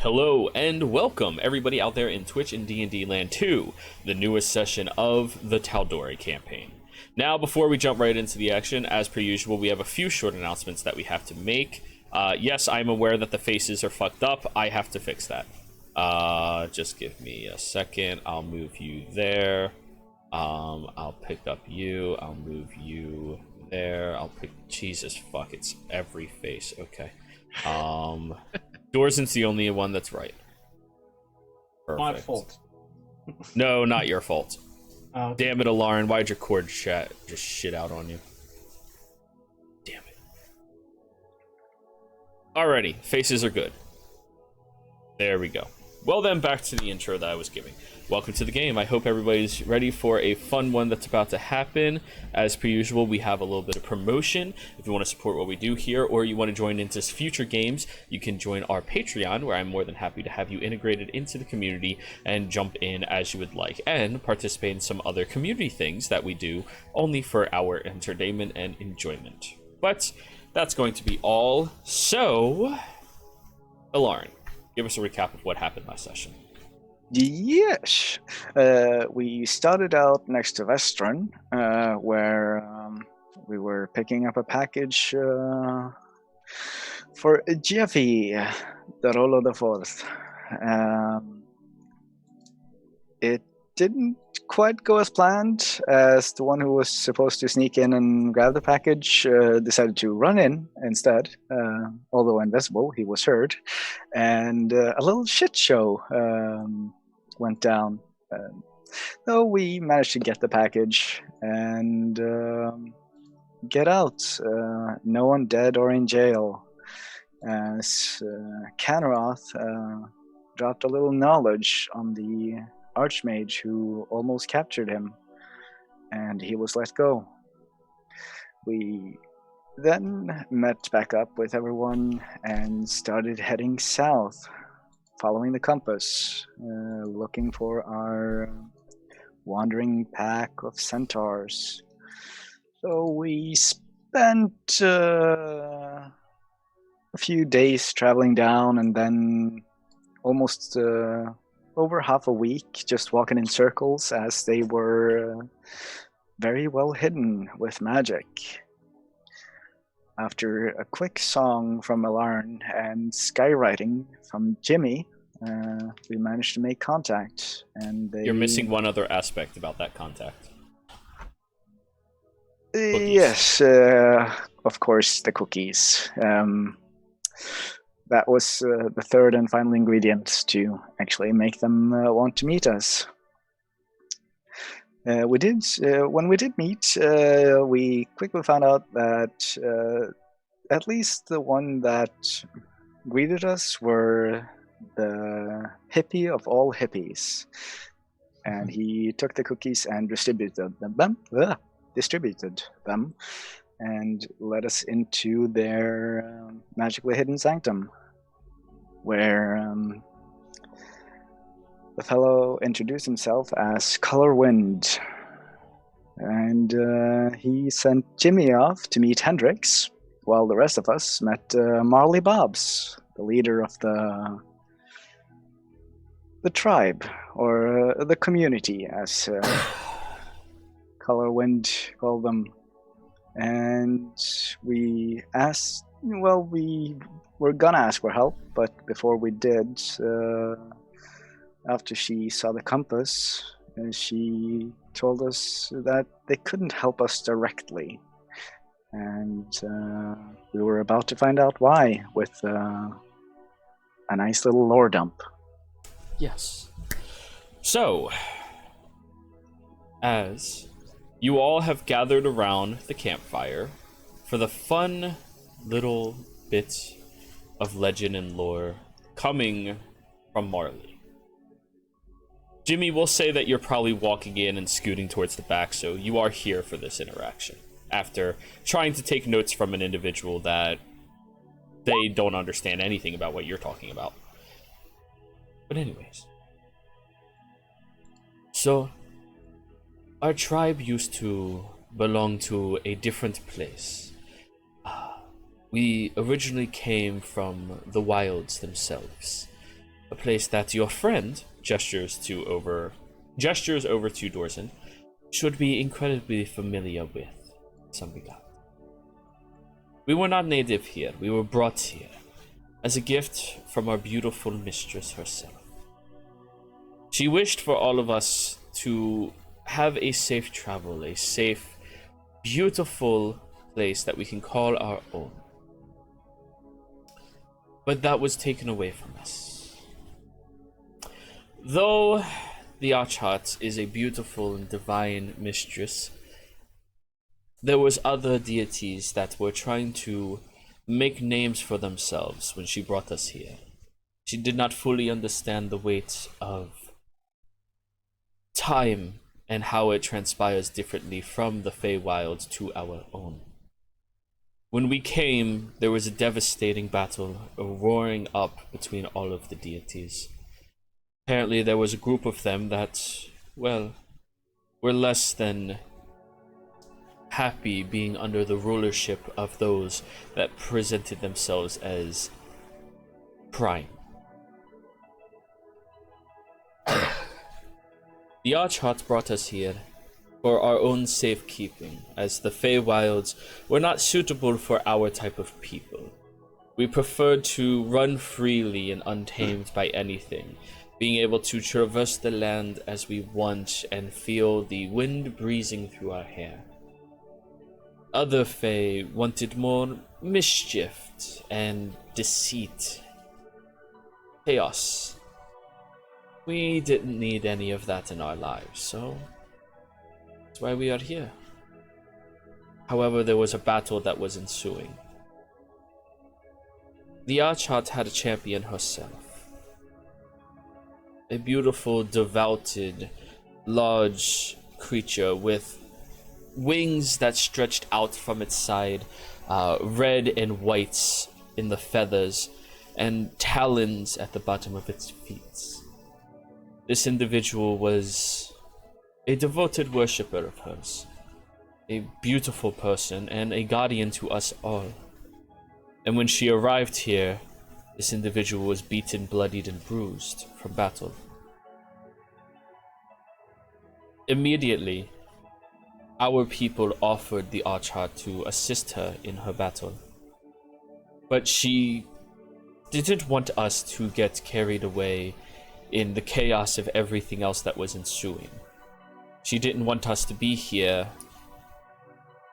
Hello and welcome everybody out there in Twitch and D&D land to the newest session of the Tal'Dorei campaign. Now, before we jump right into the action, as per usual, we have a few short announcements that we have to make. Yes, I'm aware that the faces are fucked up. I have to fix that. Just give me a second. I'll move you there. I'll pick up you. I'll move you there. I'll pick... Jesus, fuck, it's every face. Okay. Dorzin's the only one that's right. Perfect. My fault. No, not your fault. Okay. Damn it, Alarin, why'd your cord chat just shit out on you? Damn it. Alrighty, faces are good. There we go. Well then, back to the intro that I was giving. Welcome to the game. I hope everybody's ready for a fun one that's about to happen. As per usual, we have a little bit of promotion. If you want to support what we do here, or you want to join into future games, you can join our Patreon, where I'm more than happy to have you integrated into the community and jump in as you would like, and participate in some other community things that we do only for our entertainment and enjoyment. But that's going to be all. So, Alarin, give us a recap of what happened last session. Yes, we started out next to Vestron, where we were picking up a package for Jeffy, the Rolo the Fourth. It didn't quite go as planned, as the one who was supposed to sneak in and grab the package decided to run in instead. Although invisible, he was heard, and a little shit show went down. Though we managed to get the package and get out. No one dead or in jail, as Canroth dropped a little knowledge on the Archmage who almost captured him, and he was let go. We then met back up with everyone and started heading south, following the compass, looking for our wandering pack of centaurs. So we spent a few days traveling down, and then almost over half a week just walking in circles, as they were very well hidden with magic. After a quick song from Alarn and skywriting from Jimmy, we managed to make contact. And You're missing one other aspect about that contact. Yes, of course, the cookies. That was the third and final ingredient to actually make them want to meet us. When we did meet, we quickly found out that at least the one that greeted us were the hippie of all hippies, and he took the cookies and distributed them, and led us into their magically hidden sanctum, where the fellow introduced himself as Colorwind, and he sent Jimmy off to meet Hendrix, while the rest of us met Marley Bobs, the leader of the tribe, or the community, as Colorwind called them. And we were gonna ask for help, but before we did, after she saw the compass, she told us that they couldn't help us directly. And we were about to find out why, with a nice little lore dump. Yes. So, as you all have gathered around the campfire for the fun little bits of legend and lore coming from Marley, Jimmy will say that you're probably walking in and scooting towards the back, so you are here for this interaction, after trying to take notes from an individual that they don't understand anything about what you're talking about. But anyways, so our tribe used to belong to a different place. We originally came from the wilds themselves, a place that your friend gestures over to Dorsen should be incredibly familiar with some regard. We were not native here. We were brought here as a gift from our beautiful mistress herself. She wished for all of us to have a safe travel, a safe, beautiful place that we can call our own. But that was taken away from us. Though the Archot is a beautiful and divine mistress, there was other deities that were trying to make names for themselves when she brought us here. She did not fully understand the weight of time and how it transpires differently from the Feywild to our own. When we came, there was a devastating battle roaring up between all of the deities. Apparently there was a group of them that, well, were less than happy being under the rulership of those that presented themselves as prime. The Archot brought us here for our own safekeeping, as the Feywilds were not suitable for our type of people. We preferred to run freely and untamed by anything, being able to traverse the land as we want and feel the wind breezing through our hair. Other Fey wanted more mischief and deceit, chaos. We didn't need any of that in our lives, so that's why we are here. However, there was a battle that was ensuing. The Archot had a champion herself. A beautiful, devoted, large creature with wings that stretched out from its side, red and white in the feathers, and talons at the bottom of its feet. This individual was a devoted worshipper of hers, a beautiful person, and a guardian to us all. And when she arrived here, this individual was beaten, bloodied, and bruised from battle. Immediately, our people offered the Archot to assist her in her battle. But she didn't want us to get carried away in the chaos of everything else that was ensuing. She didn't want us to be here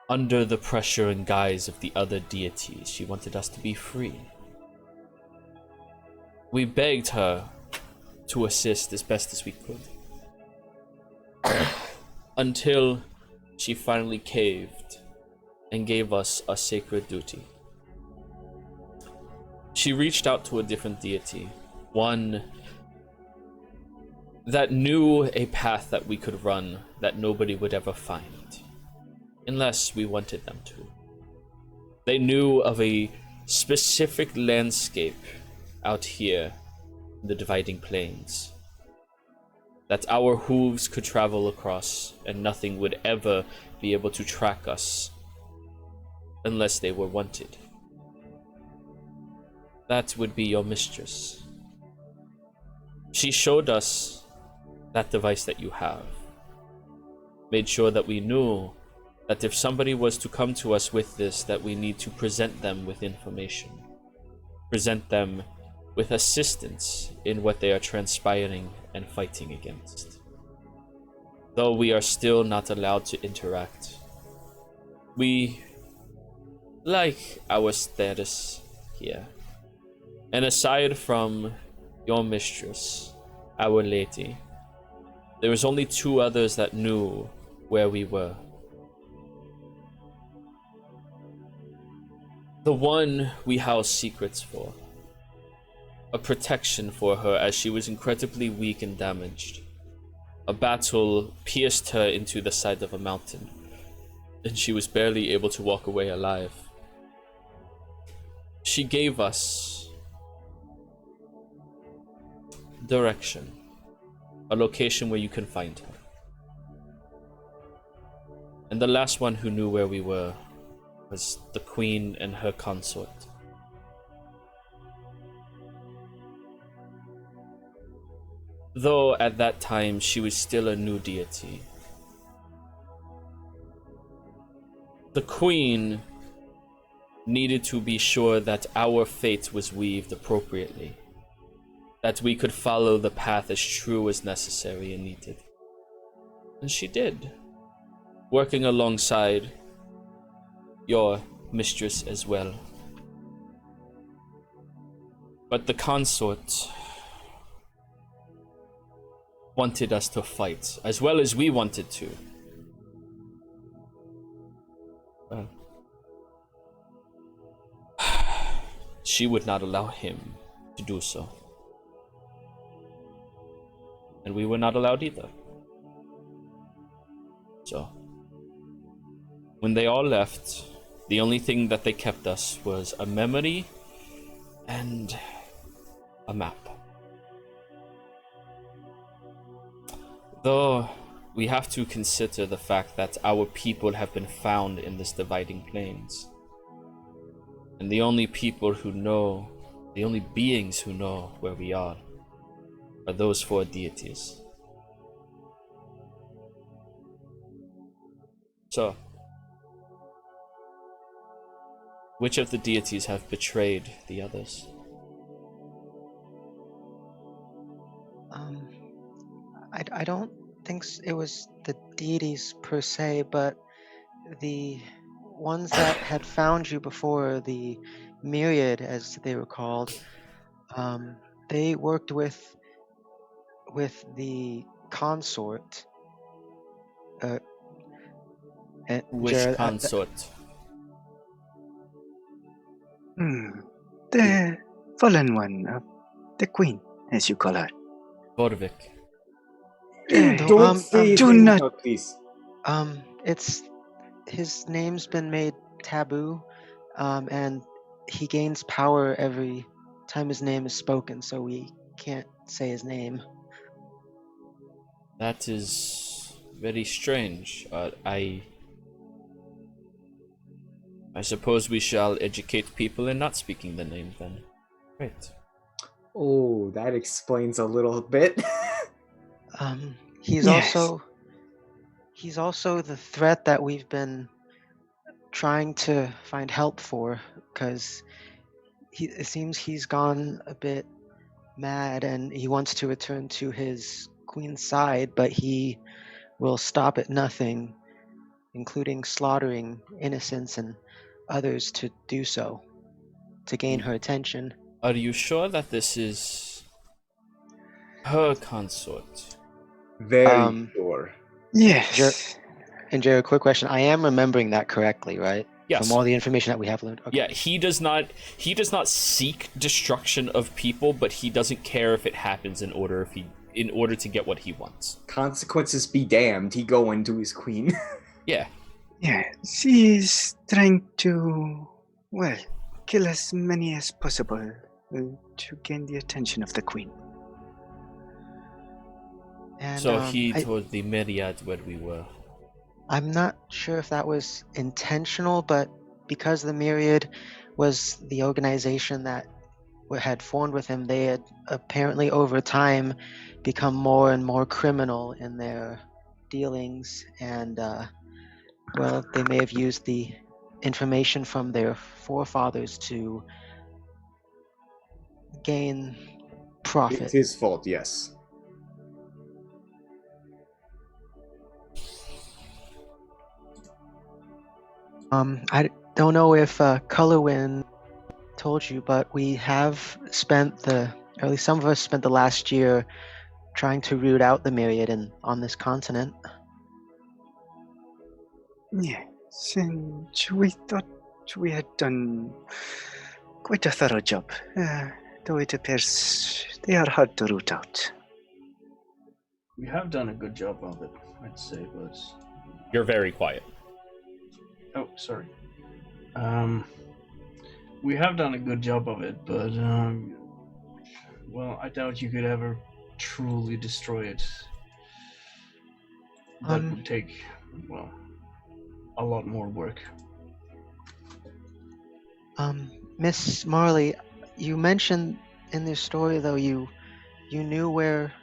under the pressure and guise of the other deities. She wanted us to be free. We begged her to assist as best as we could. Until she finally caved and gave us a sacred duty. She reached out to a different deity, one that knew a path that we could run that nobody would ever find, unless we wanted them to. They knew of a specific landscape out here in the dividing plains that our hooves could travel across, and nothing would ever be able to track us unless they were wanted. That would be your mistress. She showed us that device that you have, made sure that we knew that if somebody was to come to us with this, that we need to present them with information, present them with assistance in what they are transpiring and fighting against. Though we are still not allowed to interact, we like our status here. And aside from your mistress, our lady, there was only two others that knew where we were. The one we housed secrets for, a protection for her as she was incredibly weak and damaged. A battle pierced her into the side of a mountain, and she was barely able to walk away alive. She gave us direction, a location where you can find her. And the last one who knew where we were was the queen and her consort. Though at that time she was still a new deity. The Queen needed to be sure that our fate was weaved appropriately, that we could follow the path as true as necessary and needed. And she did, working alongside your mistress as well. But the consort wanted us to fight, as well as we wanted to. Well, she would not allow him to do so. And we were not allowed either. So, when they all left, the only thing that they kept us was a memory and a map. Though we have to consider the fact that our people have been found in this dividing plains. And the only people who know, the only beings who know where we are those 4 deities. So, which of the deities have betrayed the others? I don't think it was the deities per se, but the ones that had found you before, the myriad as they were called, they worked with the consort. Which Jared, consort? The fallen one of the queen, as you call her. Borvik. Don't say his do name not- out, please. It's his name's been made taboo, and he gains power every time his name is spoken, so we can't say his name. That is very strange. I suppose we shall educate people in not speaking the name then. Great. Oh, that explains a little bit. He's Yes. also the threat that we've been trying to find help for, because it seems he's gone a bit mad and he wants to return to his queen's side, but he will stop at nothing, including slaughtering innocents and others to do so, to gain her attention. Are you sure that this is her consort? Very sure. Yes. And Jared, quick question. I am remembering that correctly, right? Yes. From all the information that we have learned. Okay. Yeah, he does not seek destruction of people, but he doesn't care if it happens in order to get what he wants. Consequences be damned, he go into his queen. Yeah. Yeah, she is trying to, well, kill as many as possible to gain the attention of the queen. And, So he told the myriad where we were. I'm not sure if that was intentional, but because the Myriad was the organization that had formed with him, they had apparently over time become more and more criminal in their dealings, and well, they may have used the information from their forefathers to gain profit. It's his fault, yes. I don't know if Colorwind told you, but we have spent or at least some of us spent the last year trying to root out the Myriad on this continent. Yes, and we thought we had done quite a thorough job, though it appears they are hard to root out. We have done a good job of it, I'd say, but... You're very quiet. Oh, sorry. We have done a good job of it, but, well, I doubt you could ever truly destroy it. That would take, well, a lot more work. Miss Marley, you mentioned in this story, though, you knew where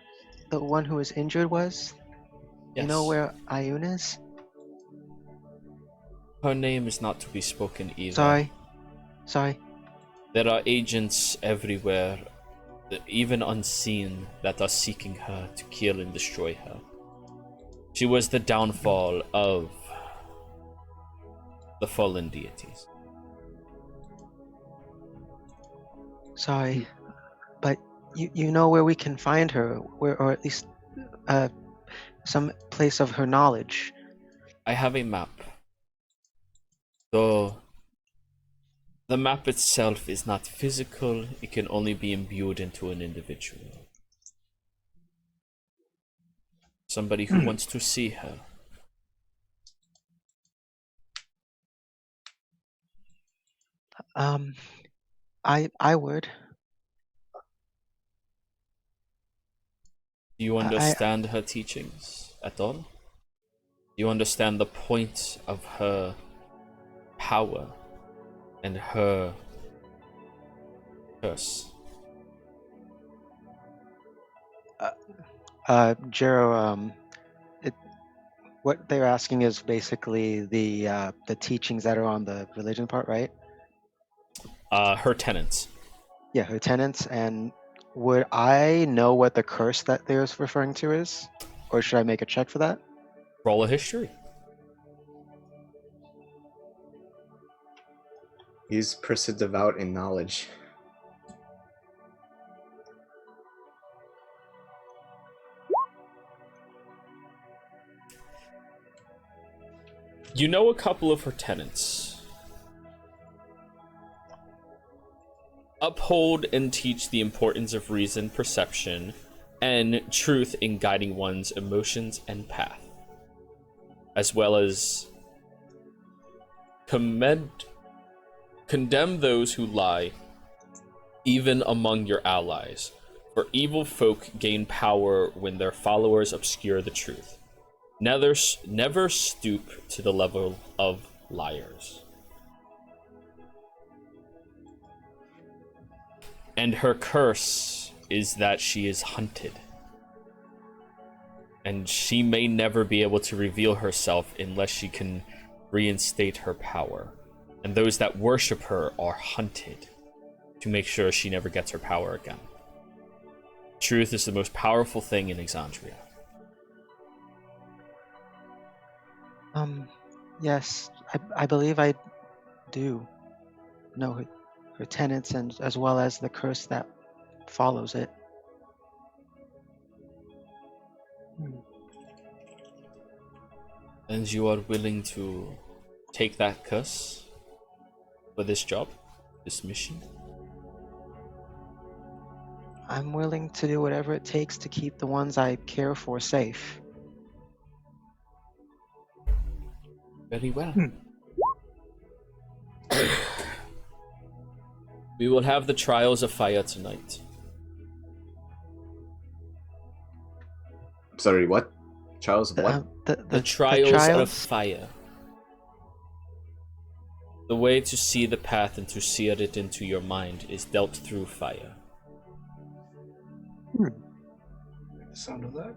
the one who was injured was? Yes. You know where Ayun is? Her name is not to be spoken either. Sorry. There are agents everywhere, even unseen, that are seeking her to kill and destroy her. She was the downfall of the fallen deities. Sorry, but you know where we can find her, or at least some place of her knowledge. I have a map. Though the map itself is not physical, it can only be imbued into an individual. Somebody who wants to see her. I would. Do you understand her teachings at all? Do you understand the point of her power and her curse? Jero, what they're asking is basically the teachings that are on the religion part, right? Her tenets. Yeah, her tenets. And would I know what the curse that they're referring to is, or should I make a check for that? Roll a history. Use Persa Devout in knowledge. You know a couple of her tenets. Uphold and teach the importance of reason, perception, and truth in guiding one's emotions and path, as well as condemn those who lie, even among your allies, for evil folk gain power when their followers obscure the truth. Never stoop to the level of liars. And her curse is that she is hunted. And she may never be able to reveal herself unless she can reinstate her power. And those that worship her are hunted to make sure she never gets her power again. Truth is the most powerful thing in Exandria. Yes, I believe I do know her tenets, and as well as the curse that follows it. And you are willing to take that curse for this job, this mission? I'm willing to do whatever it takes to keep the ones I care for safe. Very well. We will have the trials of fire tonight. Sorry, what? Trials of what? The trials of fire. The way to see the path and to sear it into your mind is dealt through fire. The sound of that.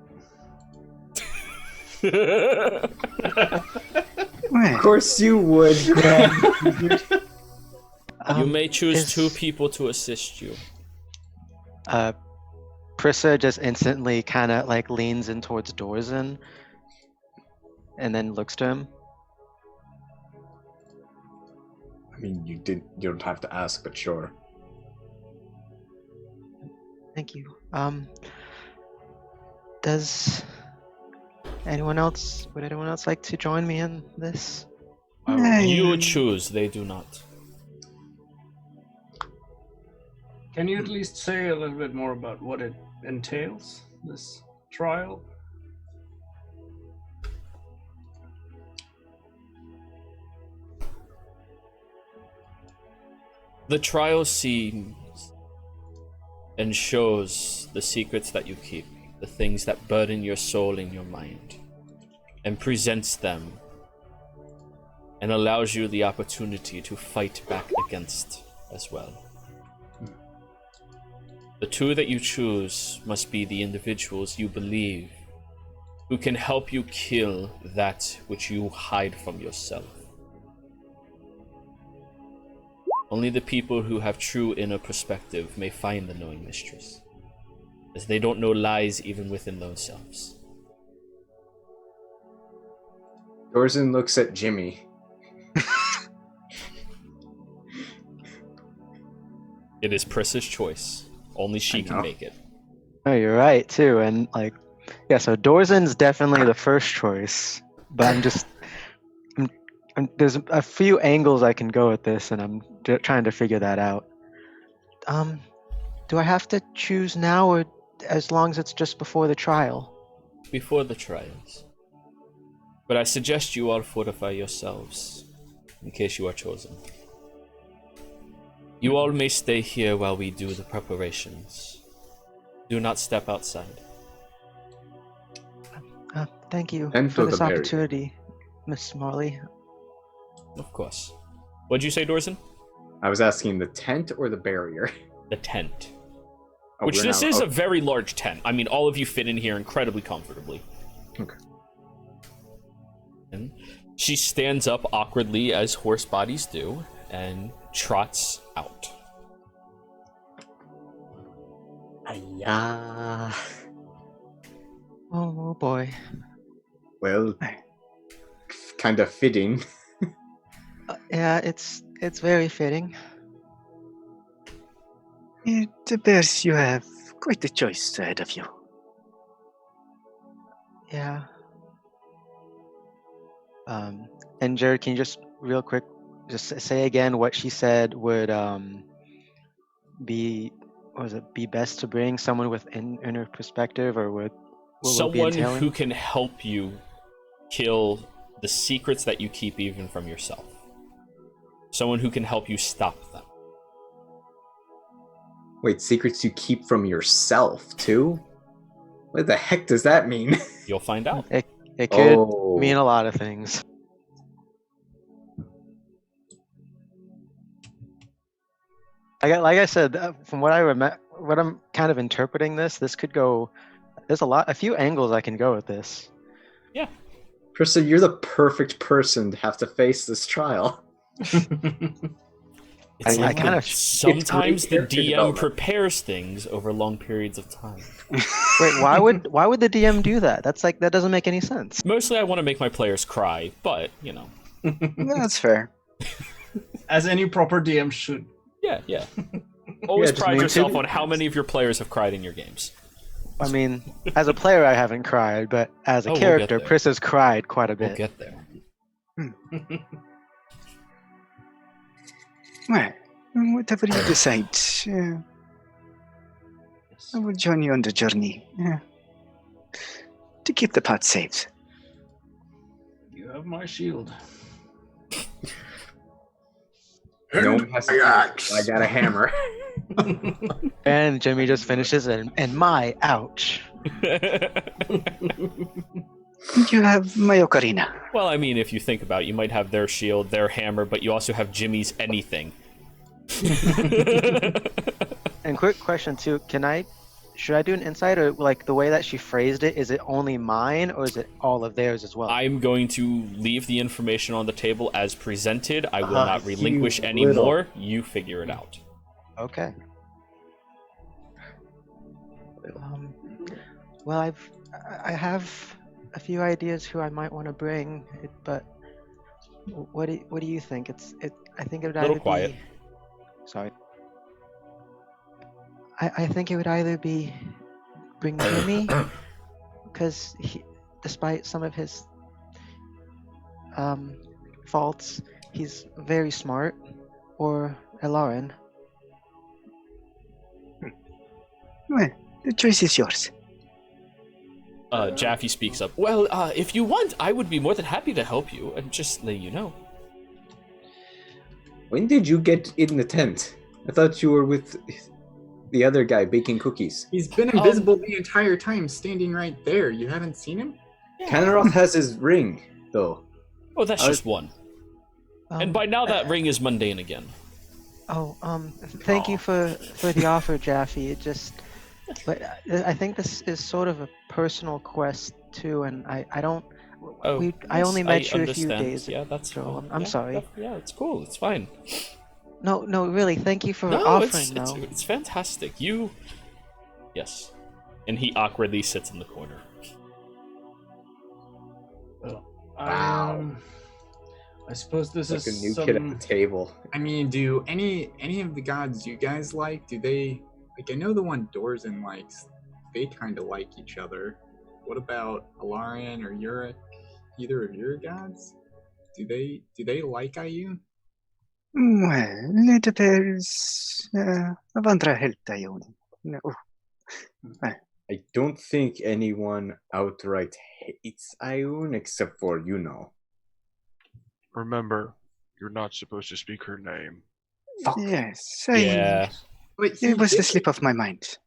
Of course you would, Graham. You may choose two people to assist you. Prissa just instantly kind of like leans in towards Dorzen and then looks to him. I mean, you don't have to ask, but sure. Thank you. Would anyone else like to join me in this? You choose, they do not. Can you at least say a little bit more about what it entails, this trial? The trial sees and shows the secrets that you keep, the things that burden your soul and your mind, and presents them and allows you the opportunity to fight back against as well. The two that you choose must be the individuals you believe who can help you kill that which you hide from yourself. Only the people who have true inner perspective may find the knowing mistress, as they don't know lies even within themselves. Dorzen looks at Jimmy. It is Pris's choice. Only she can make it. Oh, you're right too, and like, yeah. So Dorzen's definitely the first choice, but there's a few angles I can go with this, and I'm trying to figure that out. Do I have to choose now, or as long as it's just before the trial? Before the trials. But I suggest you all fortify yourselves, in case you are chosen. You all may stay here while we do the preparations. Do not step outside. Thank you And for for this the barrier. opportunity, Miss Marley. Of course. What'd you say, Dorzen? I was asking the tent or the barrier? The tent. Oh, Which we're this now- is oh, a very large tent. I mean, all of you fit in here incredibly comfortably. Okay. And she stands up awkwardly, as horse bodies do, and trots out. Hiya. Oh boy. Well, kind of fitting. Yeah, it's very fitting. It appears you have quite a choice ahead of you. Yeah. And Jared, can you just real quick just say again what she said would be best to bring someone with inner perspective, or would what will be Someone entailing? who can help you kill the secrets that you keep even from yourself. Someone who can help you stop them. Wait, secrets you keep from yourself, too? What the heck does that mean? You'll find out. It could Oh. mean a lot of things. Like I said, from what I remember, what I'm kind of interpreting this could go. There's a few angles I can go with this. Yeah. Krista, you're the perfect person to have to face this trial. It's I like kind of- sometimes the character DM development. prepares things over long periods of time. Wait, why would the DM do that? That doesn't make any sense. Mostly I want to make my players cry, but, you know. That's fair. As any proper DM should. Yeah. Always just pride need yourself to- on how many of your players have cried in your games. I mean, as a player, I haven't cried, but as a Oh, we'll character, get there. Pris has cried quite a We'll bit. get there. Well, whatever you decide, I will join you on the journey to keep the path safe. You have my shield. No one has to. I got a hammer. And Jimmy just finishes and my ouch. You have my ocarina. Well, I mean, if you think about it, you might have their shield, their hammer, but you also have Jimmy's anything. And quick question too, should I do an insight, or like the way that she phrased it, is it only mine or is it all of theirs as well? I'm going to leave the information on the table as presented. I will Uh-huh. not relinquish You any little- more. You figure it out. Okay. Well, I have a few ideas who I might want to bring, but what do you think? I think it would Little either quiet. be. Sorry. I think it would either be bring Jimmy, because despite some of his faults, he's very smart, or Lauren. Well, the choice is yours. Jaffe speaks up. Well, if you want, I would be more than happy to help you, and just let you know. When did you get in the tent? I thought you were with the other guy baking cookies. He's been invisible the entire time, standing right there. You haven't seen him? Kanaroth has his ring, though. Oh, that's just one. And Um, by now that ring is mundane again. Oh, thank you for the offer, Jaffe. But I think this is sort of a personal quest too, and I don't. Oh, I yes, only met you a few understand. days Yeah, that's ago. fine. I'm Yeah, sorry. Yeah, it's cool. It's fine. No, really. Thank you for No, offering, it's though. it's fantastic. Yes, and he awkwardly sits in the corner. Well, Wow. I suppose this Like a is new some... kid at the table. I mean, do any of the gods you guys like? Do they like? I know the one Dorzen likes. They kind of like each other. What about Alarian or Uric? Either of your gods? Do they like IU? Well, it appears Avandra helped Ione. No. I don't think anyone outright hates Ioun except for Remember, you're not supposed to speak her name. Fuck. Yes, Yeah. But it was the slip of my mind.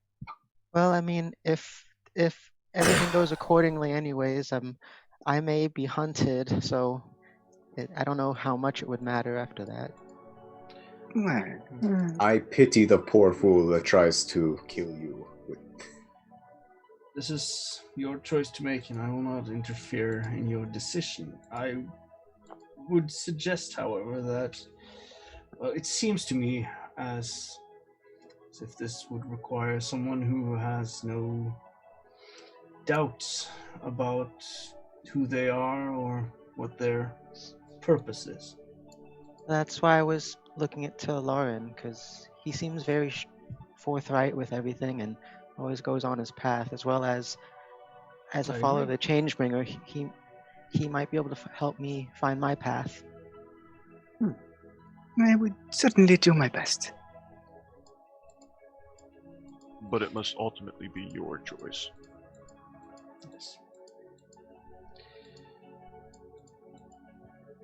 Well, I mean, if everything goes accordingly, anyways, I may be hunted, so I don't know how much it would matter after that. Well, I pity the poor fool that tries to kill you. This is your choice to make, and I will not interfere in your decision. I would suggest, however, that it seems to me as if this would require someone who has no doubts about who they are or what their purpose is. That's why I was looking at Lauren, because he seems very forthright with everything and always goes on his path, as well as a I follower of agree. the Changebringer. He might be able to help me find my path. I would certainly do my best. But it must ultimately be your choice. Yes.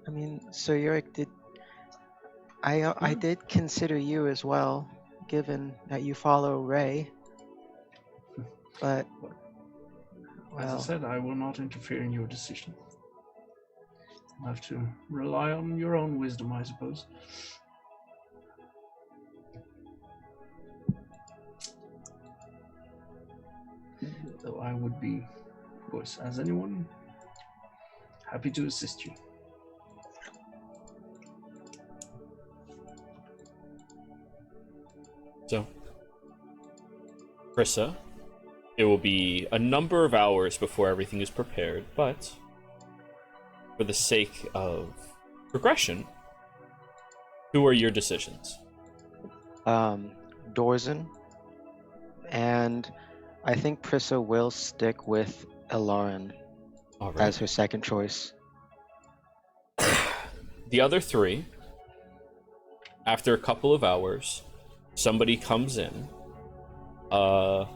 I mean, Sir Yurik, I did consider you as well, given that you follow Ray. But As I said, I will not interfere in your decision. You'll have to rely on your own wisdom, I suppose. Though I would be, of course, as anyone, happy to assist you. So, Krissa, it will be a number of hours before everything is prepared, but for the sake of progression, who are your decisions? Dorzen, and I think Prissa will stick with Elarin All right. as her second choice. The other three, after a couple of hours, somebody comes in. We'll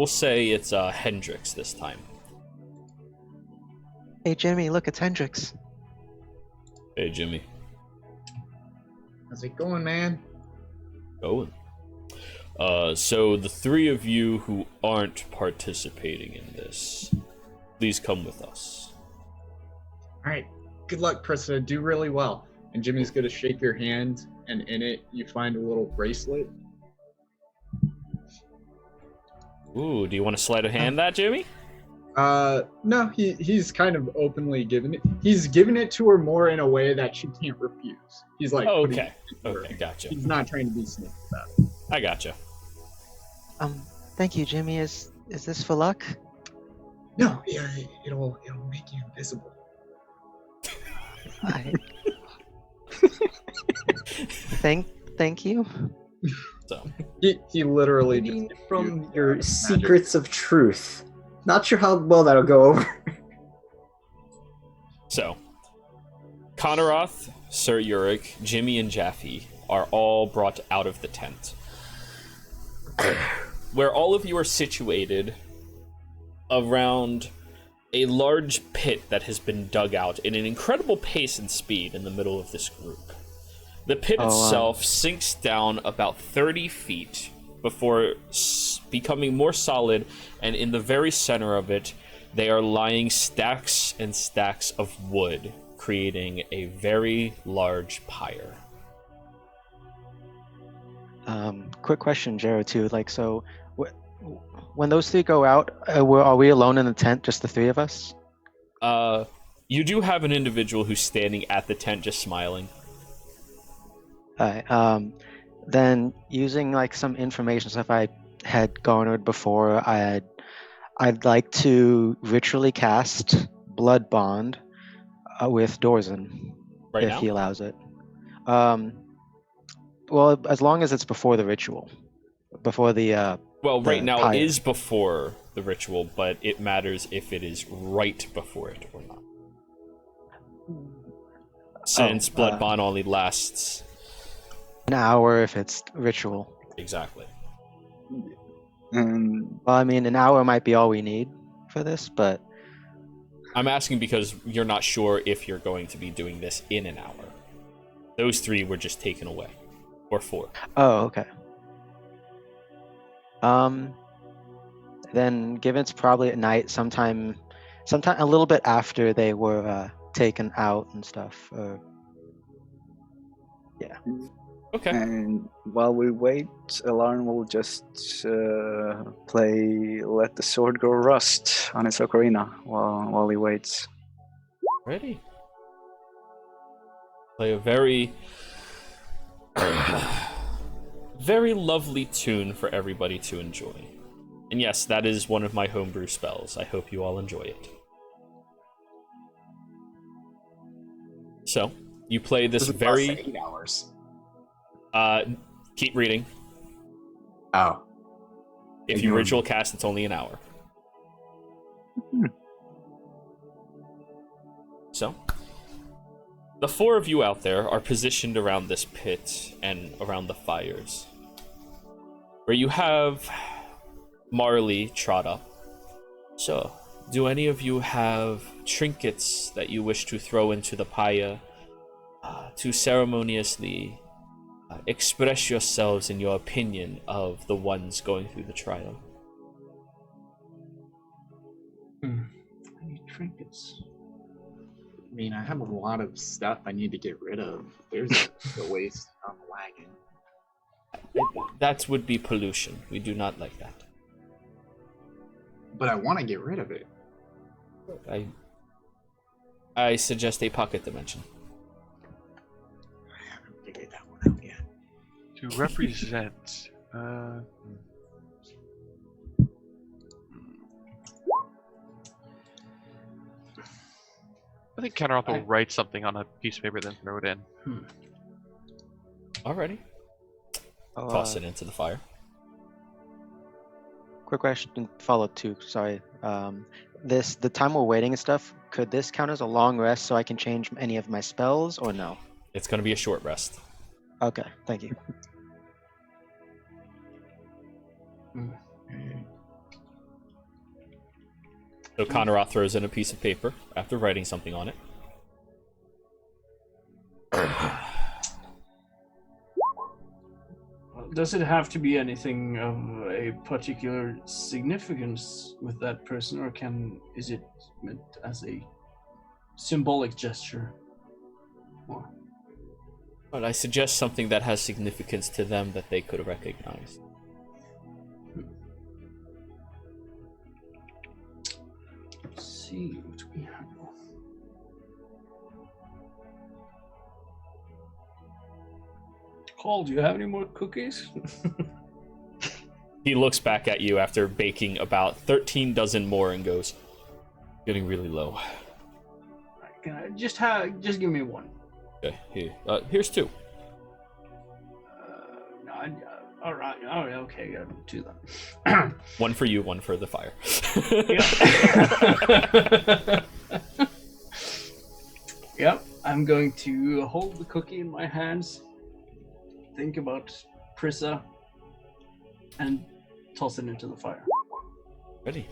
say it's Hendrix this time. Hey Jimmy, look, it's Hendrix. Hey, Jimmy. How's it going, man? Going. So the three of you who aren't participating in this, please come with us. All right. Good luck, Krista. Do really well. And Jimmy's gonna shake your hand, and in it you find a little bracelet. Ooh, do you want to sleight of hand that, Jimmy? No, he's kind of openly given it. He's given it to her more in a way that she can't refuse. He's like, Oh, putting okay. it to her. Okay, gotcha. He's not trying to be sneaky about it. I gotcha. Thank you, Jimmy. Is this for luck? No, yeah, it'll make you invisible. I... Thank you. So, He literally I mean, just from used, your magic. secrets of truth. Not sure how well that'll go over. so Conoroth, Sir Yurik, Jimmy, and Jaffe are all brought out of the tent. Where all of you are situated around a large pit that has been dug out in an incredible pace and speed in the middle of this group. The pit itself sinks down about 30 feet before becoming more solid, and in the very center of it, they are lying stacks and stacks of wood, creating a very large pyre. Quick question, Jared, too. Like, so when those three go out, are we alone in the tent, just the three of us? You do have an individual who's standing at the tent just smiling. Alright, then using like some information stuff I had garnered before, I'd like to ritually cast Blood Bond with Dorzen, Right if now? he allows it. Well, as long as it's before the ritual, before the Well, right the now pyre. is before the ritual, but it matters if it is right before it or not. Since Blood Bond only lasts... an hour if it's ritual. Exactly. And Well, I mean, an hour might be all we need for this, but I'm asking because you're not sure if you're going to be doing this in an hour. Those three were just taken away. Or four. oh, okay. Then given it's probably at night, sometime a little bit after they were taken out and stuff. Okay. And while we wait, Alarm will just play Let the Sword Go Rust on his ocarina while he waits. Ready. Play a very... very lovely tune for everybody to enjoy. And yes, that is one of my homebrew spells. I hope you all enjoy it. So, you play this Does it very... last 8 hours? Keep reading. Oh. If you ritual cast, it's only an hour. So, the four of you out there are positioned around this pit and around the fires, where you have Marley trot up. So, do any of you have trinkets that you wish to throw into the pyre to ceremoniously express yourselves in your opinion of the ones going through the trial? I need trinkets. I mean, I have a lot of stuff I need to get rid of. There's the waste on the wagon. That would be pollution. We do not like that. But I want to get rid of it. I suggest a pocket dimension. I haven't figured that one out yet. To represent. I think Kenroth will write something on a piece of paper, then throw it in. Alrighty. Oh, Toss it into the fire. quick question, follow too. Sorry. The time we're waiting and stuff. Could this count as a long rest so I can change any of my spells, or no? It's going to be a short rest. Okay, thank you. So Conoroth throws in a piece of paper after writing something on it. Does it have to be anything of a particular significance with that person, or is it meant as a symbolic gesture? Or But I suggest something that has significance to them that they could recognize. let's see what we have. Paul, do you have any more cookies? He looks back at you after baking about 13 dozen more and goes, getting really low. Can I just give me one? Okay, here's two. No, all right. Oh, okay. Yeah, two then. One for you, one for the fire. Yep. I'm going to hold the cookie in my hands, think about Prissa, and toss it into the fire. Ready.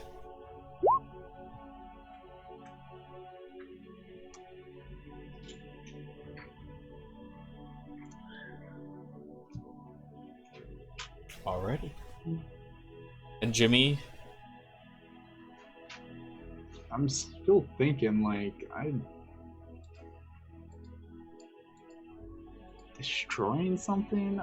Alrighty. And Jimmy? I'm still thinking, like, destroying something?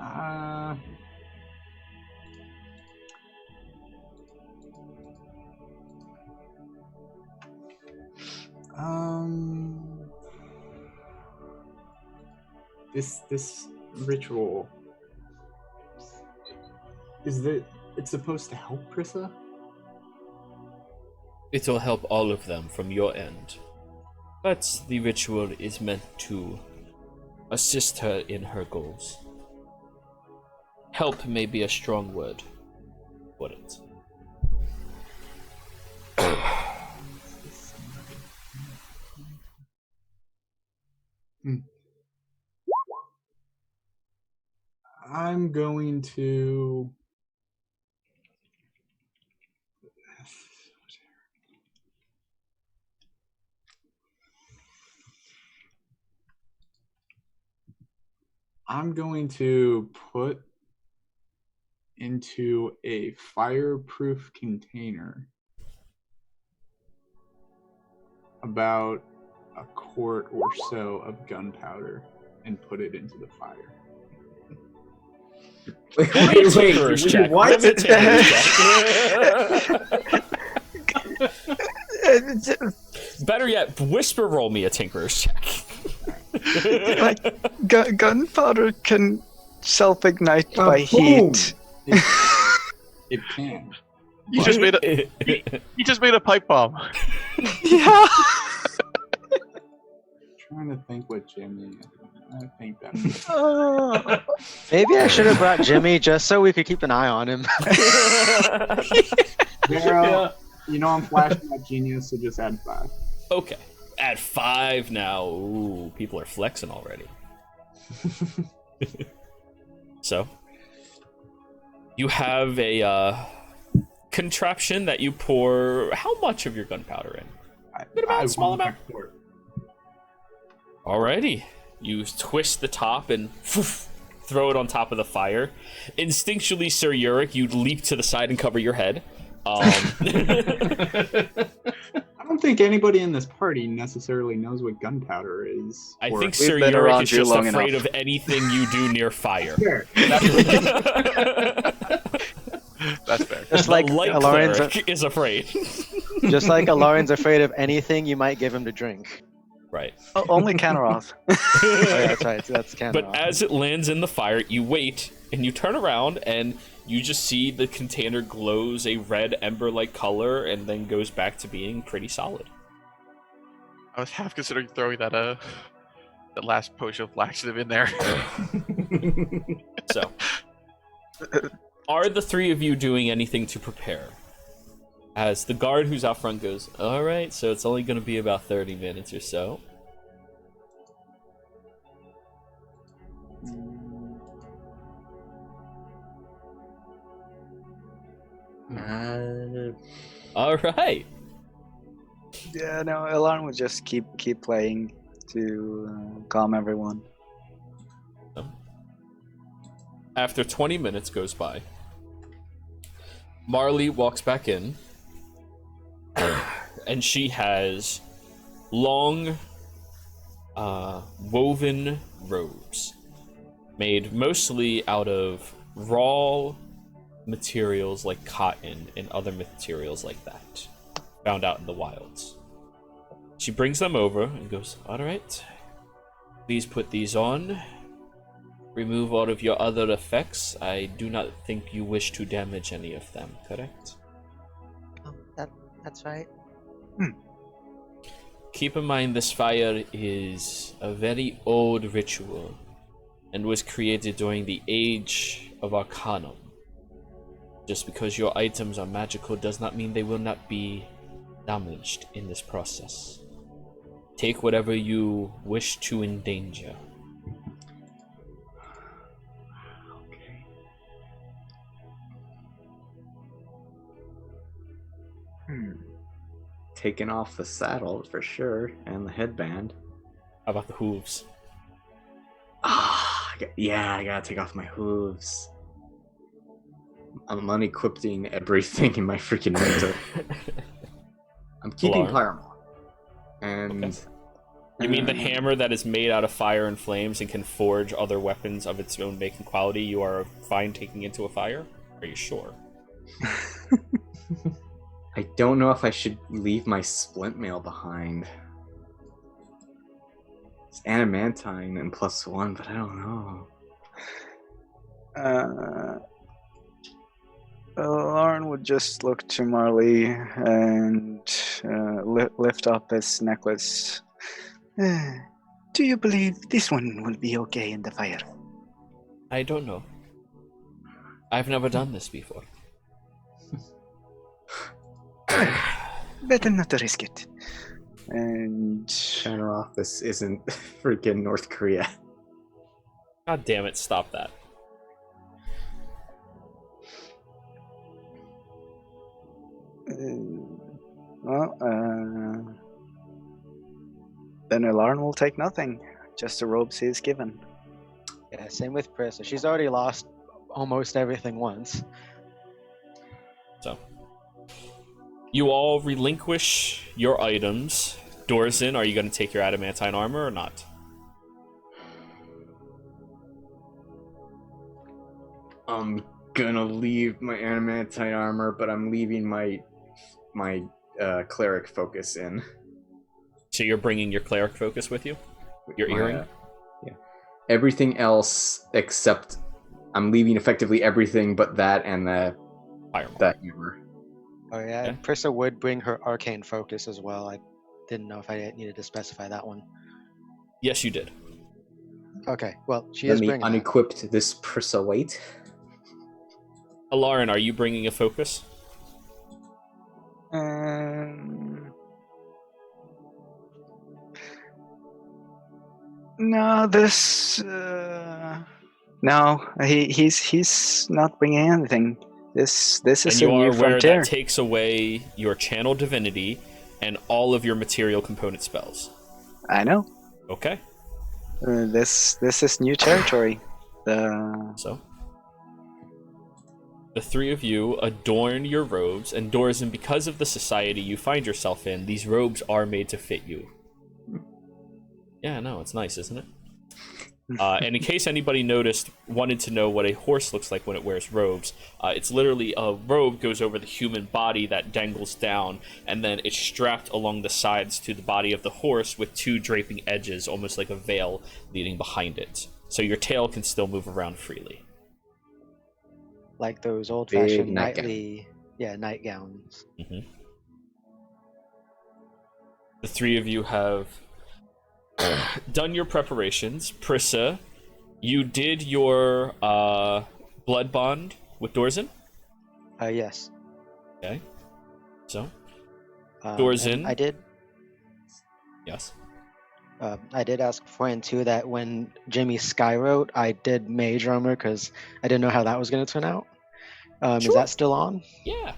This ritual it's supposed to help Prissa? It will help all of them from your end. But the ritual is meant to assist her in her goals. Help may be a strong word for it. I'm going to put into a fireproof container about a quart or so of gunpowder and put it into the fire. Tinkerer's check. What? Give me a tinkerer's check. Better yet, whisper roll me a tinkerer's check. Like, gunpowder can self-ignite by boom. heat. It can. You just made a you just made a pipe bomb. Yeah. Trying to think what Jimmy. I think that. Maybe I should have brought Jimmy just so we could keep an eye on him. Daryl, you know I'm flashing that genius, so just add 5. Okay. At 5 now. Ooh, people are flexing already. So, you have a contraption that you pour how much of your gunpowder in? Good amount, small amount. Alrighty. You twist the top and throw it on top of the fire. Instinctually, Sir Yurik, you leap to the side and cover your head. I don't think anybody in this party necessarily knows what gunpowder is. I or- think We've Sir been Yurik around is you just long afraid enough. of anything you do near fire. Sure. That's fair. Just The like light Alarin's, cleric is afraid. just like Alarin's afraid of anything you might give him to drink. Right. Only Kanaroth. Oh, yeah, that's right. So that's canon. But as it lands in the fire, you wait and you turn around and you just see the container glows a red ember-like color and then goes back to being pretty solid. I was half considering throwing that last potion of laxative in there. So, are the three of you doing anything to prepare? As the guard who's out front goes, all right, so it's only going to be about 30 minutes or so. All right. Yeah, no, Alarm would just keep playing to calm everyone. After 20 minutes goes by, Marley walks back in, and she has long, woven robes made mostly out of raw materials like cotton and other materials like that, found out in the wilds. She brings them over and goes, all right, please put these on. Remove all of your other effects. I do not think you wish to damage any of them, correct? Oh, that's right. Keep in mind this fire is a very old ritual and was created during the Age of Arcanum. Just because your items are magical does not mean they will not be damaged in this process. Take whatever you wish to endanger. Taking off the saddle for sure, and the headband. How about the hooves? Yeah, I gotta take off my hooves. I'm unequipping everything in my freaking inventory. I'm keeping Alarm. Paramount. And You mean the hammer that is made out of fire and flames and can forge other weapons of its own make and quality you are fine taking into a fire? Are you sure? I don't know if I should leave my splint mail behind. It's adamantine and +1, but I don't know. Lauren would just look to Marley and lift up his necklace. Do you believe this one will be okay in the fire? I don't know. I've never done this before. Better not to risk it. And China off, this isn't freaking North Korea. God damn it, stop that. Then Alarn will take nothing, just the robes he is given. Yeah, same with Prissa. She's already lost almost everything once. So, you all relinquish your items. Dorzen, are you going to take your adamantine armor or not? I'm gonna leave my adamantine armor, but I'm leaving my cleric focus in. So you're bringing your cleric focus with you? Your earring? Yeah. Everything else except I'm leaving effectively everything but that and the Firemark. that hammer. Oh yeah, and Prissa would bring her arcane focus as well. I didn't know if I needed to specify that one. Yes, you did. Okay, well, she Let is me bringing that. unequipped this persuade. Alarin, are you bringing a focus? No, no, he's not bringing anything. This is And a you are new aware frontier. that takes away your channel divinity and all of your material component spells. I know. Okay. This is new territory. So, the three of you adorn your robes, and Dorzen, because of the society you find yourself in, these robes are made to fit you. Yeah, no, it's nice, isn't it? And in case anybody wanted to know what a horse looks like when it wears robes, it's literally a robe goes over the human body that dangles down, and then it's strapped along the sides to the body of the horse with two draping edges, almost like a veil leading behind it. So your tail can still move around freely. Like those old-fashioned nightgown. nightgowns. Mm-hmm. The three of you have done your preparations. Prissa, you did your blood bond with Dorzen? Yes. Okay. So, and Dorzen. I did. Yes. I did ask beforehand too that when Jimmy skywrote, I did mage armor because I didn't know how that was going to turn out. Sure. Is that still on? Yeah.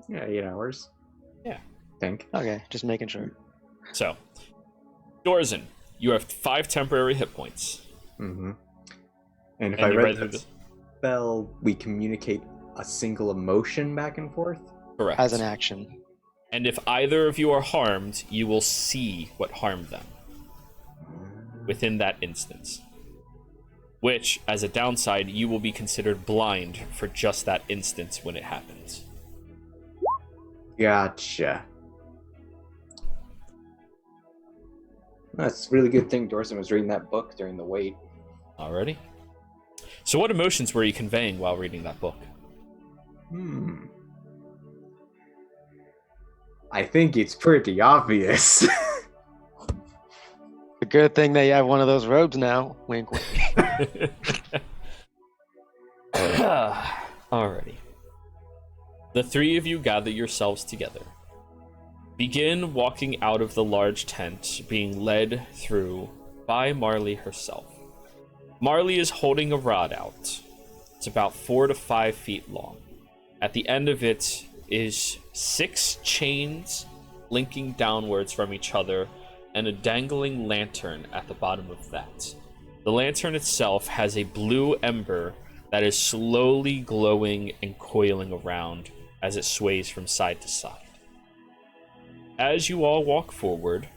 Yeah, 8 hours. Yeah. I think. Okay, just making sure. So, Dorzen, you have 5 temporary hit points. Mm-hmm. And if And I you read read the through the- spell, we communicate a single emotion back and forth? Correct. As an action. And if either of you are harmed, you will see what harmed them within that instance. Which, as a downside, you will be considered blind for just that instance when it happens. Gotcha. That's a really good thing Dorson was reading that book during the wait. Alrighty. So what emotions were you conveying while reading that book? I think it's pretty obvious. A good thing that you have one of those robes now. Wink, wink. Alrighty. The three of you gather yourselves together. Begin walking out of the large tent, being led through by Marley herself. Marley is holding a rod out. It's about 4 to 5 feet long. At the end of it is 6 chains linking downwards from each other and a dangling lantern at the bottom of that. The lantern itself has a blue ember that is slowly glowing and coiling around as it sways from side to side. As you all walk forward,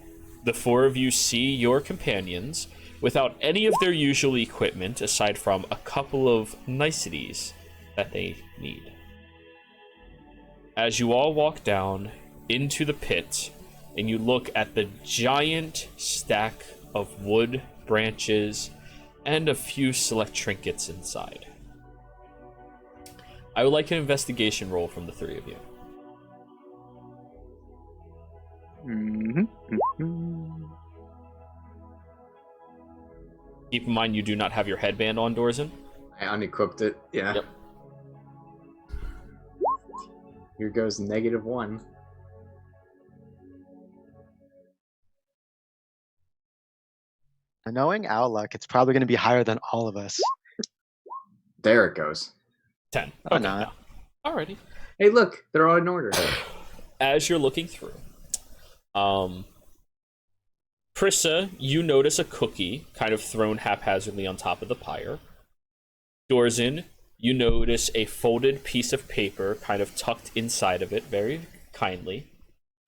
the four of you see your companions without any of their usual equipment aside from a couple of niceties that they need. As you all walk down into the pit and you look at the giant stack of wood, branches, and a few select trinkets inside. I would like an investigation roll from the three of you. Keep in mind you do not have your headband on, Dorzen. I unequipped it. Yeah. Yep. Here goes -1. And knowing our luck, it's probably going to be higher than all of us. There it goes. 10. Oh, Okay, no. no. Alrighty. Hey, look, they're all in order. As you're looking through, Prissa, you notice a cookie kind of thrown haphazardly on top of the pyre. Dorzen, you notice a folded piece of paper kind of tucked inside of it very kindly.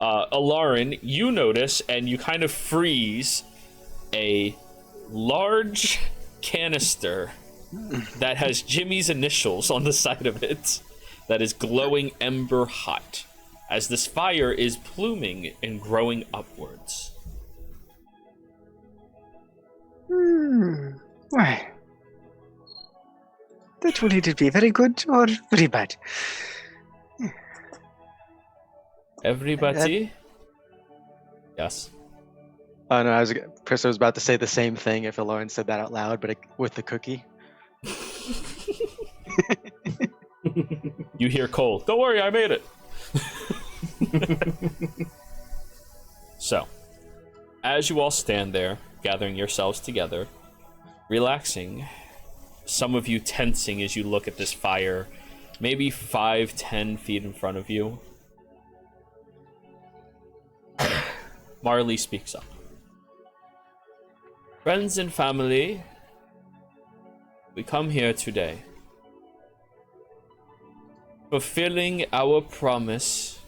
Alarin, you notice and you kind of freeze a large canister that has Jimmy's initials on the side of it that is glowing ember hot as this fire is pluming and growing upwards. Well, that will either be very good or very bad. Everybody? Yes. Oh no, Chris was about to say the same thing if Lauren said that out loud, but with the cookie. You hear Cole, don't worry, I made it. So, as you all stand there, gathering yourselves together, relaxing, some of you tensing as you look at this fire, maybe 5-10 feet in front of you, Marley speaks up. Friends and family, we come here today, fulfilling our promise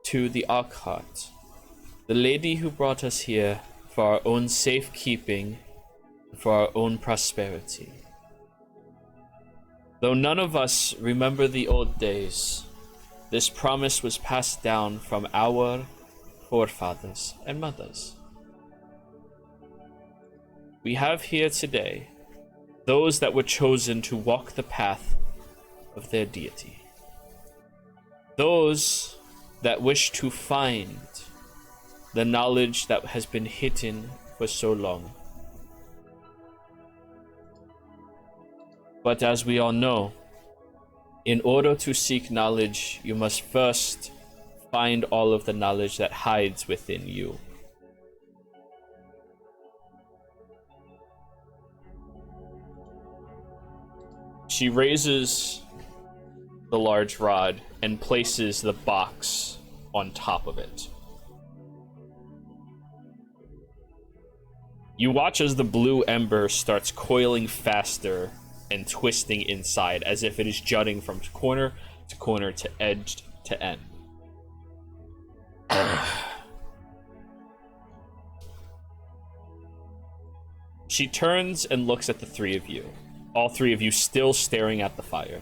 to the Arkhat, the lady who brought us here for our own safekeeping, for our own prosperity. Though none of us remember the old days, this promise was passed down from our forefathers and mothers. We have here today those that were chosen to walk the path of their deity. Those that wish to find the knowledge that has been hidden for so long. But as we all know, in order to seek knowledge, you must first find all of the knowledge that hides within you. She raises the large rod and places the box on top of it. You watch as the blue ember starts coiling faster and twisting inside, as if it is jutting from corner to edge to end. She turns and looks at the three of you. All three of you still staring at the fire.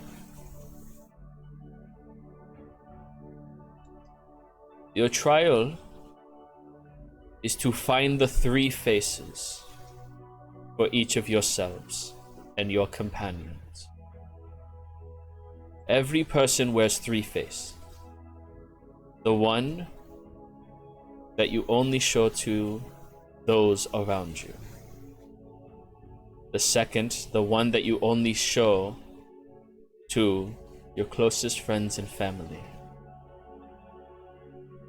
Your trial is to find the three faces for each of yourselves and your companions. Every person wears three faces. The one that you only show to those around you. The second, the one that you only show to your closest friends and family.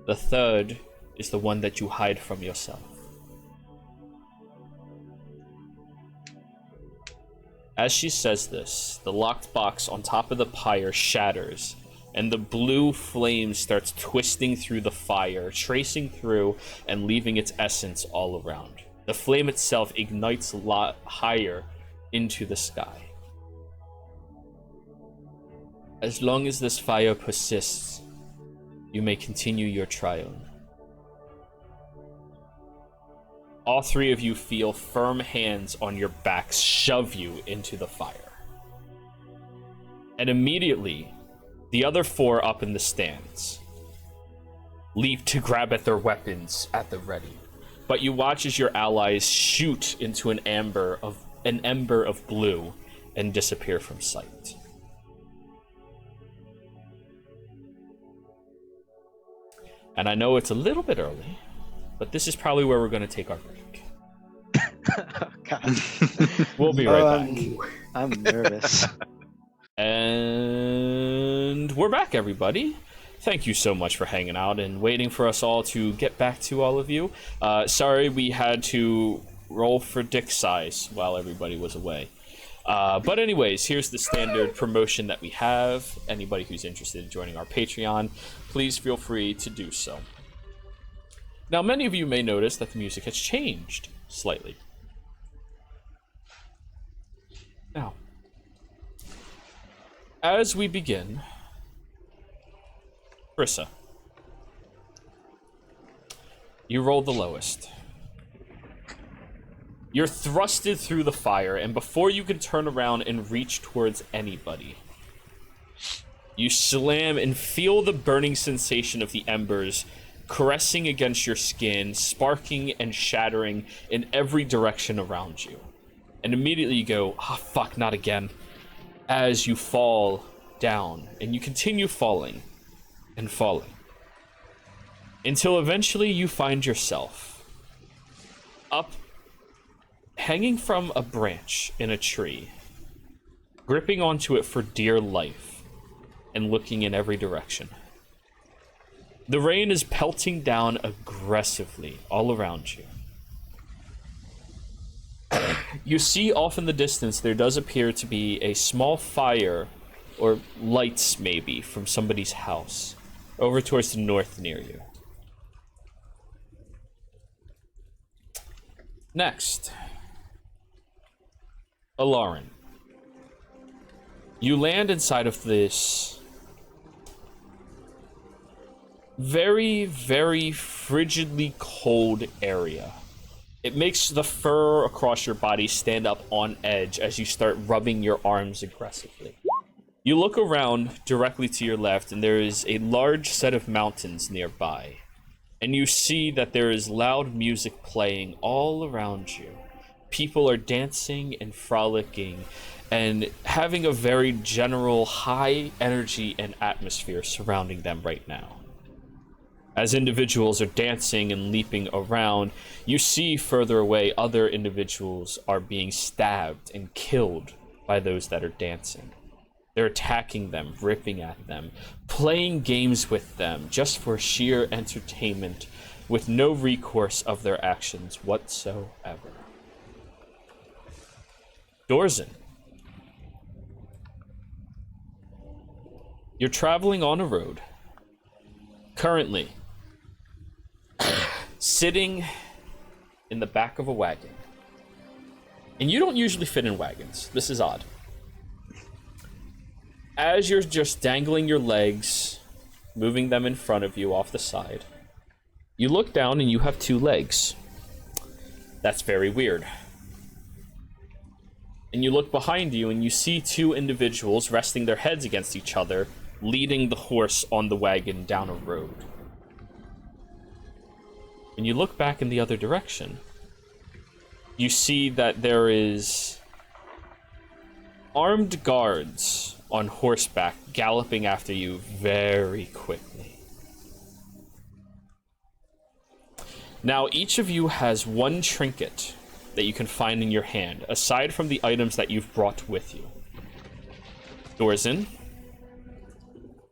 The third is the one that you hide from yourself. As she says this, the locked box on top of the pyre shatters, and the blue flame starts twisting through the fire, tracing through and leaving its essence all around. The flame itself ignites a lot higher into the sky. As long as this fire persists, you may continue your trial. all three of you feel firm hands on your backs shove you into the fire. And immediately, the other four up in the stands leap to grab at their weapons at the ready. But you watch as your allies shoot into an ember of blue and disappear from sight. And I know it's a little bit early, but this is probably where we're going to take our break. Oh, God. We'll be right back. I'm nervous. And we're back, everybody. Thank you so much for hanging out and waiting for us all to get back to all of you. Sorry we had to roll for dick size while everybody was away. But anyways, here's the standard promotion that we have. Anybody who's interested in joining our Patreon, please feel free to do so. Now, many of you may notice that the music has changed slightly. Now, as we begin, Brissa, you rolled the lowest. You're thrusted through the fire, and before you can turn around and reach towards anybody, you slam and feel the burning sensation of the embers caressing against your skin, sparking and shattering in every direction around you. And immediately you go, "Ah, fuck, not again," as you fall down, and you continue falling and falling until eventually you find yourself up, hanging from a branch in a tree, gripping onto it for dear life and looking in every direction. The rain is pelting down aggressively all around you. You see off in the distance there does appear to be a small fire, or lights maybe, from somebody's house over towards the north near you. Next, Alarin. You land inside of this very, very frigidly cold area. It makes the fur across your body stand up on edge as you start rubbing your arms aggressively. You look around directly to your left, and there is a large set of mountains nearby. And you see that there is loud music playing all around you. People are dancing and frolicking and having a very general high energy and atmosphere surrounding them right now. As individuals are dancing and leaping around, you see further away other individuals are being stabbed and killed by those that are dancing. They're attacking them, ripping at them, playing games with them just for sheer entertainment with no recourse of their actions whatsoever. Dorzen. You're traveling on a road, currently sitting in the back of a wagon. And you don't usually fit in wagons. This is odd. As you're just dangling your legs, moving them in front of you off the side, you look down and you have two legs. That's very weird. And you look behind you and you see two individuals resting their heads against each other, leading the horse on the wagon down a road. When you look back in the other direction, you see that there is armed guards on horseback galloping after you very quickly. Now, each of you has one trinket that you can find in your hand, aside from the items that you've brought with you. Dorzen,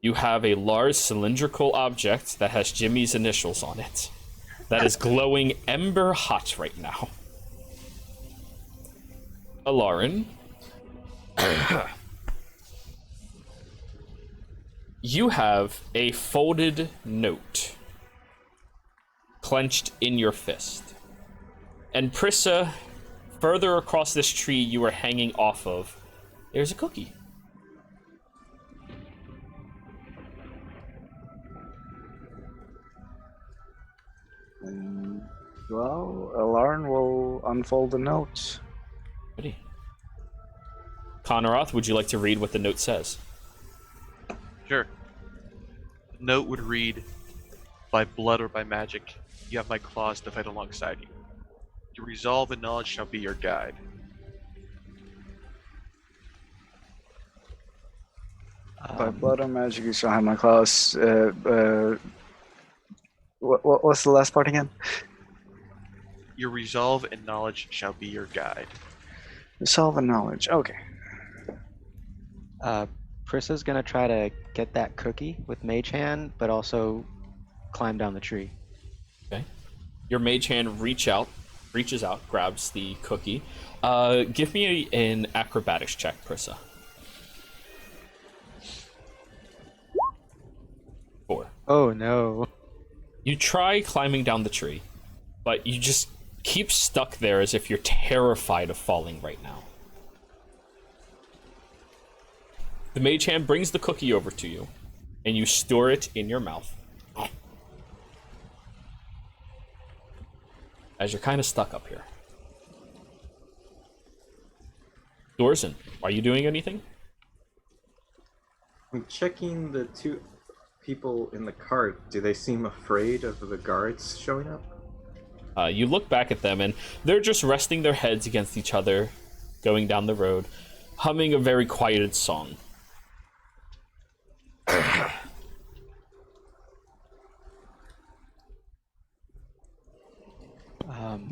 you have a large cylindrical object that has Jimmy's initials on it, that is glowing ember hot right now. Alarin, you have a folded note clenched in your fist. And Prissa, further across this tree you are hanging off of, there's a cookie. Do Well, Lauren will unfold the note. Ready. Conoroth, would you like to read what the note says? Sure. The note would read, "By blood or by magic, you have my claws to fight alongside you. Your resolve and knowledge shall be your guide." By blood or magic, you shall have my claws. What's the last part again? Your resolve and knowledge shall be your guide. Resolve and knowledge. Okay. Prissa's gonna try to get that cookie with Mage Hand, but also climb down the tree. Okay. Your mage hand reaches out, grabs the cookie. Give me an acrobatics check, Prissa. 4. Oh no. You try climbing down the tree, but you just keep stuck there as if you're terrified of falling right now. The mage hand brings the cookie over to you, and you store it in your mouth. As you're kind of stuck up here. Dorson, are you doing anything? I'm checking the two people in the cart. Do they seem afraid of the guards showing up? You look back at them, and they're just resting their heads against each other, going down the road, humming a very quieted song.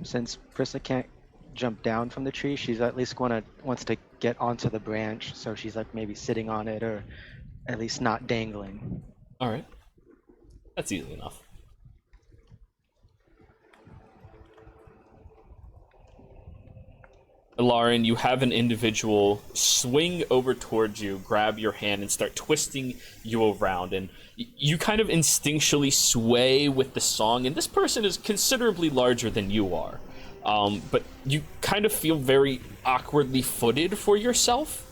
Since Prissa can't jump down from the tree, she's at least wants to get onto the branch, so she's like maybe sitting on it or at least not dangling. All right. That's easy enough. Lauren, you have an individual swing over towards you, grab your hand, and start twisting you around. And you kind of instinctually sway with the song. And this person is considerably larger than you are. But you kind of feel very awkwardly footed for yourself.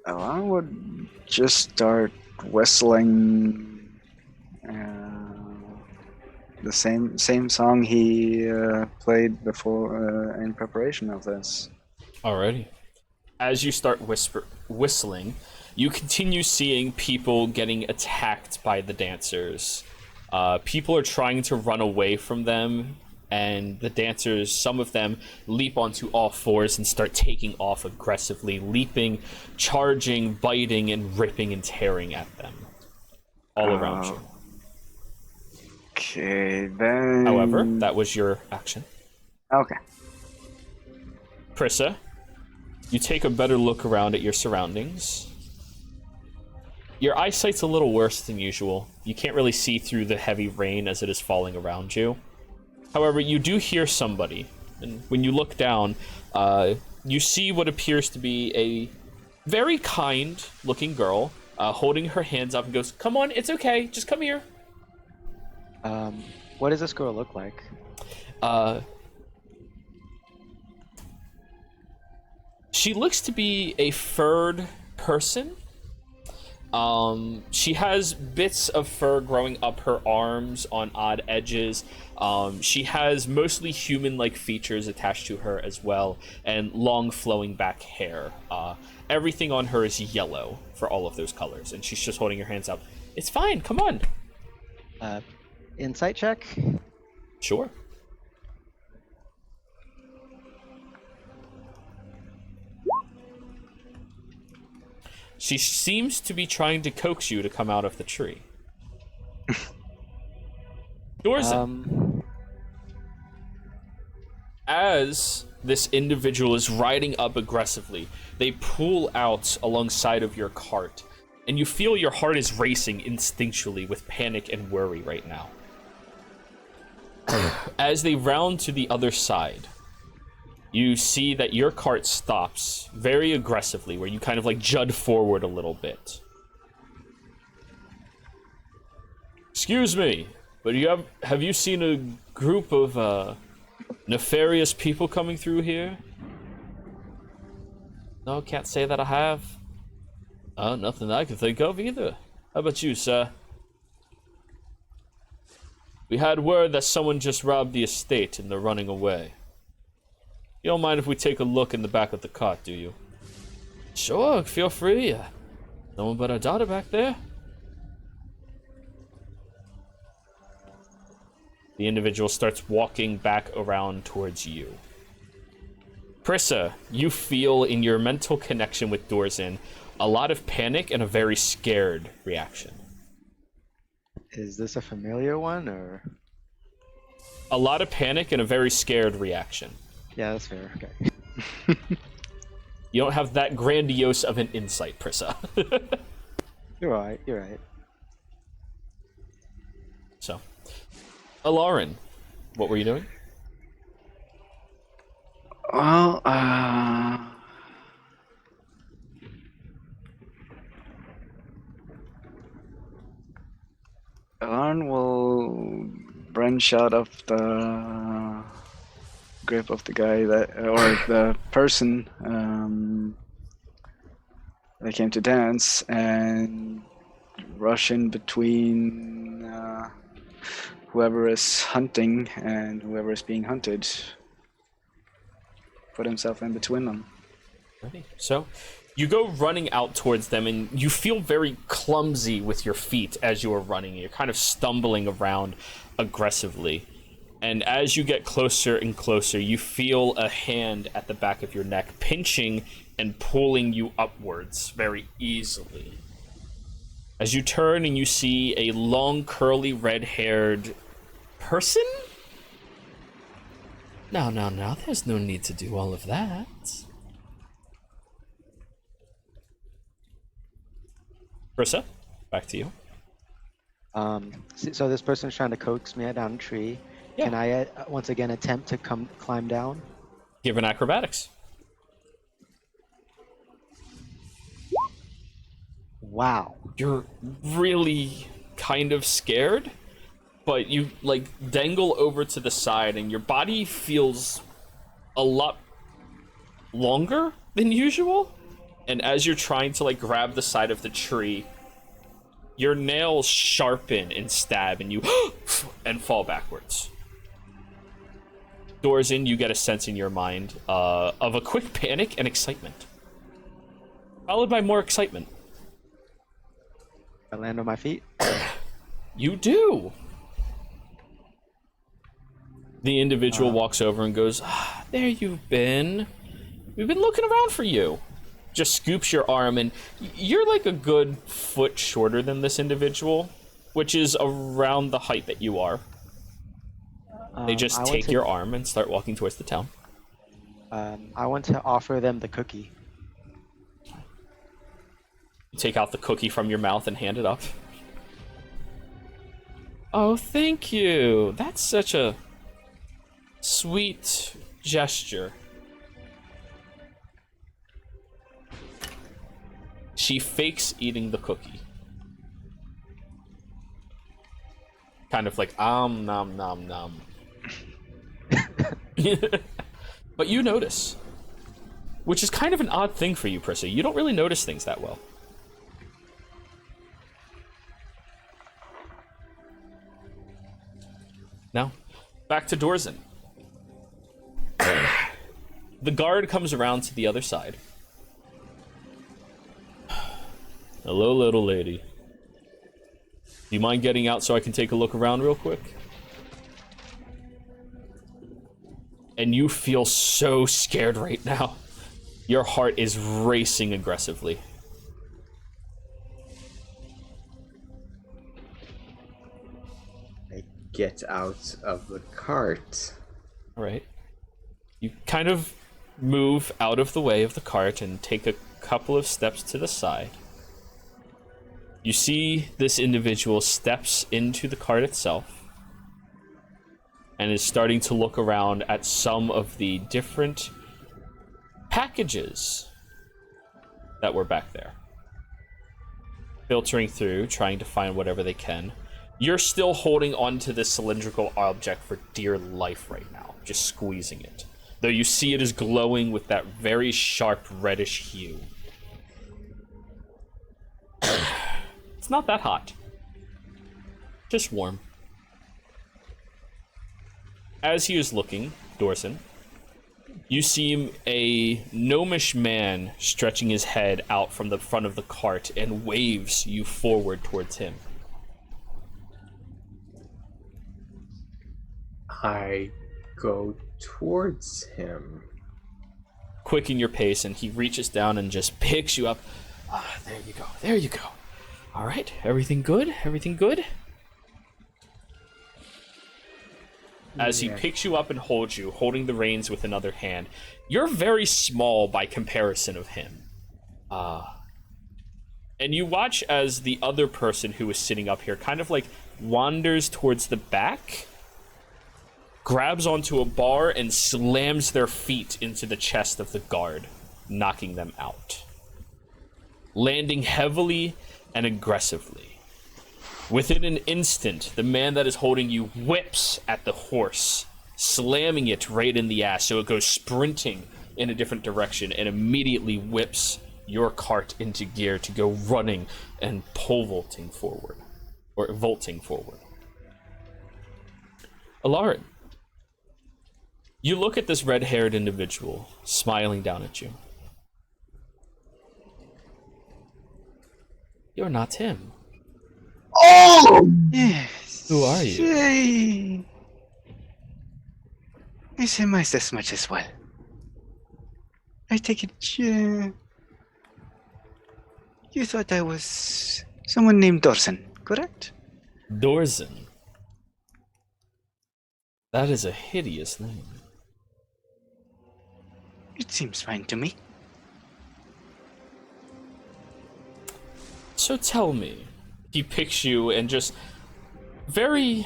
I would just start whistling the same song he played before in preparation of this. Alrighty. As you start whistling, you continue seeing people getting attacked by the dancers. People are trying to run away from them, and the dancers, some of them, leap onto all fours and start taking off aggressively, leaping, charging, biting, and ripping and tearing at them all around you. Okay, then... However, that was your action. Okay. Prissa, you take a better look around at your surroundings. Your eyesight's a little worse than usual. You can't really see through the heavy rain as it is falling around you. However, you do hear somebody, and when you look down, you see what appears to be a very kind-looking girl holding her hands up and goes, "Come on, it's okay, just come here." What does this girl look like? She looks to be a furred person. She has bits of fur growing up her arms on odd edges. She has mostly human-like features attached to her as well, and long flowing back hair. Everything on her is yellow for all of those colors, and she's just holding her hands up. "It's fine, come on." Insight check? Sure. She seems to be trying to coax you to come out of the tree. Dorzen. As this individual is riding up aggressively, they pull out alongside of your cart, and you feel your heart is racing instinctually with panic and worry right now. As they round to the other side, you see that your cart stops very aggressively, where you kind of like jud forward a little bit. Excuse me, but have you seen a group of nefarious people coming through here? No, can't say that I have. Nothing that I can think of either. How about you, sir? We had word that someone just robbed the estate and they're running away. You don't mind if we take a look in the back of the cart, do you? Sure, feel free. No one but our daughter back there. The individual starts walking back around towards you. Prissa, you feel in your mental connection with Dorzin a lot of panic and a very scared reaction. Is this a familiar one, or? A lot of panic and a very scared reaction. Yeah, that's fair. Okay. You don't have that grandiose of an insight, Prissa. You're right. You're right. So, Alarin, what were you doing? Well, Alarn will branch out of the grip of the guy or the person that came to dance and rush in between whoever is hunting and whoever is being hunted. Put himself in between them. Ready. So, you go running out towards them, and you feel very clumsy with your feet as you are running. You're kind of stumbling around aggressively. And as you get closer and closer, you feel a hand at the back of your neck pinching and pulling you upwards very easily. As you turn and you see a long, curly, red-haired person? No, there's no need to do all of that. Prissa, back to you. So this person's trying to coax me down a tree. Yeah. Can I once again attempt to climb down? Give an acrobatics. Wow. You're really kind of scared, but you like dangle over to the side and your body feels a lot longer than usual. And as you're trying to like grab the side of the tree, your nails sharpen and stab and you and fall backwards. Dorzin, you get a sense in your mind of a quick panic and excitement, followed by more excitement. I land on my feet. You do. The individual walks over and goes, there you've been. We've been looking around for you. Just scoops your arm, and you're like a good foot shorter than this individual, which is around the height that you are. They just take your arm and start walking towards the town. I want to offer them the cookie. You take out the cookie from your mouth and hand it up. Oh, thank you. That's such a sweet gesture. She fakes eating the cookie. Kind of like, nom nom. But you notice, which is kind of an odd thing for you, Prissa. You don't really notice things that well. Now, back to Dorzin. The guard comes around to the other side. Hello, little lady. Do you mind getting out so I can take a look around real quick? And you feel so scared right now. Your heart is racing aggressively. I get out of the cart. All right. You kind of move out of the way of the cart and take a couple of steps to the side. You see this individual steps into the cart itself and is starting to look around at some of the different packages that were back there. Filtering through, trying to find whatever they can. You're still holding onto this cylindrical object for dear life right now, just squeezing it. Though you see it is glowing with that very sharp reddish hue. It's not that hot. Just warm. As he is looking, Dorson, you see a gnomish man stretching his head out from the front of the cart and waves you forward towards him. I go towards him. Quicken your pace, and he reaches down and just picks you up. Ah, there you go. There you go. All right, everything good? Everything good? As he picks you up and holds you, holding the reins with another hand. You're very small by comparison of him. And you watch as the other person who is sitting up here kind of like wanders towards the back, grabs onto a bar, and slams their feet into the chest of the guard, knocking them out. Landing heavily and aggressively. Within an instant, the man that is holding you whips at the horse, slamming it right in the ass so it goes sprinting in a different direction and immediately whips your cart into gear to go running and pole vaulting forward. Or vaulting forward. Alarin, you look at this red-haired individual smiling down at you. You're not him. Oh! Yes. Who are you? I surmised as much as well. I take it you thought I was someone named Dorson, correct? Dorson. That is a hideous name. It seems fine to me. So tell me, he picks you and just very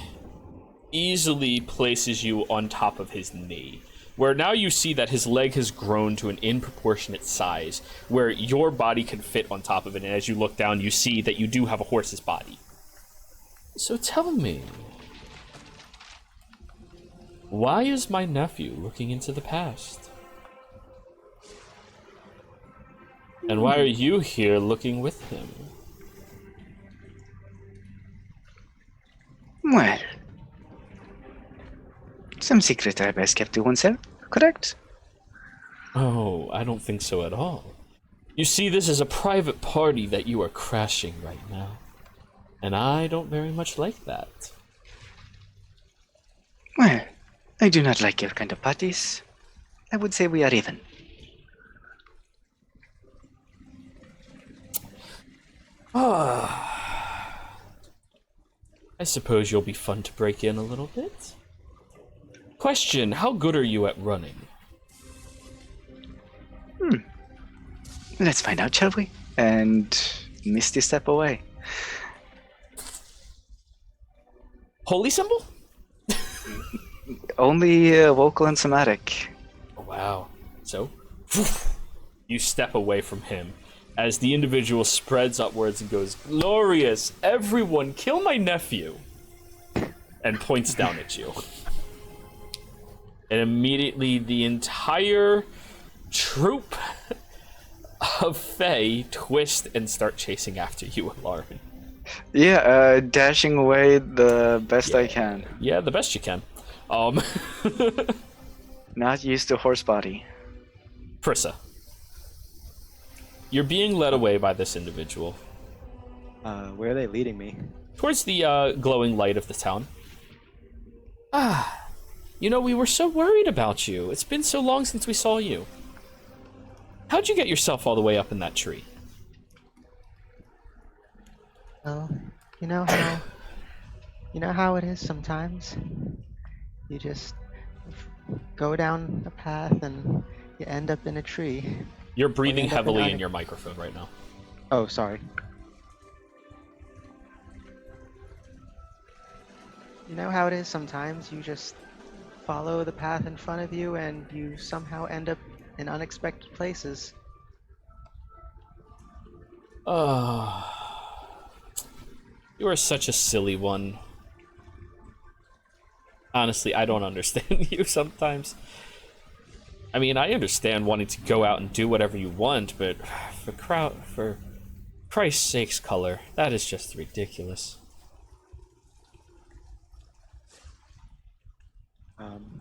easily places you on top of his knee, where now you see that his leg has grown to an disproportionate size, where your body can fit on top of it, and as you look down, you see that you do have a horse's body. So tell me, why is my nephew looking into the past? And why are you here looking with him? Well, some secret I best kept to oneself, correct? Oh, I don't think so at all. You see, this is a private party that you are crashing right now. And I don't very much like that. Well, I do not like your kind of parties. I would say we are even. I suppose you'll be fun to break in a little bit. Question, how good are you at running? Let's find out, shall we? And Misty step away. Holy symbol? Only vocal and somatic. Oh, wow. So, you step away from him as the individual spreads upwards and goes, "Glorious! Everyone, kill my nephew!" and points down at you. And immediately the entire troop of Fae twist and start chasing after you, Lauren. Yeah, dashing away the best I can. Yeah, the best you can. Not used to horse body. Prissa. You're being led away by this individual. Where are they leading me? Towards the glowing light of the town. You know, we were so worried about you. It's been so long since we saw you. How'd you get yourself all the way up in that tree? Well, you know how it is sometimes. You just go down a path and you end up in a tree. You're breathing end up heavily in in your microphone right now. Oh, sorry. You know how it is sometimes. You just follow the path in front of you and you somehow end up in unexpected places. Oh, you are such a silly one. Honestly, I don't understand you sometimes. I mean, I understand wanting to go out and do whatever you want, but for Christ's sakes, Color, that is just ridiculous.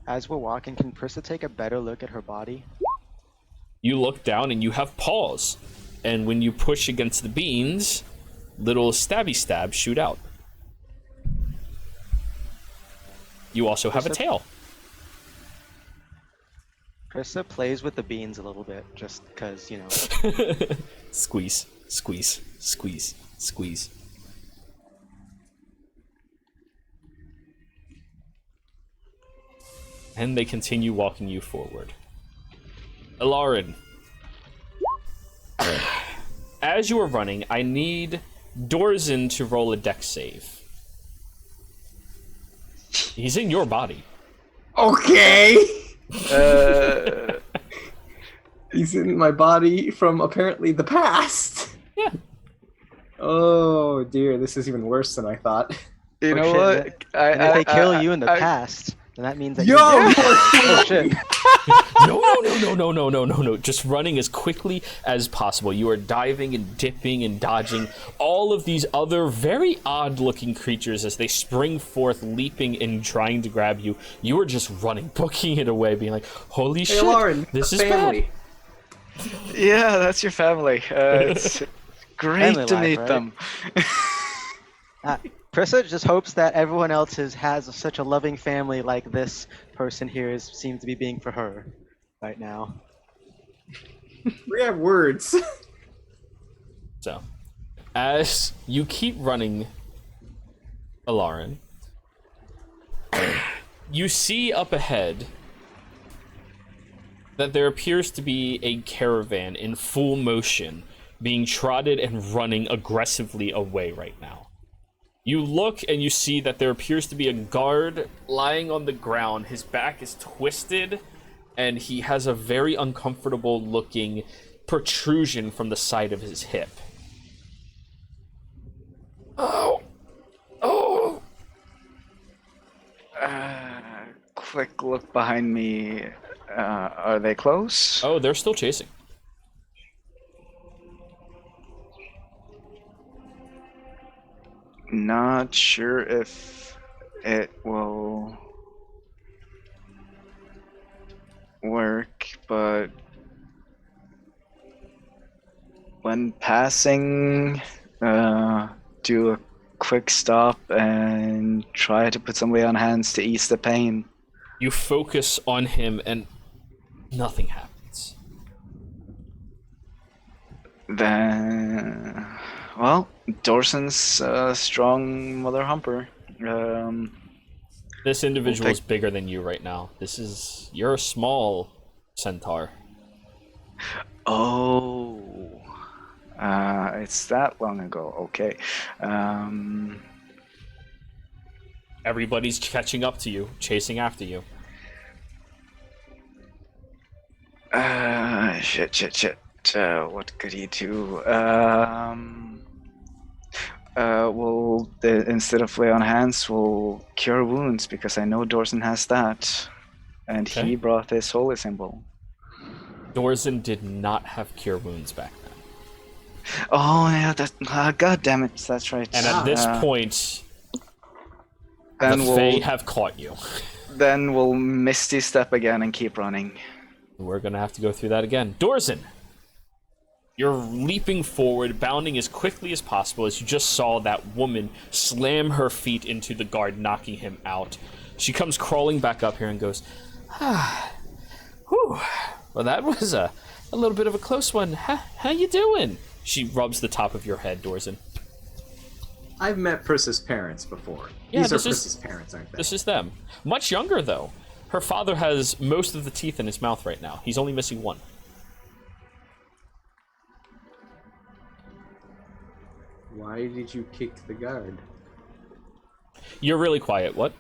As we're walking, can Prissa take a better look at her body? You look down and you have paws, and when you push against the beans, little stabby stabs shoot out. You also have a tail. Prissa plays with the beans a little bit, just because, you know. Squeeze, squeeze, squeeze, squeeze. And they continue walking you forward. Alarin, as you are running, I need Dorzen to roll a dex save. He's in your body. Okay. He's in my body from apparently the past. Yeah. Oh dear, this is even worse than I thought. You know shit, what? And if they kill you in the past, then that means that Yo! oh shit. No. Just running as quickly as possible. You are diving and dipping and dodging all of these other very odd-looking creatures as they spring forth, leaping and trying to grab you. You are just running, booking it away, being like, holy shit, Lauren, this is family. bad. Yeah, that's your family. It's great Family to life, meet right? them. Prissa just hopes that everyone else has such a loving family like this person here seems to be being for her right now. We have words. So, as you keep running, Alarin, you see up ahead that there appears to be a caravan in full motion, being trotted and running aggressively away right now. You look and you see that there appears to be a guard lying on the ground. His back is twisted, and he has a very uncomfortable looking protrusion from the side of his hip. Oh! Quick look behind me. Are they close? Oh, they're still chasing. Not sure if it will work, but when passing, do a quick stop and try to put somebody on hands to ease the pain. You focus on him and nothing happens. Then, well, Dorsen's a strong mother humper. This individual is bigger than you right now. You're a small centaur. Oh, it's that long ago. Okay. Everybody's catching up to you, chasing after you. Shit. What could he do? Instead of lay on hands, we'll cure wounds because I know Dorsen has that, and Okay. he brought this holy symbol. Dorzen did not have cure wounds back then. Oh yeah, god damn it, that's right. And at this point, then the Fae have caught you. Then we'll misty step again and keep running. We're gonna have to go through that again. Dorzen! You're leaping forward, bounding as quickly as possible as you just saw that woman slam her feet into the guard, knocking him out. She comes crawling back up here and goes, whew. Well, that was a little bit of a close one. How you doing? She rubs the top of your head, Dorzen. I've met Prissa's parents before. Yeah, These are this is- Prissa's parents, aren't they? This is them. Much younger, though. Her father has most of the teeth in his mouth right now. He's only missing one. Why did you kick the guard? You're really quiet. What?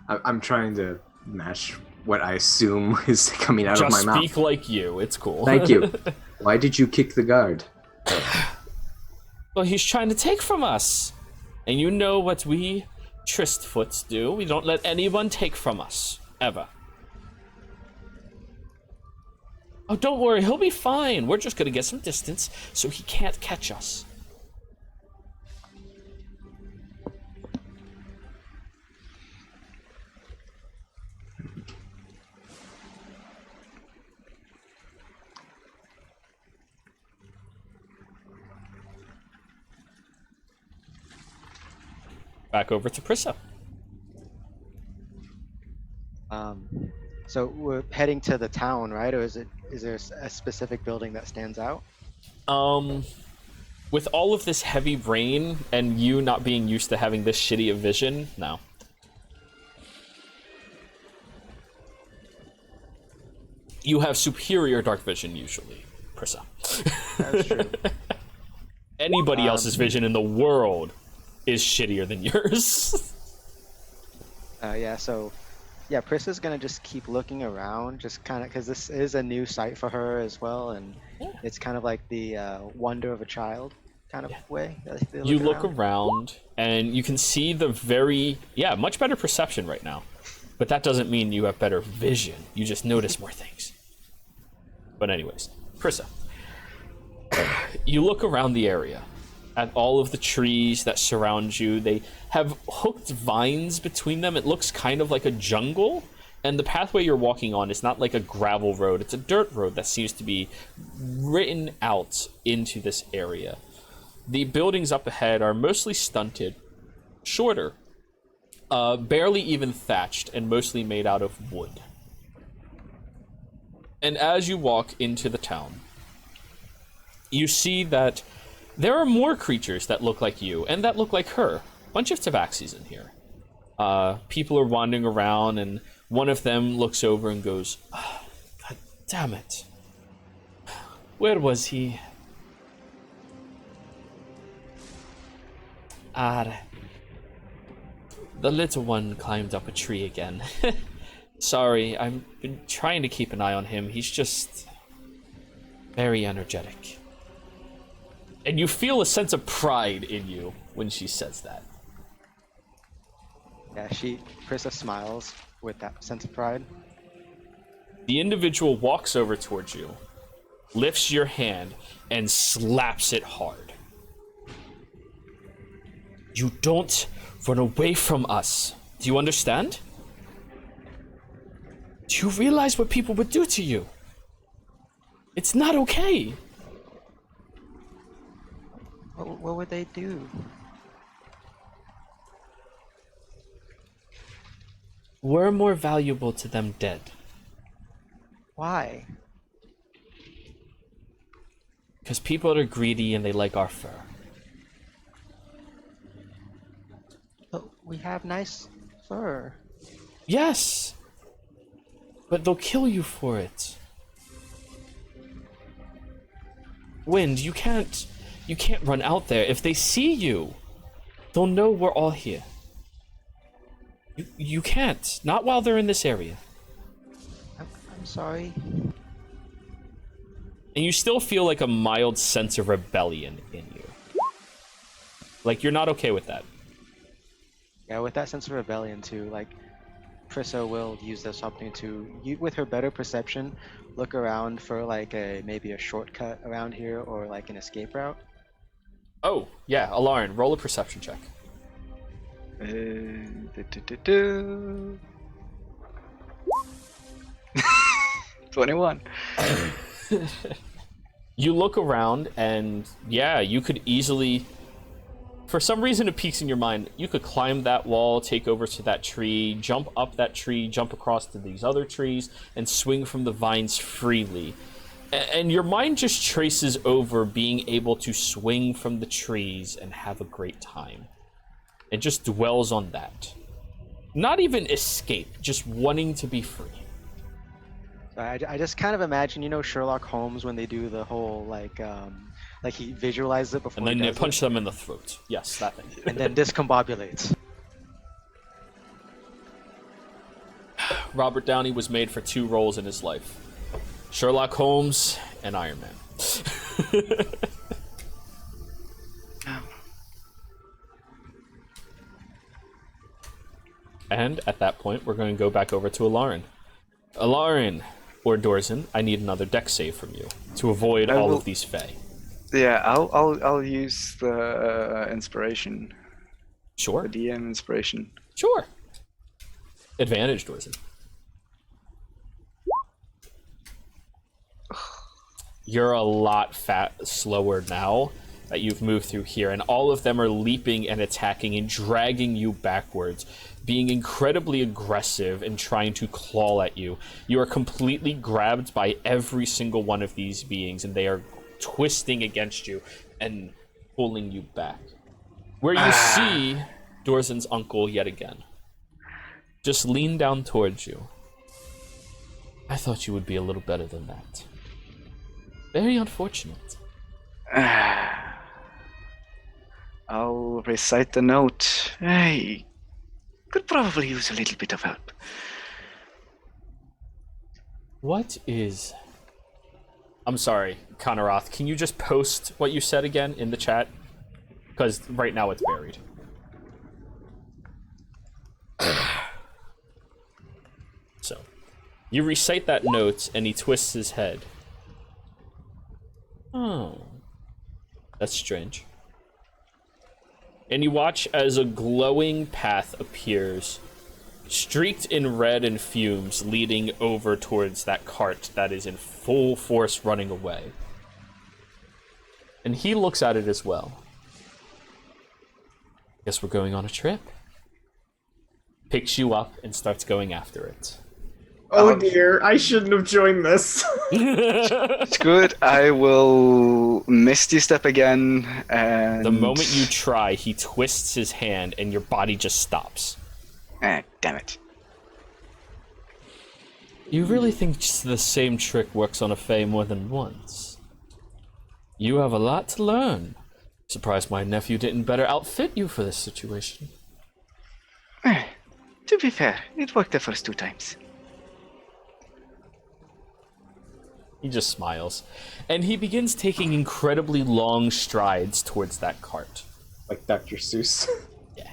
I'm trying to match what I assume is coming out Just of my mouth. speak like you. It's cool. Thank you. Why did you kick the guard? Well, he's trying to take from us. And you know what we Tristfoots do. We don't let anyone take from us. Ever. Oh, don't worry. He'll be fine. We're just going to get some distance so he can't catch us. Back over to Prissa. So we're heading to the town, right? Or is there a specific building that stands out? With all of this heavy rain and you not being used to having this shitty of vision, no. You have superior dark vision usually, Prissa. That's true. Anybody else's vision in the world is shittier than yours. Yeah, Prissa's gonna just keep looking around, just kind of, because this is a new site for her as well, and it's kind of like the wonder of a child kind of way. You look around, and you can see the much better perception right now. But that doesn't mean you have better vision. You just notice more things. But anyways, Prissa, you look around the area at all of the trees that surround you. They have hooked vines between them. It looks kind of like a jungle, and the pathway you're walking on is not like a gravel road. It's a dirt road that seems to be written out into this area. The buildings up ahead are mostly stunted, shorter, barely even thatched, and mostly made out of wood. And as you walk into the town, you see that there are more creatures that look like you and that look like her. Bunch of tabaxis in here. People are wandering around, and one of them looks over and goes, oh, God damn it. Where was he? The little one climbed up a tree again. Sorry, I've been trying to keep an eye on him. He's just very energetic. And you feel a sense of pride in you when she says that. Yeah, Prissa smiles with that sense of pride. The individual walks over towards you, lifts your hand, and slaps it hard. You don't run away from us. Do you understand? Do you realize what people would do to you? It's not okay. What would they do? We're more valuable to them dead. Why? Because people are greedy and they like our fur. But we have nice fur. Yes! But they'll kill you for it. Wind, you can't run out there. If they see you, they'll know we're all here. You can't. Not while they're in this area. I'm sorry. And you still feel like a mild sense of rebellion in you. Like, you're not okay with that. Yeah, with that sense of rebellion too, like, Prissa will use this opportunity to, with her better perception, look around for like maybe a shortcut around here or like an escape route. Oh, yeah, Alarin, roll a perception check. 21. You look around, and yeah, you could easily, for some reason it peaks in your mind, you could climb that wall, take over to that tree, jump up that tree, jump across to these other trees, and swing from the vines freely. And your mind just traces over being able to swing from the trees and have a great time. It just dwells on that. Not even escape, just wanting to be free. So I just kind of imagine, you know, Sherlock Holmes when they do the whole like he visualizes it before. And then he you does punch them in the throat. Yes, that thing. and then discombobulates. Robert Downey was made for 2 roles in his life. Sherlock Holmes and Iron Man. And at that point, we're going to go back over to Alarin. Alarin, or Dorzen, I need another dex save from you to avoid all of these Fae. Yeah, I'll use the inspiration. Sure. The DM inspiration. Sure. Advantage, Dorzen. You're a lot slower now that you've moved through here, and all of them are leaping and attacking and dragging you backwards, being incredibly aggressive and trying to claw at you. You are completely grabbed by every single one of these beings, and they are twisting against you and pulling you back. Where you see Dorzen's uncle yet again. Just lean down towards you. I thought you would be a little better than that. Very unfortunate. I'll recite the note. I could probably use a little bit of help. What is... I'm sorry, Conoroth, can you just post what you said again in the chat? Because right now it's buried. So, you recite that note, and he twists his head. Oh. That's strange. And you watch as a glowing path appears, streaked in red and fumes, leading over towards that cart that is in full force running away. And he looks at it as well. Guess we're going on a trip. Picks you up and starts going after it. Oh dear, I shouldn't have joined this. It's good. I will Misty Step again, and... The moment you try, he twists his hand and your body just stops. Damn it. You really think the same trick works on a Fae more than once? You have a lot to learn. Surprised my nephew didn't better outfit you for this situation. To be fair, it worked the first 2 times. He just smiles. And he begins taking incredibly long strides towards that cart. Like Dr. Seuss. Yeah.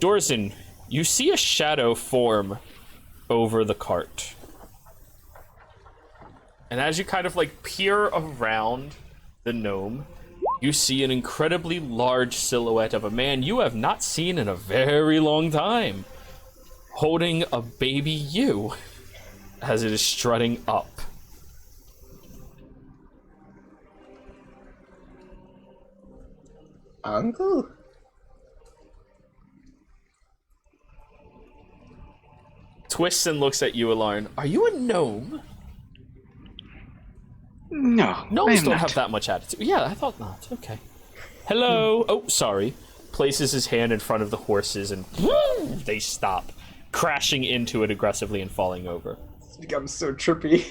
Dorzen, you see a shadow form over the cart. And as you kind of like peer around the gnome, you see an incredibly large silhouette of a man you have not seen in a very long time, holding a baby you as it is strutting up. Uncle? Twists and looks at you, Alarn. Are you a gnome? No, Gnomes I'm don't not. have that much attitude. Yeah, I thought not. Okay. Hello. Oh, sorry. Places his hand in front of the horses and they stop, crashing into it aggressively and falling over. It's become so trippy.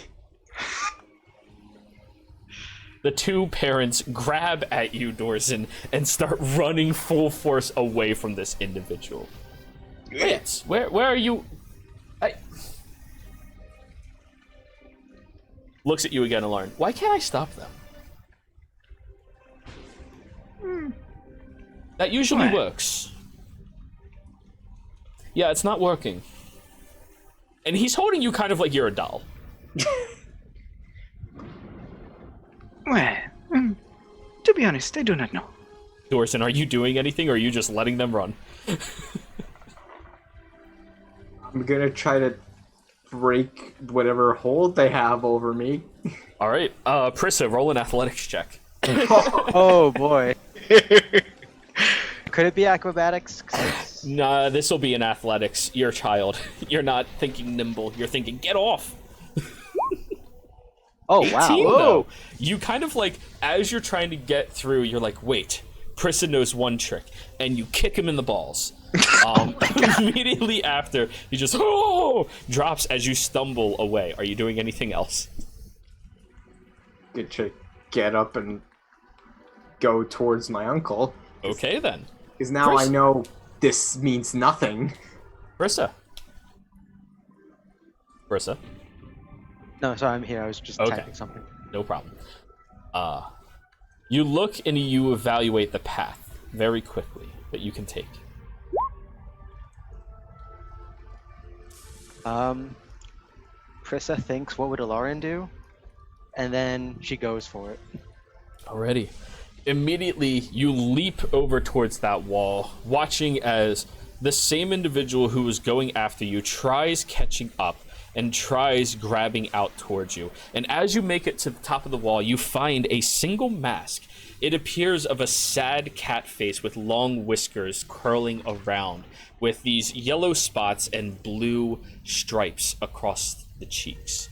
The 2 parents grab at you, Dorzen, and start running full force away from this individual. Wait, where are you? Looks at you again, Alarn. Why can't I stop them? That usually works. Yeah, it's not working. And he's holding you kind of like you're a doll. Well, to be honest, I do not know. Dorson, are you doing anything, or are you just letting them run? I'm gonna try to break whatever hold they have over me. All right, Prissa, roll an athletics check. Oh boy. Could it be acrobatics? 'Cause Nah, this will be an athletics. You're a child. You're not thinking nimble. You're thinking, get off. Oh 18, wow. though. You kind of like, as you're trying to get through, you're like, wait, Prissa knows one trick, and you kick him in the balls. Immediately after, he just drops as you stumble away. Are you doing anything else? Good to get up and go towards my uncle. Okay, then. Because now Chris- I know this means nothing. Prissa. Brissa. No, sorry, I'm here. I was just Okay. typing something. No problem. You look and you evaluate the path very quickly that you can take. Prissa thinks, what would Alarian do? And then she goes for it. Alrighty. Immediately, you leap over towards that wall, watching as the same individual who was going after you tries catching up and tries grabbing out towards you. And as you make it to the top of the wall, you find a single mask. It appears of a sad cat face with long whiskers curling around, with these yellow spots and blue stripes across the cheeks.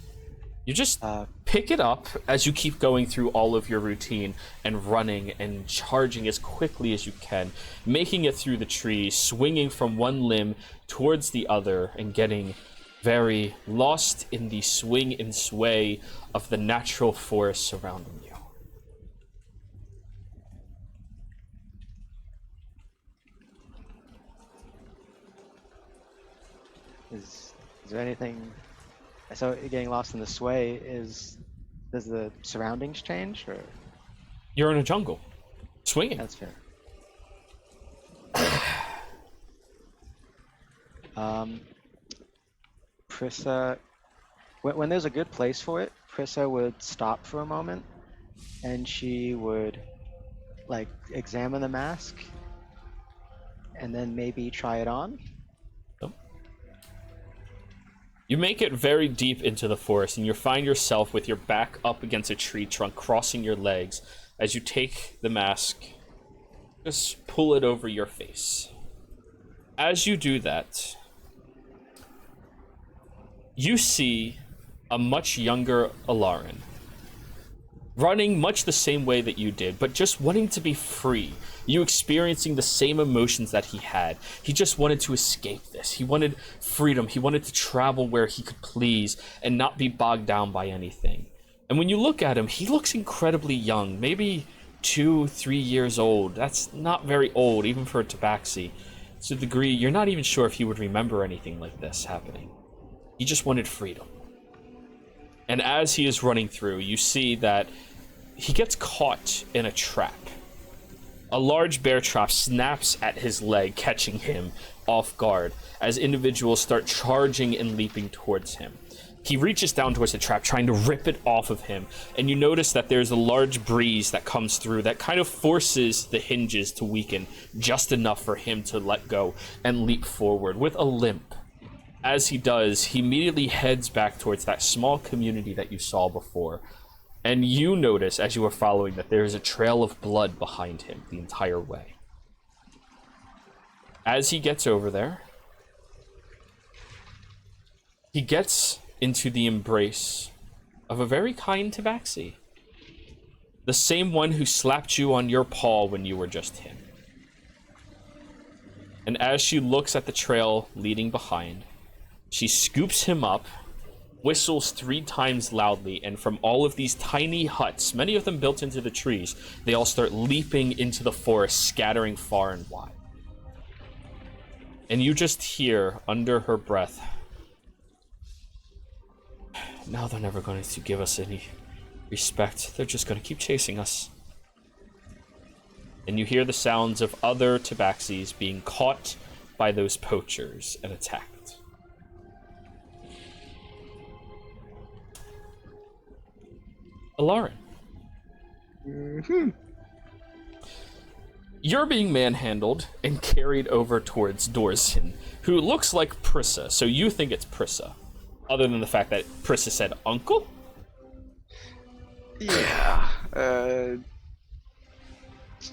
You just pick it up as you keep going through all of your routine and running and charging as quickly as you can, making it through the trees, swinging from one limb towards the other, and getting very lost in the swing and sway of the natural forest surrounding you. Is there anything? So getting lost in the sway does the surroundings change, or You're in a jungle, swinging. that's fair? Prissa, when there's a good place for it, Prissa would stop for a moment, and she would like examine the mask, and then maybe try it on. You make it very deep into the forest, and you find yourself with your back up against a tree trunk, crossing your legs as you take the mask, just pull it over your face. As you do that, you see a much younger Alarin, running much the same way that you did, but just wanting to be free. You experiencing the same emotions that he had. He just wanted to escape this. He wanted freedom. He wanted to travel where he could please and not be bogged down by anything. And when you look at him, he looks incredibly young, maybe 2-3 years old. That's not very old, even for a tabaxi. To the degree you're not even sure if he would remember anything like this happening. He just wanted freedom. And as he is running through, you see that he gets caught in a trap. A large bear trap snaps at his leg, catching him off guard as individuals start charging and leaping towards him. He reaches down towards the trap, trying to rip it off of him, and you notice that there's a large breeze that comes through that kind of forces the hinges to weaken just enough for him to let go and leap forward with a limp. As he does, he immediately heads back towards that small community that you saw before. And you notice, as you are following, that there is a trail of blood behind him the entire way. As he gets over there, he gets into the embrace of a very kind tabaxi. The same one who slapped you on your paw when you were just him. And as she looks at the trail leading behind, she scoops him up, whistles 3 times loudly, and from all of these tiny huts, many of them built into the trees, they all start leaping into the forest, scattering far and wide. And you just hear, under her breath, now they're never going to give us any respect. They're just going to keep chasing us. And you hear the sounds of other tabaxis being caught by those poachers and attacked. Alarin. You're being manhandled and carried over towards Dorsin, who looks like Prissa, so you think it's Prissa, other than the fact that Prissa said uncle? Yeah.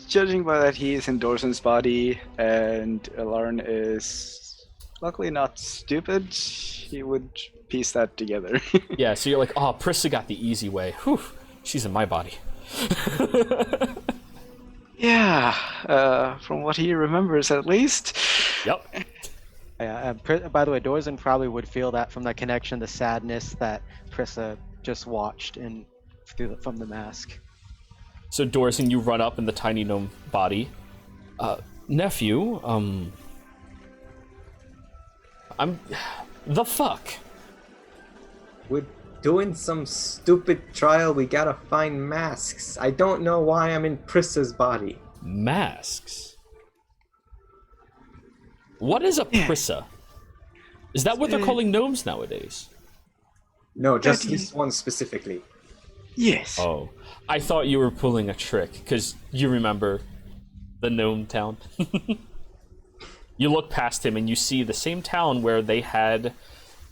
Judging by that, he is in Dorsen's body, and Alarin is luckily not stupid. He would piece that together. Yeah, so you're like, oh, Prissa got the easy way. Whew, she's in my body. Yeah, from what he remembers at least. Yep. Yeah, by the way, Dorzen probably would feel that from the connection, the sadness that Prissa just watched from the mask. So Dorsen, you run up in the tiny gnome body. Nephew, I'm... The fuck? We're doing some stupid trial. We gotta find masks. I don't know why I'm in Prissa's body. Masks? What is a Prissa? Is that what they're calling gnomes nowadays? No, just this one specifically. Yes. Oh, I thought you were pulling a trick, because you remember the gnome town. You look past him and you see the same town where they had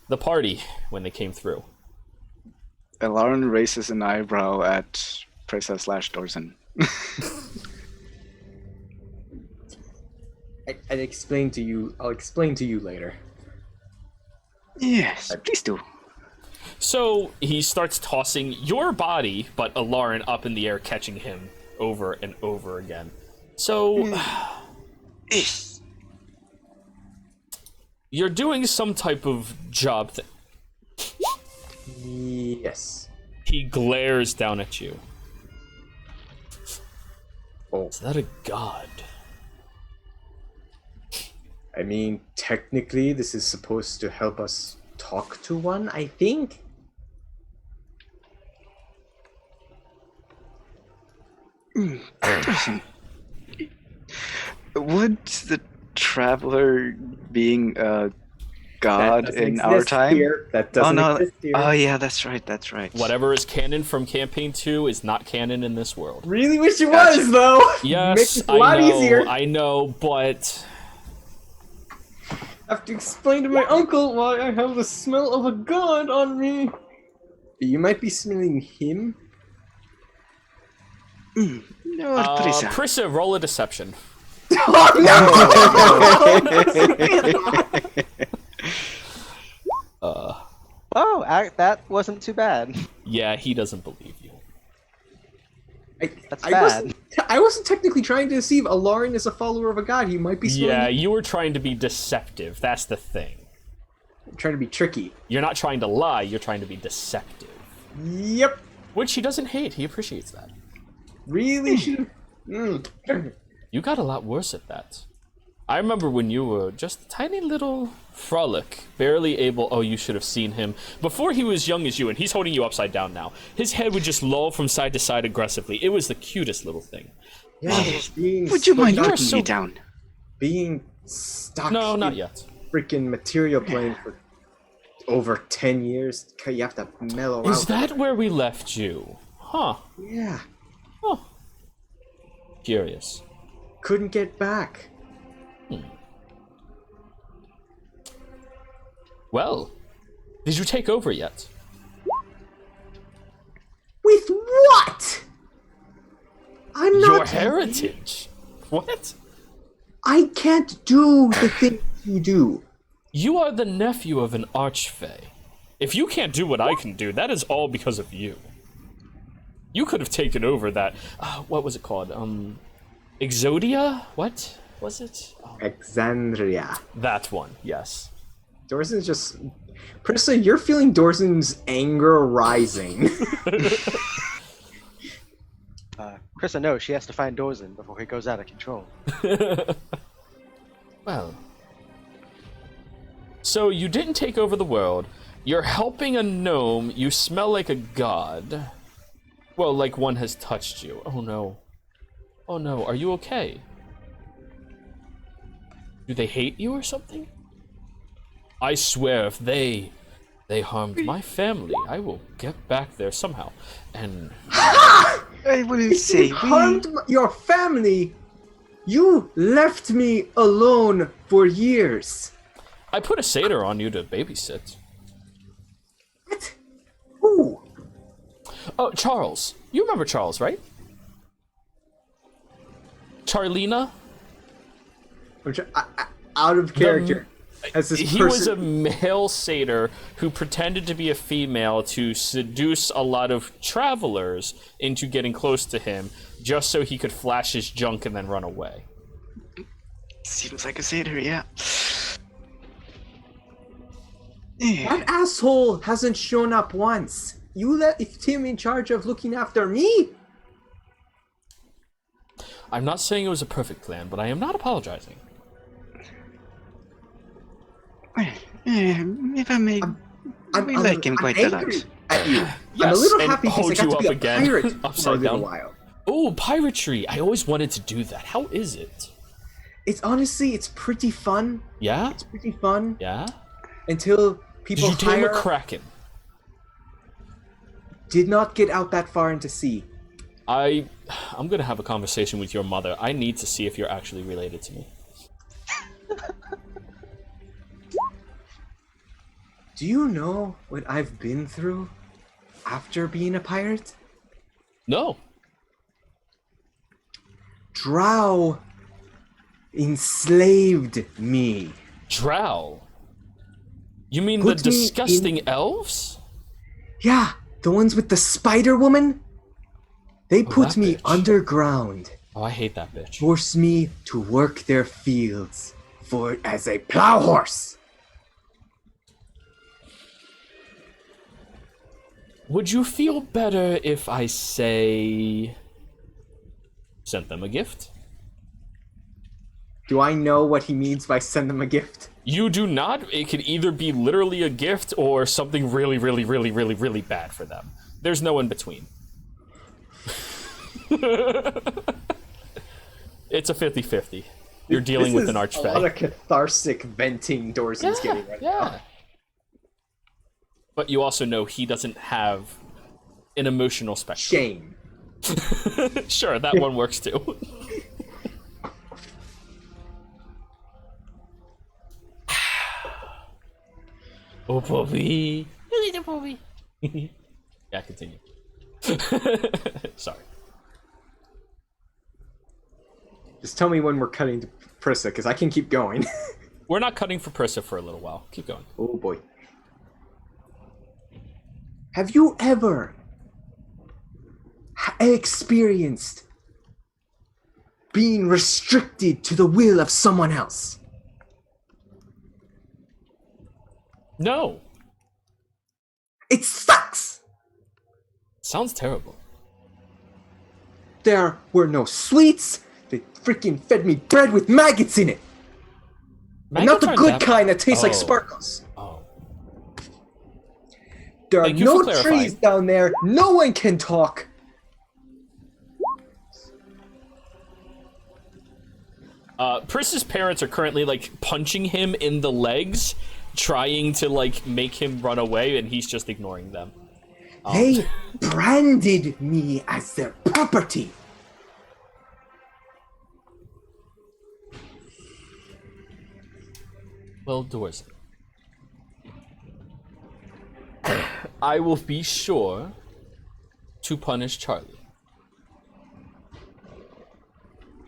the party when they came through. Lauren raises an eyebrow at Presa/Dorsen. I'll explain to you. I'll explain to you later. Yes, please do. So he starts tossing your body, but Alarin up in the air, catching him over and over again. So you're doing some type of job thing. Yes. He glares down at you. Oh. Is that a god? I mean, technically, this is supposed to help us talk to one, I think? Would the traveler being a god That doesn't in our exist time? here. That doesn't exist here. Oh yeah, that's right. That's right. Whatever is canon from Campaign 2 is not canon in this world. Really wish it was, though! Yes, Makes it a lot easier. I know, but... I have to explain to my uncle why I have the smell of a god on me. You might be smelling him. No, Prisa. Prissa, roll a deception. Oh no! Oh, that wasn't too bad. Yeah, he doesn't believe you. That's bad. I wasn't technically trying to deceive. Alarin is a follower of a god. He might be smelling Yeah, him. you were trying to be deceptive. That's the thing. I'm trying to be tricky. You're not trying to lie, you're trying to be deceptive. Yep. Which he doesn't hate, he appreciates that. Really should. You got a lot worse at that. I remember when you were just a tiny little frolic, barely able... Oh, you should have seen him. Before he was young as you, and he's holding you upside down now. His head would just loll from side to side aggressively. It was the cutest little thing. Yeah, Would you mind you are putting so- me down? being stuck No, in not yet. freaking material plane for over 10 years? You have to mellow out. Is that where we left you? Huh. Yeah. Huh. Curious. Couldn't get back. Well, did you take over yet? With what? I'm not. Your heritage? What? I can't do the things you do. You are the nephew of an archfey. If you can't do what I can do, that is all because of you. You could have taken over that. What was it called? Exodia? What was it? Exandria. That one, yes. Dorsen's just. Prissa, you're feeling Dorsen's anger rising. Krista knows she has to find Dorzen before he goes out of control. Well. So you didn't take over the world. You're helping a gnome. You smell like a god. Well, like one has touched you. Oh no. Oh no, are you okay? Do they hate you or something? I swear if they harmed my family, I will get back there somehow. And I will say You harmed your family. You left me alone for years. I put a satyr on you to babysit. What? Who? Oh, Charles. You remember Charles, right? Charlena? Out of character. As this He was a male satyr who pretended to be a female to seduce a lot of travelers into getting close to him, just so he could flash his junk and then run away. Seems like a satyr, yeah. That asshole hasn't shown up once. You left him in charge of looking after me? I'm not saying it was a perfect plan, but I am not apologizing. Well, if I may We like him quite a lot. angry at you. I'm a Yes, little and happy because I hold got you to be up a again, pirate for a upside little down. while. Oh, piratry! I always wanted to do that. How is it? It's honestly, it's pretty fun. Yeah? It's pretty fun Yeah? until Did people you tame a hire kraken? did not get out that far into sea. I'm gonna have a conversation with your mother. I need to see if you're actually related to me. Do you know what I've been through after being a pirate? No. Drow enslaved me. Drow. You mean Put the me disgusting elves? Yeah, the ones with the spider woman. They put that me bitch. underground, Oh, I hate that bitch. forced me to work their fields as a plow horse. Would you feel better if I say... sent them a gift? Do I know what he means by send them a gift? You do not. It could either be literally a gift or something really, really, really, really, really bad for them. There's no in between. It's a 50-50. You're dealing with an A lot archfey. of cathartic venting Dorsen's getting right now. But you also know he doesn't have an emotional spectrum. Shame. Sure, that one works too. Oh, Bobby. Look at the Bobby. Yeah, continue. Sorry. Just tell me when we're cutting to Prissa, because I can keep going. We're not cutting for Prissa for a little while. Keep going. Oh boy. Have you ever experienced being restricted to the will of someone else? No. It sucks! Sounds terrible. There were no sweets. They freaking fed me bread with maggots in it. And not the Maggots good aren't that- kind that tastes like Oh. sparkles. Oh. There are Thank you no for clarifying. trees down there. No one can talk. Pris's parents are currently like punching him in the legs, trying to like make him run away, and he's just ignoring them. They branded me as their property. Well, Doors. I will be sure to punish Charlie.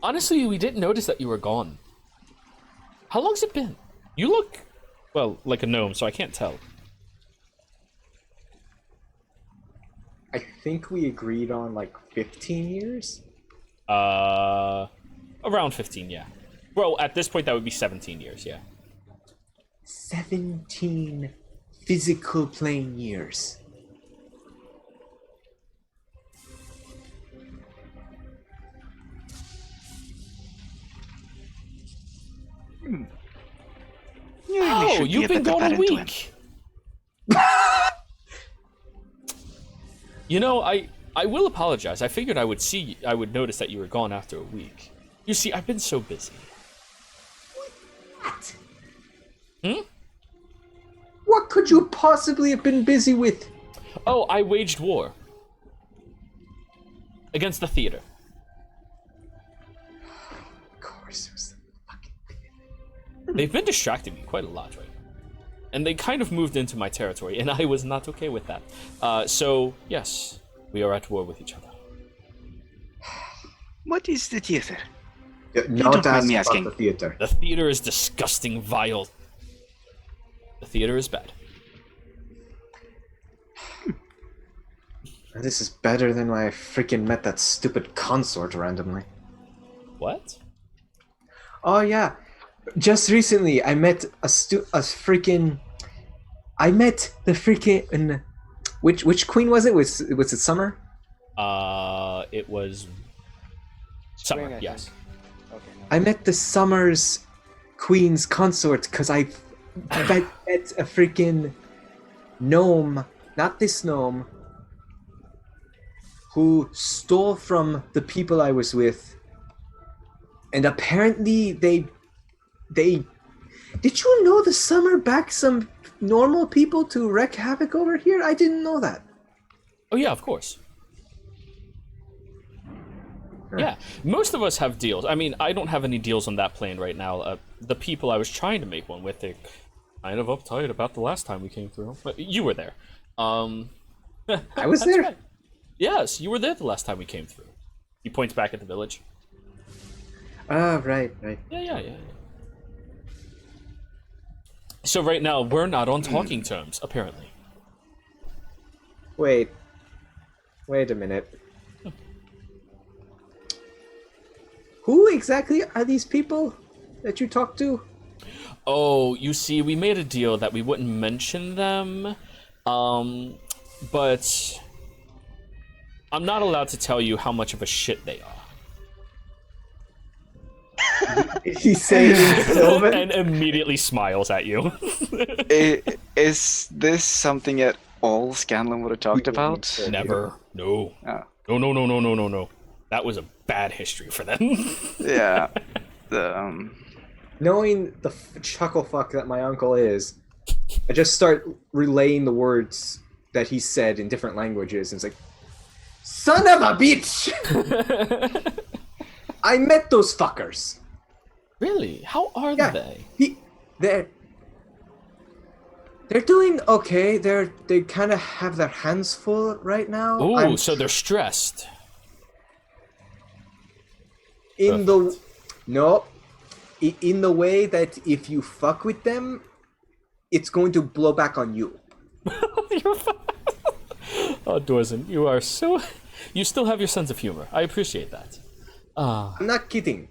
Honestly, we didn't notice that you were gone. How long's it been? You look, well, like a gnome, so I can't tell. I think we agreed on like 15 years. Around 15, yeah. Well, at this point, that would be 17 years, yeah. 17 physical playing years. You really Oh, should be you've a been better gone a parent to him. week. You know, I will apologize. I figured I would notice that you were gone after a week. You see, I've been so busy. What? Hmm? What could you possibly have been busy with? Oh, I waged war. Against the theater. Of course, it was the fucking They've been distracting me quite a lot right now. And they kind of moved into my territory, and I was not okay with that. So, yes, we are at war with each other. What is the theater? Not don't mind ask me about asking. the theater. The theater is disgusting, vile. The theater is bad. This is better than when I freaking met that stupid consort randomly. What? Oh yeah, just recently I met I met the freaking which queen was it? Was it Summer? It was summer, Spring, I yes. think. Okay. No. I met the Summer's queen's consort because I met a freaking gnome, not this gnome, who stole from the people I was with, and apparently they did you know the summer back some normal people to wreak havoc over here? I didn't know that. Oh yeah, of course. Yeah, most of us have deals. I mean, I don't have any deals on that plane right now. The people I was trying to make one with, they're kind of uptight about the last time we came through. But you were there. I was That's there. right. Yes, you were there the last time we came through. He points back at the village. Right. Yeah. So right now, we're not on talking terms, apparently. Wait a minute. Who exactly are these people that you talked to? Oh, you see, we made a deal that we wouldn't mention them, but I'm not allowed to tell you how much of a shit they are. Did he say it in Sylvan? And immediately smiles at you. Is this something at all Scanlan would have talked about? Never. No. Oh. No. That was a bad history for them. Yeah. Knowing the chuckle fuck that my uncle is, I just start relaying the words that he said in different languages, and it's like, son of a bitch! I met those fuckers. Really? How are Yeah. they? They're doing okay. They kind of have their hands full right now. Oh, so they're stressed. In the way that if you fuck with them, it's going to blow back on you. Oh, Dorzen, you are so... You still have your sense of humor. I appreciate that. I'm not kidding.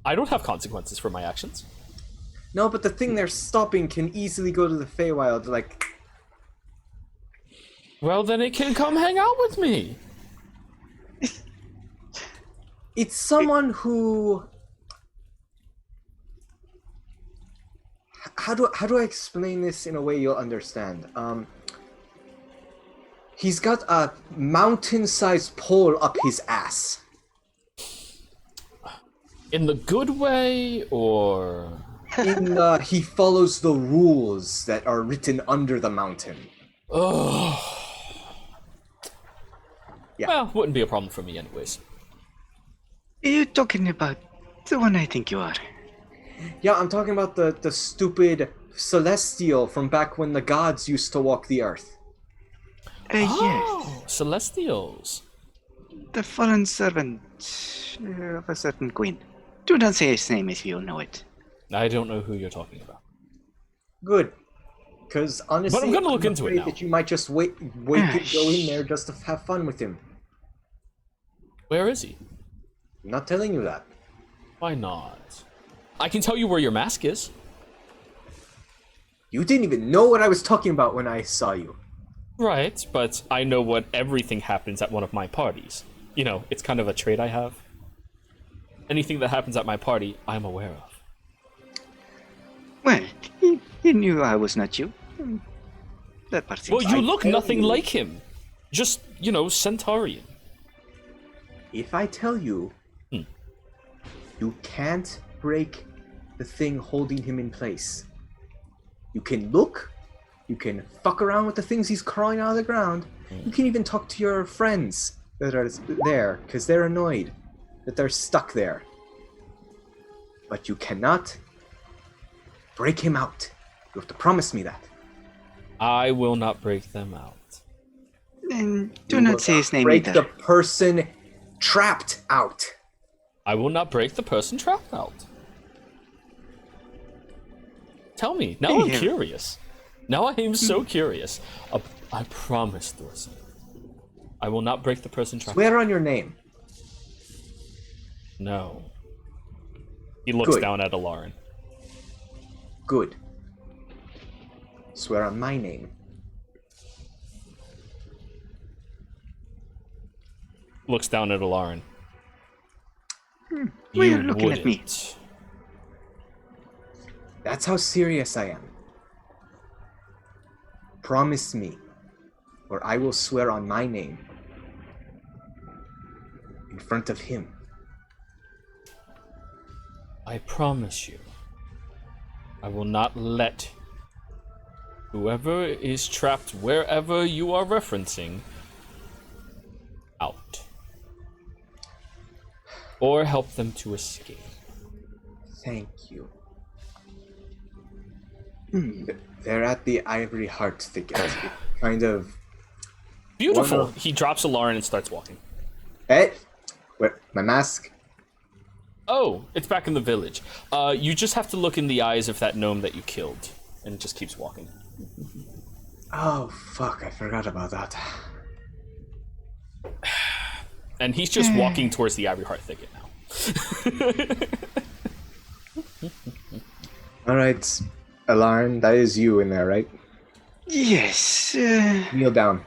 I don't have consequences for my actions. No, but the thing they're stopping can easily go to the Feywild. Like, well, then it can come hang out with me. it's someone who. How do I explain this in a way you'll understand? He's got a mountain-sized pole up his ass. In the good way, or... He follows the rules that are written under the mountain. Oh. Yeah. Well, wouldn't be a problem for me anyways. Are you talking about the one I think you are? Yeah, I'm talking about the stupid celestial from back when the gods used to walk the earth. Oh, Celestials. Yes. The fallen servant of a certain queen. Do not say his name if you know it. I don't know who you're talking about. Good. Because honestly, But I'm gonna look into it afraid now. that you might just wait to go in there just to have fun with him. Where is he? I'm not telling you that. Why not? I can tell you where your mask is. You didn't even know what I was talking about when I saw you. Right, but I know what everything happens at one of my parties. You know, it's kind of a trait I have. Anything that happens at my party, I'm aware of. Well, he knew I was not you. That part seems Well, you fine. look nothing like him. Just, you know, Centaurian. If I tell you, you can't break the thing holding him in place. You can look, you can fuck around with the things he's crawling out of the ground. You can even talk to your friends that are there, because they're annoyed that they're stuck there. But you cannot break him out. You have to promise me that. I will not break them out. Then do You will not say his name break either. the person trapped out. I will not break the person trapped out. Tell me. Now I'm Yeah. curious. Now I am so curious. I promise, Dorson. I will not break the person trapped out. Swear on your name. No. He looks Good. down at Alarin. Good. Swear on my name. Looks down at Alarin. Why are you looking at me? wouldn't. That's how serious I am. promise me, or I will swear on my name in front of him. I promise you, I will not let whoever is trapped wherever you are referencing out. Or help them to escape. Thank you. They're at the Ivory Heart thicket. Kind of... Beautiful. He drops a Lauren and starts walking. Hey! Where? My mask? Oh, it's back in the village. You just have to look in the eyes of that gnome that you killed. And it just keeps walking. Oh, fuck. I forgot about that. And he's just walking towards the Ivory Heart thicket now. Alright, Alarin, that is you in there, right? Yes. Kneel down.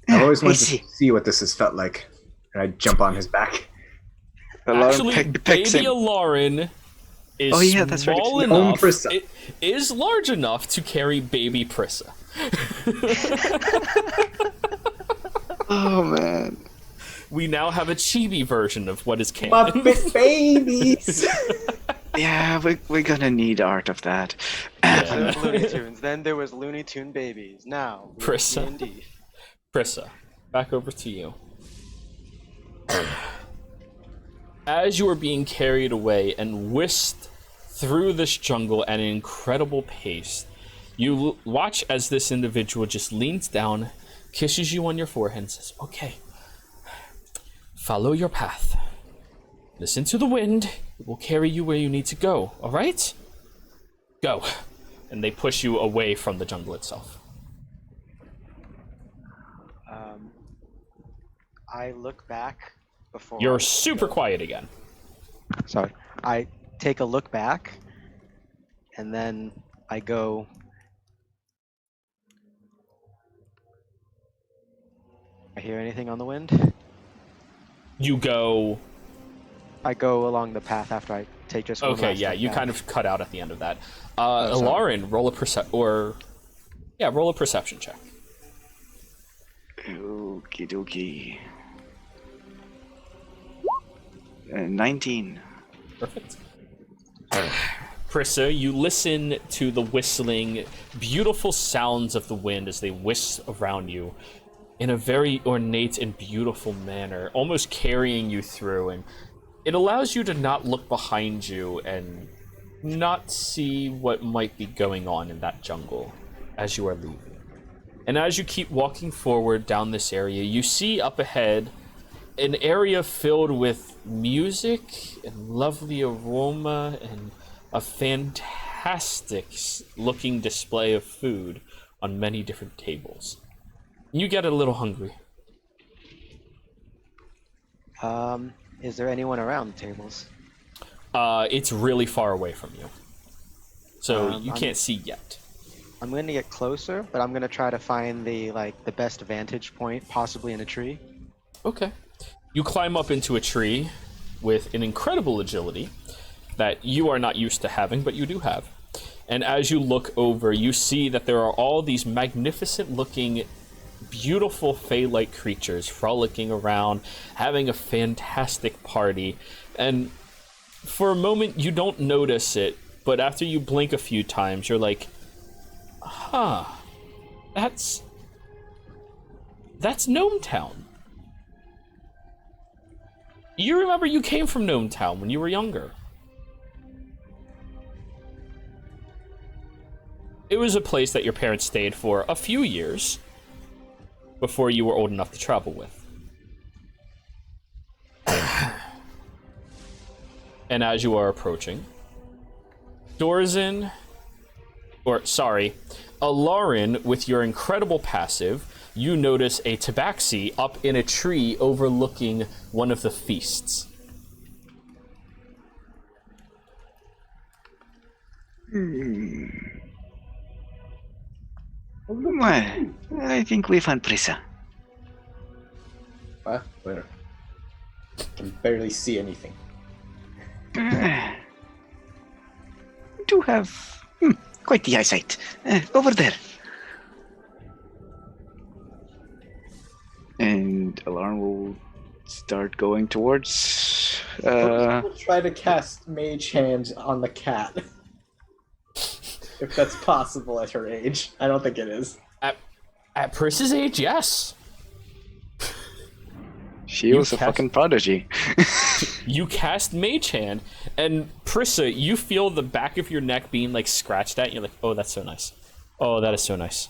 I've always wanted to see what this has felt like. And I jump on his back. Actually, picks baby him. Alarin is that's right. small It's enough. Prissa. It is large enough to carry baby Prissa. Oh man. We now have a chibi version of what is canon. Muppet babies! Yeah, we're gonna need art of that. There was Looney Tunes. Then there was Looney Tune babies. Now we have Prissa. D&D. Prissa, back over to you. As you are being carried away and whisked through this jungle at an incredible pace, you watch as this individual just leans down, kisses you on your forehead, and says, "Okay, follow your path. Listen to the wind. It will carry you where you need to go, all right? Go." And they push you away from the jungle itself. I look back before. You're super quiet again. Sorry. I take a look back, and then I go. I hear anything on the wind? You go... I go along the path after I take just one Okay, last yeah, look you back. kind of cut out at the end of that. sorry. Lauren, roll a roll a perception check. Okie dokie. 19. Perfect. Prissa, you listen to the whistling, beautiful sounds of the wind as they whisk around you in a very ornate and beautiful manner, almost carrying you through, and it allows you to not look behind you and not see what might be going on in that jungle as you are leaving. And as you keep walking forward down this area, you see up ahead an area filled with music and lovely aroma and a fantastic looking display of food on many different tables. You get a little hungry. Is there anyone around the tables? It's really far away from you, so you I'm- can't see yet. I'm gonna get closer, but I'm gonna try to find the best vantage point, possibly in a tree. Okay. You climb up into a tree with an incredible agility that you are not used to having, but you do have. And as you look over, you see that there are all these magnificent-looking, beautiful fey-like creatures frolicking around, having a fantastic party. And for a moment, you don't notice it, but after you blink a few times, you're like, huh, that's Gnome Town. You remember you came from Gnome Town when you were younger. It was a place that your parents stayed for a few years before you were old enough to travel with. And as you are approaching, Alarin, with your incredible passive, you notice a tabaxi up in a tree overlooking one of the feasts. Well, I think we found Prissa. Where? I can barely see anything. Do have quite the eyesight. Over there. And Alarm will start going towards. We'll try to cast Mage Hand on the cat. If that's possible at her age. I don't think it is. At Pris's age, yes. She was a fucking prodigy. You cast Mage Hand, and Prissa, you feel the back of your neck being like scratched at. And you're like, oh, that's so nice. Oh, that is so nice.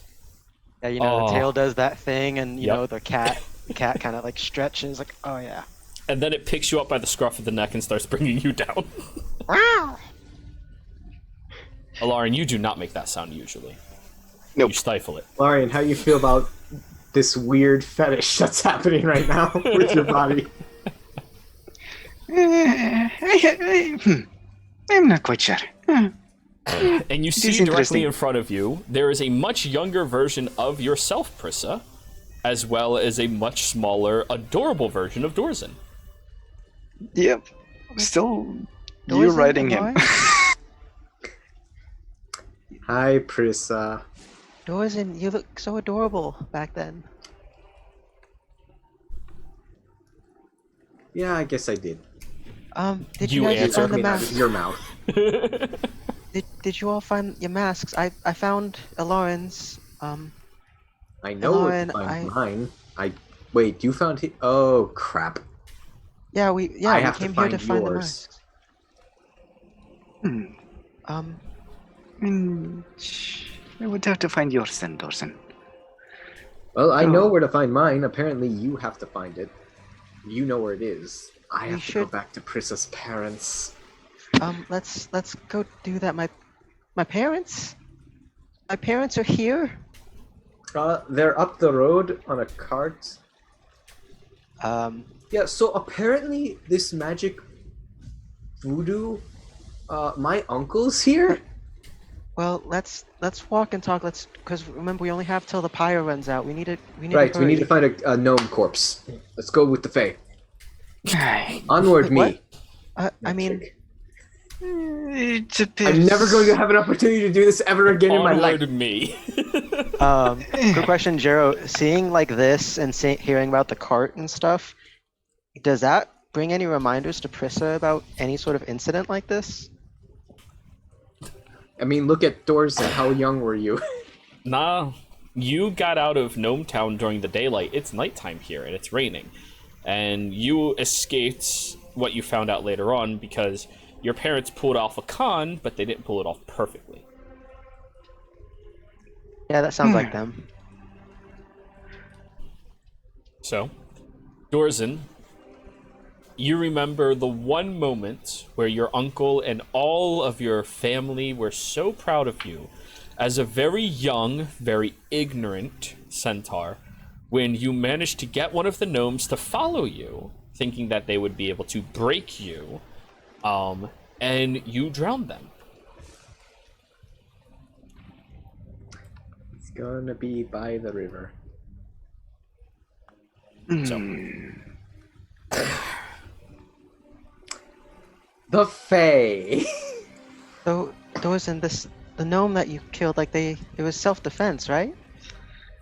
Yeah, you know, the tail does that thing, and you Yep. know the cat kind of like stretches, like, oh yeah. And then it picks you up by the scruff of the neck and starts bringing you down. Alarian, you do not make that sound usually. Nope. You stifle it. Larian, how do you feel about this weird fetish that's happening right now with your body? I'm not quite sure. And you see directly in front of you, there is a much younger version of yourself, Prissa, as well as a much smaller, adorable version of Dorzen. Yep. Still, Dorzen, you're riding him. am Hi, Prissa. Dorzen, you look so adorable back then. Yeah, I guess I did. Did You you guys answer find the me out of masks? your mouth. Did you all find your masks? I found Lauren's. I know where to Lauren, find mine. Wait, you found it? Oh, crap. Yeah, we have to came here to find find the yours. masks. I would have to find yours then, Dorson. Well, I know where to find mine. Apparently, you have to find it. You know where it is. I have to go back to Prissa's parents. Let's go do that. My parents? My parents are here? They're up the road on a cart. Yeah, so apparently this magic voodoo, my uncle's here? Well, let's walk and talk. Because remember, we only have till the pyre runs out. We need to Right, hurry. we need to find a gnome corpse. Let's go with the Fae. Onward, Wait, me. I mean, It's a bit... I'm never going to have an opportunity to do this ever again in my life. Onward me. good question, Jero. Seeing like this and hearing about the cart and stuff, does that bring any reminders to Prissa about any sort of incident like this? I mean, look at Dorzen. How young were you? Nah, you got out of Gnome Town during the daylight. It's nighttime here, and it's raining. And you escaped what you found out later on because your parents pulled off a con, but they didn't pull it off perfectly. Yeah, that sounds like them. So, Dorzen, you remember the one moment where your uncle and all of your family were so proud of you as a very young, very ignorant centaur when you managed to get one of the gnomes to follow you, thinking that they would be able to break you, and you drowned them. It's gonna be by the river. So, The Fae. So, Dorzen, the gnome that you killed, like it was self-defense, right?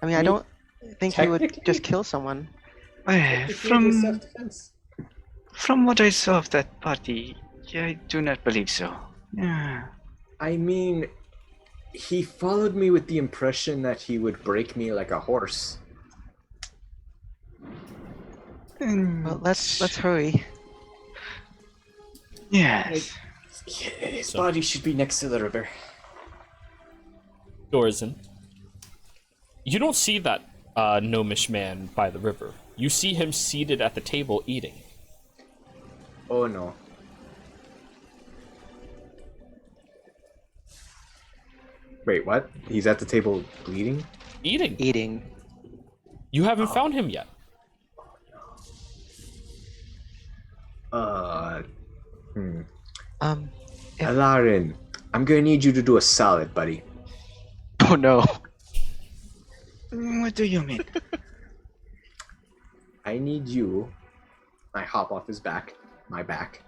I mean, I don't think you would technically- just kill someone. From what I saw of that party, I do not believe so. Yeah. I mean, he followed me with the impression that he would break me like a horse. Well, let's hurry. Yes. His body should be next to the river. Dorzen, you don't see that gnomish man by the river. You see him seated at the table eating. Oh no. Wait, what? He's at the table bleeding? Eating. You haven't found him yet. Alarin, I'm gonna need you to do a salad, buddy. Oh no. What do you mean? I need you. I hop off his back, my back,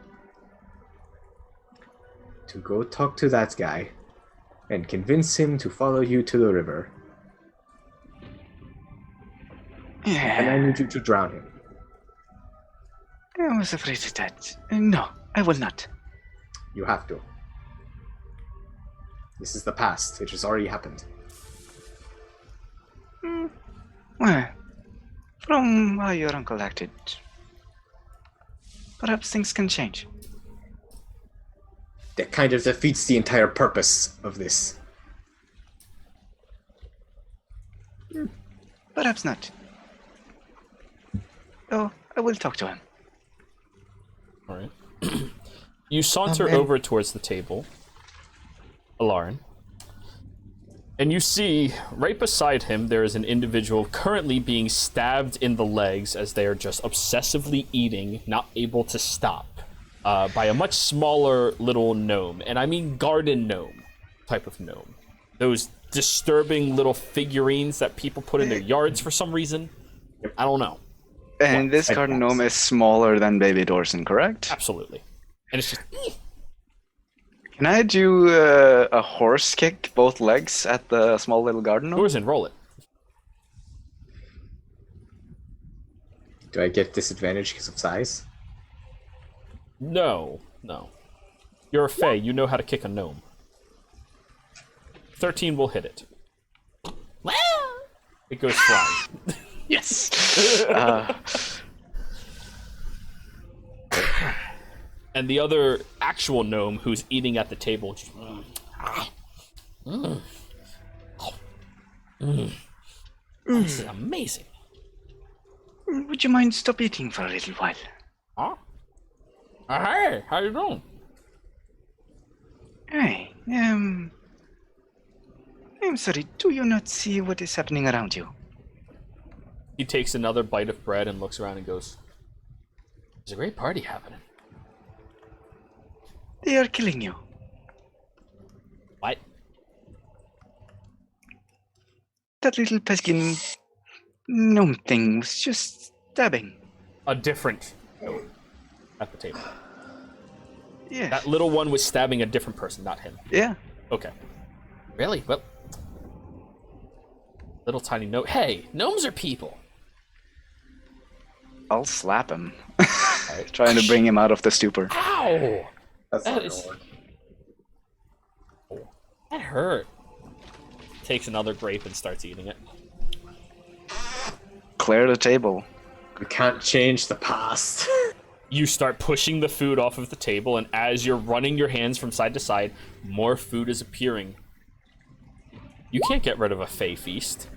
to go talk to that guy and convince him to follow you to the river. And I need you to drown him. I was afraid of that. No, I will not. You have to. This is the past. It has already happened. Well, from how your uncle acted, perhaps things can change. That kind of defeats the entire purpose of this. Perhaps not. Oh, I will talk to him. All right. You saunter and- over towards the table, Alarin, and you see right beside him there is an individual currently being stabbed in the legs as they are just obsessively eating, not able to stop, by a much smaller little gnome, and I mean garden gnome type of gnome. Those disturbing little figurines that people put in their yards for some reason. I don't know. And this garden gnome is smaller than baby Dorson, correct? Absolutely. And it's just... Can I do a horse kick both legs at the small little garden gnome? Dorson, roll it. Do I get disadvantage because of size? No. You're a fae. You know how to kick a gnome. 13 will hit it. It goes flying. Yes! And the other actual gnome who's eating at the table just... This is amazing. Would you mind stop eating for a little while? Huh? Hey, how you doing? Hey, I'm sorry, do you not see what is happening around you? He takes another bite of bread and looks around and goes, "There's a great party happening." They are killing you. What? That little pesky gnome thing was just stabbing. A different gnome at the table. Yes. That little one was stabbing a different person, not him. Yeah. Okay. Really? Well, little tiny gnome. Hey, gnomes are people. I'll slap him. Trying to bring him out of the stupor. Ow! That's That not is- gonna work. That hurt. Takes another grape and starts eating it. Clear the table. We can't change the past. You start pushing the food off of the table, and as you're running your hands from side to side, more food is appearing. You can't get rid of a Fey feast.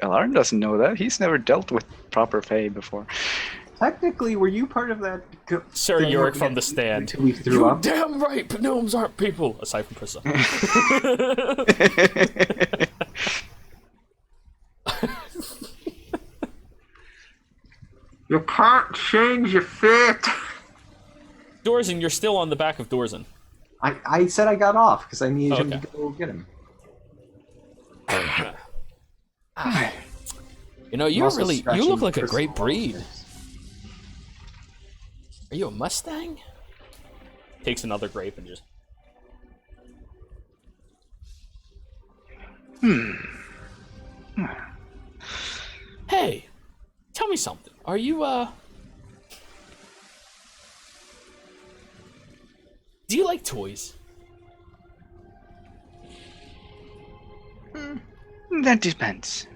Alarn doesn't know that. He's never dealt with proper Fae before. Technically, were you part of that? Sir thing Yorick where from the stand. We threw You're up? damn right, but gnomes aren't people. Aside from Prissa. You can't change your fate. Dorzen, you're still on the back of Dorzen. I said I got off because I needed him Okay. to go get him. You know, I'm you're also really, you scratching look like a Chris great Paul. breed. Are you a Mustang? Takes another grape and just... Hey, tell me something. Are you, do you like toys? That depends.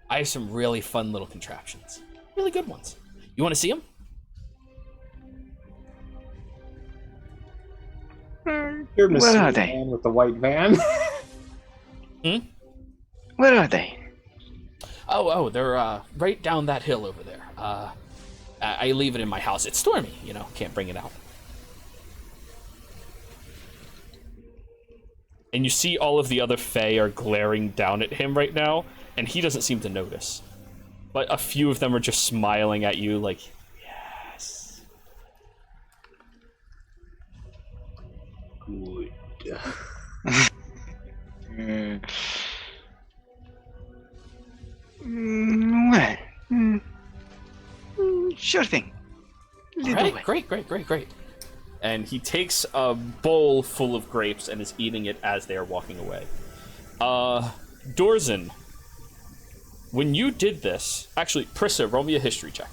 I have some really fun little contraptions. Really good ones. You want to see them? You're Where Mr. are they? Man with the white van. Where are they? Oh, they're right down that hill over there. I leave it in my house. It's stormy, you know, can't bring it out. And you see all of the other Fae are glaring down at him right now, and he doesn't seem to notice. But a few of them are just smiling at you like, yes. Good. Well, sure thing. Lead the way. Alright, great. and he takes a bowl full of grapes and is eating it as they are walking away. Dorzen, when you did this, actually, Prissa, roll me a history check.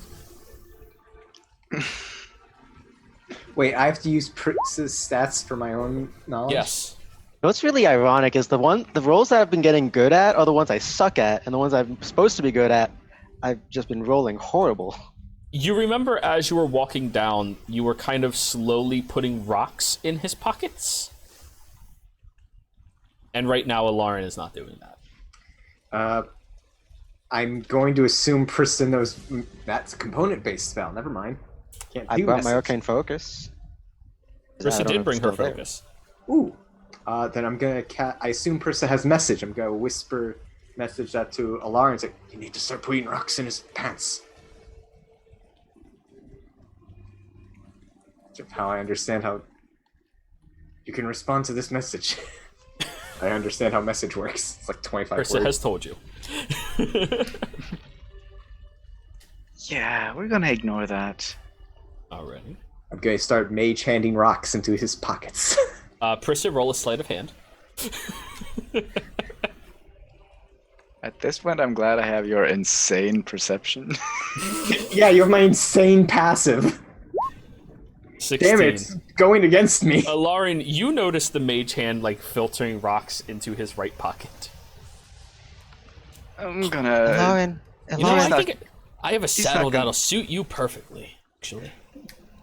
Wait, I have to use Pris's stats for my own knowledge? Yes. What's really ironic is the roles that I've been getting good at are the ones I suck at, and the ones I'm supposed to be good at, I've just been rolling horrible. You remember as you were walking down, you were kind of slowly putting rocks in his pockets? And right now, Alarin is not doing that. I'm going to assume Prissa knows that's a component-based spell. Never mind. Can't I do brought message. my arcane focus. I Prissa don't know did if bring it's her still there. focus. Ooh. Then I'm gonna. I assume Prissa has message. I'm gonna message that to Alarin and say, "You need to start putting rocks in his pants." That's how I understand how you can respond to this message. I understand how message works. It's like 25 Prissa words. has told you. Yeah, we're gonna ignore that. Alrighty. I'm gonna start mage handing rocks into his pockets. Prissa, roll a sleight of hand. At this point, I'm glad I have your insane perception. Yeah, you have my insane passive. 16. Damn it, it's going against me. Alarin, you notice the mage hand like filtering rocks into his right pocket. I'm gonna. Lauren, You know, I Lauren, think I have a not saddle gonna- that'll suit you perfectly, actually.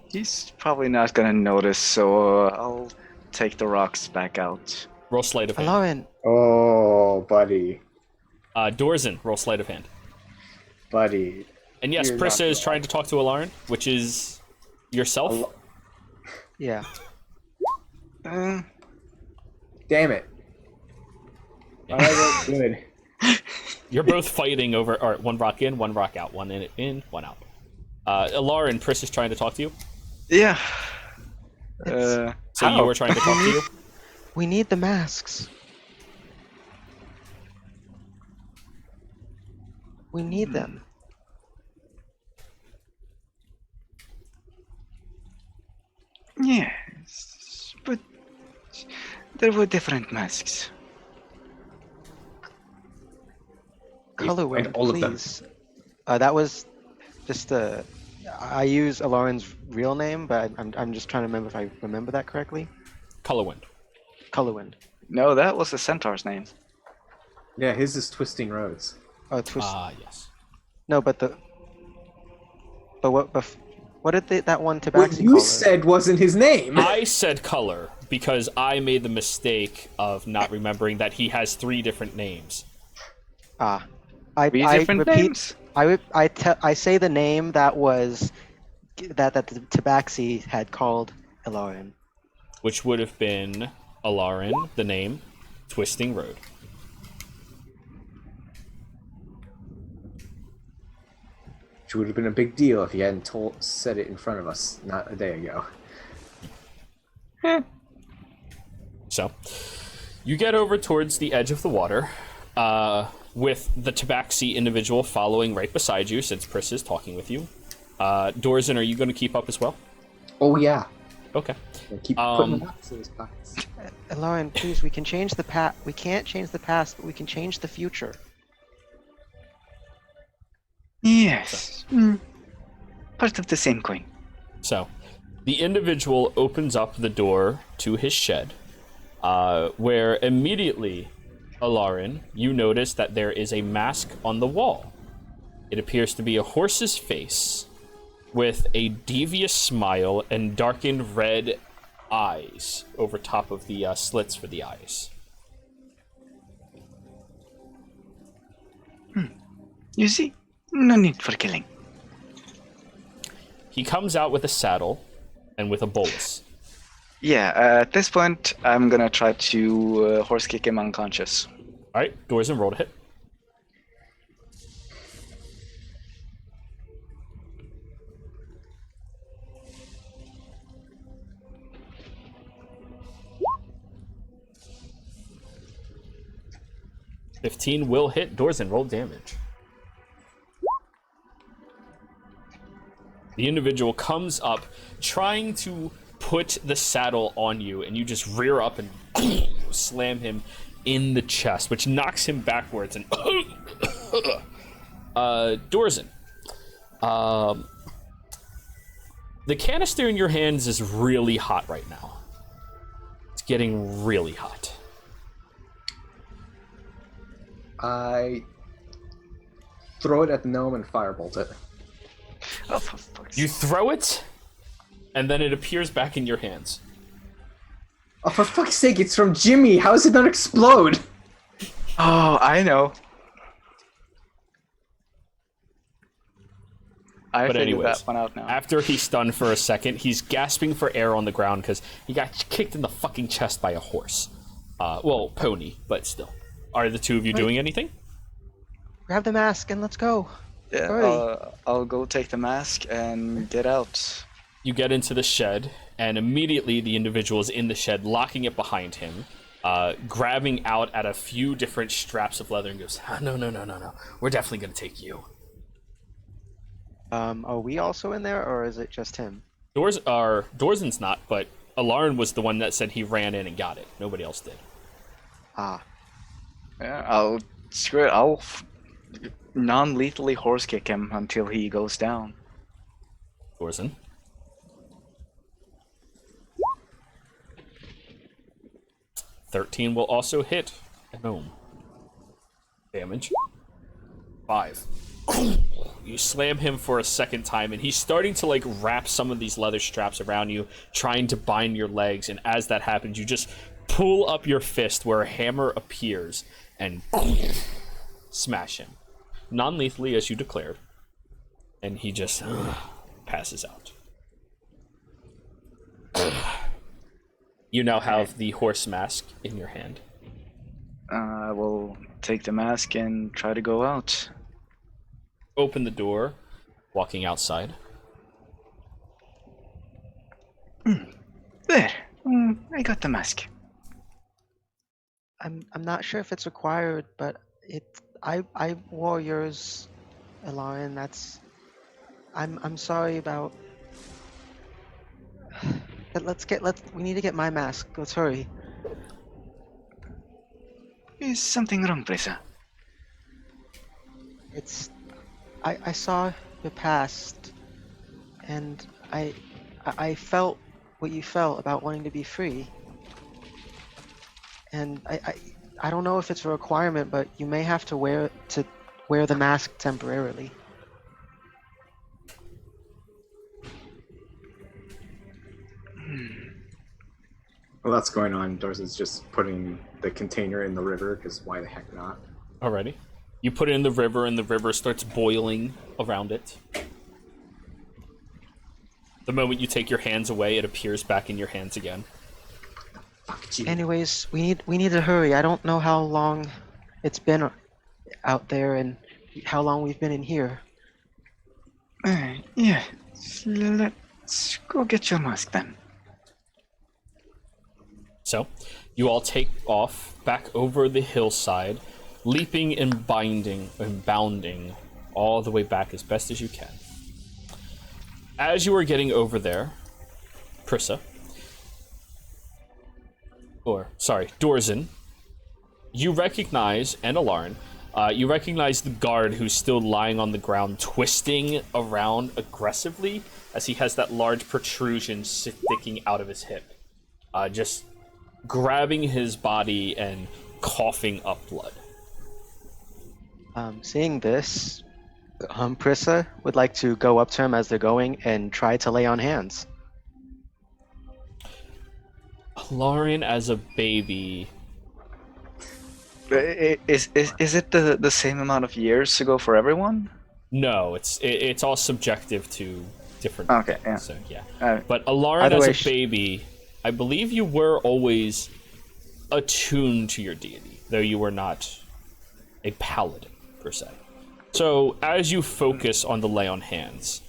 He's probably not gonna notice, so I'll take the rocks back out. Roll sleight of hand. Lauren, Oh, buddy. Dorzen, roll sleight of hand. Buddy. And yes, You're Prissa not is trying to talk to Alarin, which is yourself. yeah. Damn it. Alright, good. You're both fighting over. All right, one rock in, one rock out. One in, one out. Alarin, Prissa's trying to talk to you. Yeah. So how? you were trying to talk to you. We need the masks. We need them. Yes, but there were different masks. Colorwind, and all of them. please. That was just I use Alarin's real name, but I'm just trying to remember if I remember that correctly. Colorwind. Colorwind. No, that was the centaur's name. Yeah, his is Twisting Roads. Oh, twist. Yes. No, but what did that one What Tabaxi you call it? said wasn't his name. I said color because I made the mistake of not remembering that he has 3 different names. I Three I different repeat. names? I say the name that was that the Tabaxi had called Ilarin. Which would have been Alarin, the name, Twisting Road. Which would have been a big deal if he hadn't said it in front of us not a day ago. So, you get over towards the edge of the water, with the Tabaxi individual following right beside you, since Pris is talking with you. Dorzen, are you going to keep up as well? Oh yeah. Okay. We'll keep putting rocks in his pockets. Ilarin, please, we can change the past. We can't change the past, but we can change the future. Yes. Part of the same coin. So, the individual opens up the door to his shed, where immediately, Alarin, you notice that there is a mask on the wall. It appears to be a horse's face with a devious smile and darkened red eyes over top of the slits for the eyes. You see, no need for killing. He comes out with a saddle and with a bolus. Yeah, at this point, I'm gonna try to horse kick him unconscious. Alright, Dorzen, roll to hit. $15 will hit. Dorzen, roll damage. The individual comes up, trying to put the saddle on you, and you just rear up and slam him in the chest, which knocks him backwards. And Dorzen, the canister in your hands is really hot right now. It's getting really hot. I throw it at the gnome and firebolt it. Oh, for fuck's You throw it, and then it appears back in your hands. Oh, for fuck's sake, it's from Jimmy! How does it not explode? Oh, I know. I But figured anyways, that one out now. after he's stunned for a second, he's gasping for air on the ground because he got kicked in the fucking chest by a horse. Well, pony, but still. Are the two of you doing anything? Grab the mask and let's go. Yeah, Hurry. I'll go take the mask and get out. You get into the shed, and immediately the individual is in the shed, locking it behind him, grabbing out at a few different straps of leather and goes, no. We're definitely going to take you. Are we also in there, or is it just him? Dorzen's not, but Alarin was the one that said he ran in and got it. Nobody else did. Ah, Yeah, screw it. I'll non-lethally horse kick him until he goes down. Dorzen. $13 will also hit a gnome. Damage. 5. You slam him for a second time, and he's starting to like wrap some of these leather straps around you, trying to bind your legs, and as that happens, you just pull up your fist where a hammer appears and smash him. Non-lethally, as you declared. And he just passes out. You now have the horse mask in your hand. I will take the mask and try to go out. Open the door, walking outside. There. I got the mask. I'm not sure if it's required, but I wore yours, Alarin. I'm sorry about. We need to get my mask. Let's hurry. Is something wrong, Prisa? I saw your past, and I felt what you felt about wanting to be free. And I don't know if it's a requirement, but you may have to wear the mask temporarily. Well, that's going on. Dorzen's just putting the container in the river, because why the heck not? Alrighty. You put it in the river, and the river starts boiling around it. The moment you take your hands away, it appears back in your hands again. Fuck you. Anyways, we need to hurry. I don't know how long it's been out there and how long we've been in here. Yeah. Let's go get your mask then. So, you all take off back over the hillside, leaping and bounding all the way back as best as you can. As you are getting over there, Dorzen, you recognize, and Alarin, you recognize the guard who's still lying on the ground, twisting around aggressively as he has that large protrusion sticking out of his hip. Just grabbing his body and coughing up blood. Seeing this, Prissa would like to go up to him as they're going and try to lay on hands. Alarin as a baby. Is it the same amount of years to go for everyone? No, it's all subjective to different. Okay, yeah. So yeah. Alright. But Alarin Either way, as a baby, I believe you were always attuned to your deity, though you were not a paladin per se. So as you focus on the lay on hands,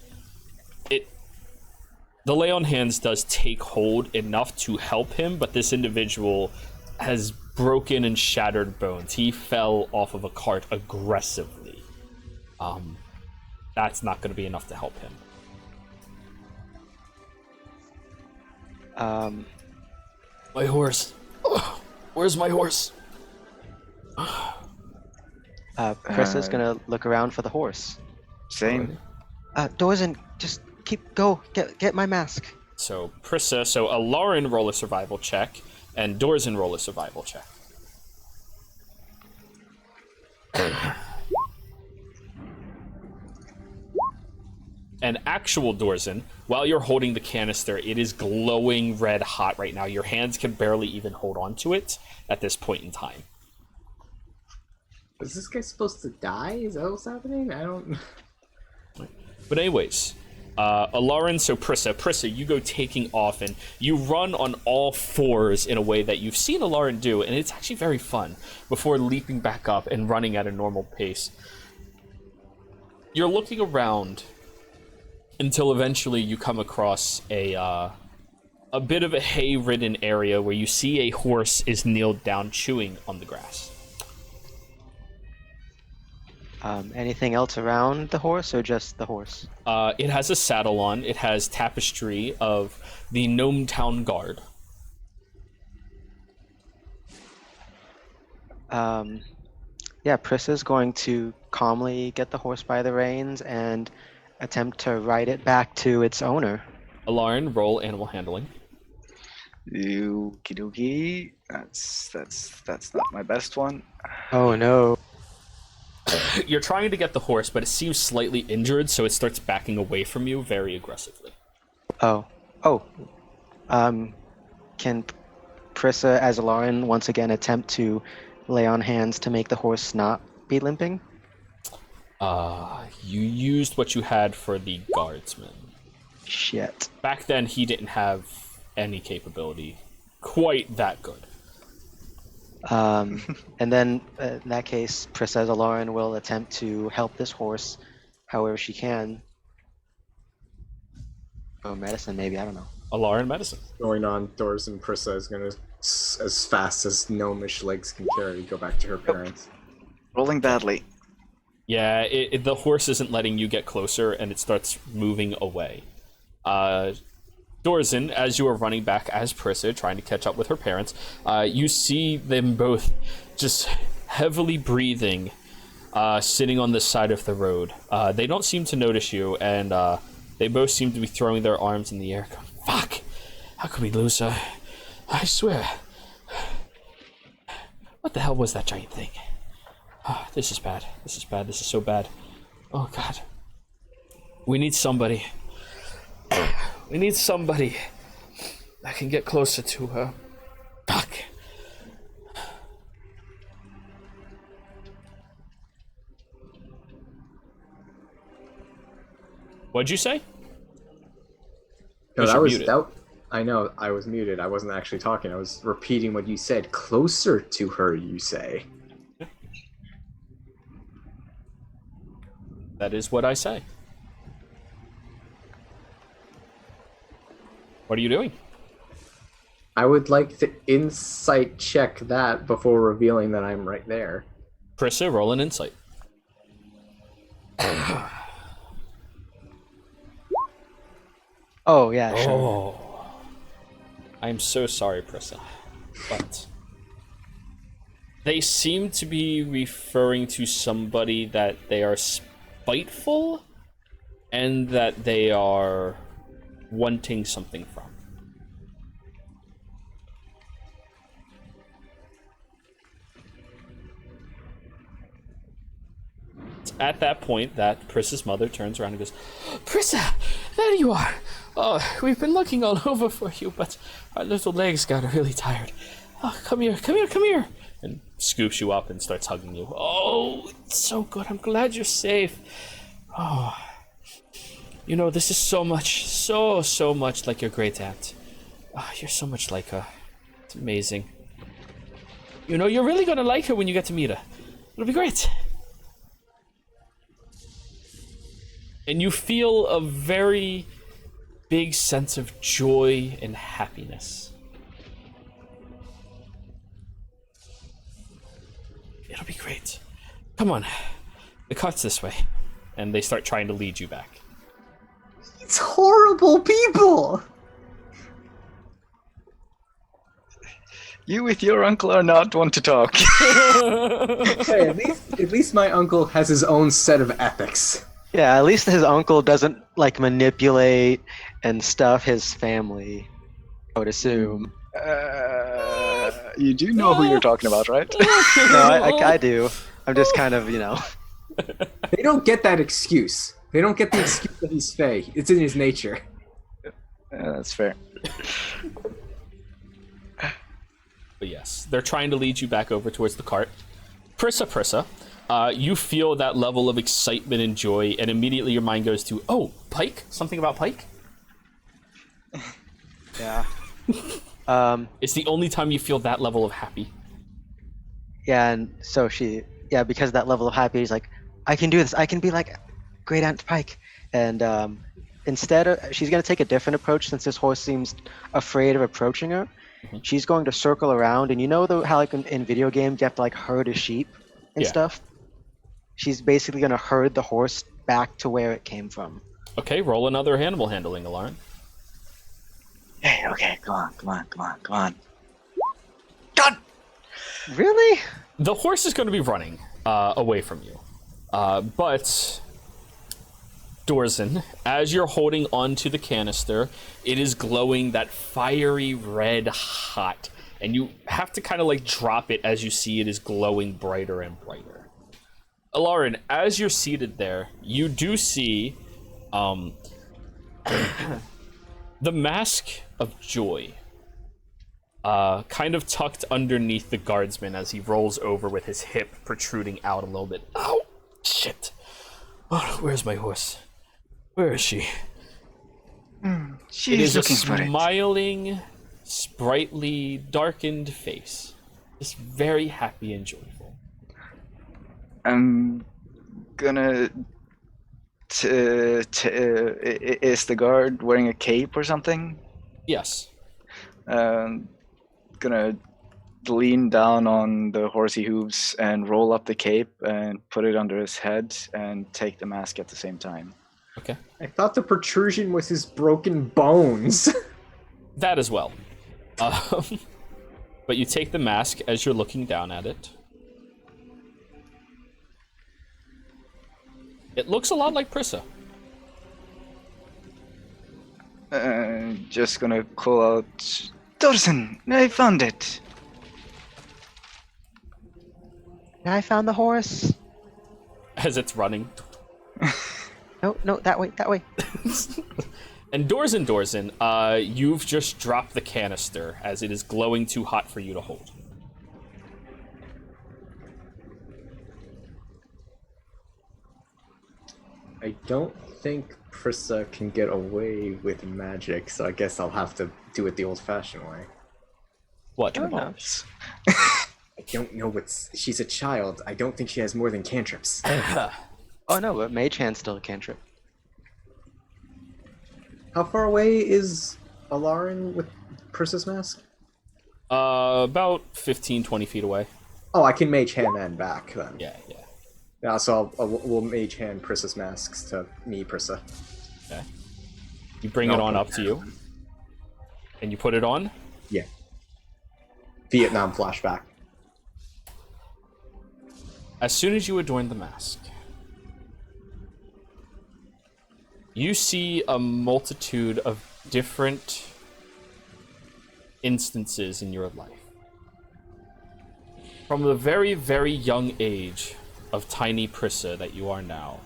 the lay on hands does take hold enough to help him, but this individual has broken and shattered bones. He fell off of a cart aggressively. That's not going to be enough to help him. My horse. Oh, where's my horse? Prissa's gonna look around for the horse. Same. Dorzen, just get my mask. So Prissa, so a Lauren roll a survival check, and Dorzen roll a survival check. And actual Dorzen, while you're holding the canister, it is glowing red hot right now. Your hands can barely even hold on to it at this point in time. Is this guy supposed to die? Is that what's happening? I don't... But anyways, Alarin, so Prissa, you go taking off, and you run on all fours in a way that you've seen Alarin do, and it's actually very fun, before leaping back up and running at a normal pace. You're looking around until eventually you come across a bit of a hay-ridden area where you see a horse is kneeled down chewing on the grass. Anything else around the horse, or just the horse? It has a saddle on. It has tapestry of the Gnome Town Guard. Yeah, Prissa's going to calmly get the horse by the reins and attempt to ride it back to its owner. Alarin, roll animal handling. Okie dokie. That's not my best one. Oh no. You're trying to get the horse, but it seems slightly injured, so it starts backing away from you very aggressively. Can Prissa, as Alarin, once again attempt to lay on hands to make the horse not be limping? You used what you had for the guardsman. Shit. Back then, he didn't have any capability quite that good. And then, in that case, Prissa, as Alarin, will attempt to help this horse however she can. Oh, medicine, maybe, I don't know. Alarin, medicine. Going on, Doors and Prissa is going to, as fast as gnomish legs can carry, go back to her parents. Rolling badly. Yeah, the horse isn't letting you get closer, and it starts moving away. Dorzen, as you are running back as Prissa, trying to catch up with her parents, you see them both just heavily breathing, sitting on the side of the road. They don't seem to notice you, and they both seem to be throwing their arms in the air, going, "Fuck! How could we lose her? I swear. What the hell was that giant thing? Oh, this is bad. This is bad. This is so bad. Oh, God. We need somebody. We need somebody that can get closer to her. Fuck. What'd you say? No, You're muted. I know, I was muted. I wasn't actually talking. I was repeating what you said. Closer to her, you say. That is what I say. What are you doing? I would like to insight check that before revealing that I'm right there. Prissa, roll an insight. Oh, yeah, sure. Oh. I'm so sorry, Prissa. But they seem to be referring to somebody that they are spiteful and that they are wanting something from. It's at that point that Prissa's mother turns around and goes, "Prissa, there you are. Oh, we've been looking all over for you, but our little legs got really tired. Oh, come here, come here, come here." And scoops you up and starts hugging you. "Oh, it's so good. I'm glad you're safe. Oh, you know, this is so much like your great aunt. Oh, you're so much like her. It's amazing. You know, you're really gonna like her when you get to meet her. It'll be great." And you feel a very big sense of joy and happiness. It'll be great. Come on, the cart's this way. And they start trying to lead you back. It's horrible people! You with your uncle are not one to talk. Hey, at least my uncle has his own set of ethics. Yeah, at least his uncle doesn't like manipulate and stuff his family, I would assume. You do know who you're talking about, right? No, I do. I'm just kind of, They don't get that excuse. They don't get the excuse that he's fey. It's in his nature. That's fair. But yes, they're trying to lead you back over towards the cart. Prissa, you feel that level of excitement and joy, and immediately your mind goes to, oh, Pike? Something about Pike? Yeah. It's the only time you feel that level of happy. Yeah, and so because of that level of happy, he's like, I can do this. I can be like Great Aunt Pike. And instead, she's going to take a different approach since this horse seems afraid of approaching her. Mm-hmm. She's going to circle around, and how like in video games you have to like herd a sheep and stuff? She's basically going to herd the horse back to where it came from. Okay, roll another animal handling alarm. Hey, okay, come on. God! Really? The horse is going to be running away from you. But, Dorzen, as you're holding onto the canister, it is glowing that fiery red hot. And you have to kind of like drop it as you see it is glowing brighter and brighter. Alarin, as you're seated there, you do see the mask of joy kind of tucked underneath the guardsman as he rolls over with his hip protruding out a little bit. Ow! Shit! Oh, where's my horse? Where is she? She's looking for it. It is a smiling, sprightly, darkened face. Just very happy and joyful. I'm gonna... is the guard wearing a cape or something? Yes. Gonna lean down on the horsey hooves and roll up the cape and put it under his head and take the mask at the same time. Okay. I thought the protrusion was his broken bones. That as well. But you take the mask as you're looking down at it. It looks a lot like Prissa. Just gonna call out, Dorsen, I found it. I found the horse. As it's running. No, that way. And Dorzen, you've just dropped the canister as it is glowing too hot for you to hold. I don't think Prissa can get away with magic, so I guess I'll have to do it the old-fashioned way. What? I don't know she's a child. I don't think she has more than cantrips. Oh no, but Mage Hand's still a cantrip. How far away is Alarin with Prissa's mask? About 15, 20 feet away. Oh, I can Mage Hand that back then. Yeah. Yeah, so we'll Mage Hand Prissa's masks to me, Prissa. Okay. You bring it on up to you. And you put it on? Yeah. Vietnam flashback. As soon as you adorn the mask, you see a multitude of different instances in your life. From the very, very young age of tiny Prissa that you are now,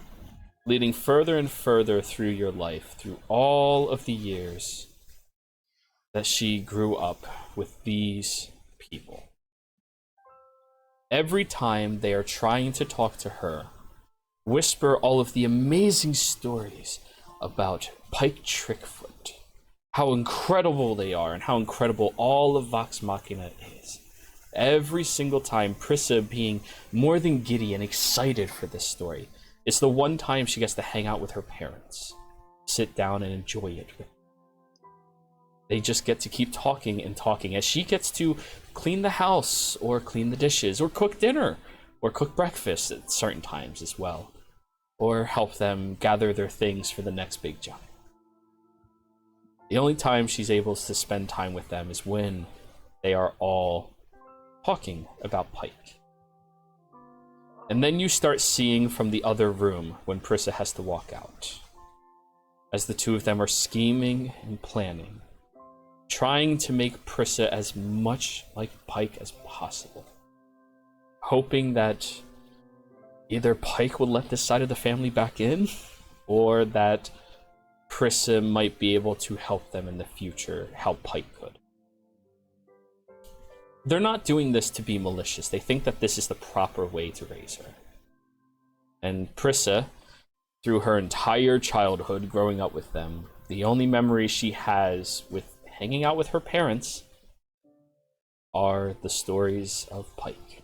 leading further and further through your life, through all of the years that she grew up with these people. Every time they are trying to talk to her, whisper all of the amazing stories about Pike Trickfoot, how incredible they are, and how incredible all of Vox Machina is. Every single time, Prissa being more than giddy and excited for this story. It's the one time she gets to hang out with her parents, sit down and enjoy it. They just get to keep talking and talking as she gets to clean the house, or clean the dishes, or cook dinner, or cook breakfast at certain times as well, or help them gather their things for the next big job. The only time she's able to spend time with them is when they are all talking about Pike. And then you start seeing from the other room when Prissa has to walk out, as the two of them are scheming and planning, trying to make Prissa as much like Pike as possible, hoping that either Pike will let this side of the family back in, or that Prissa might be able to help them in the future, how Pike could. They're not doing this to be malicious. They think that this is the proper way to raise her. And Prissa, through her entire childhood growing up with them, the only memories she has with hanging out with her parents are the stories of Pike.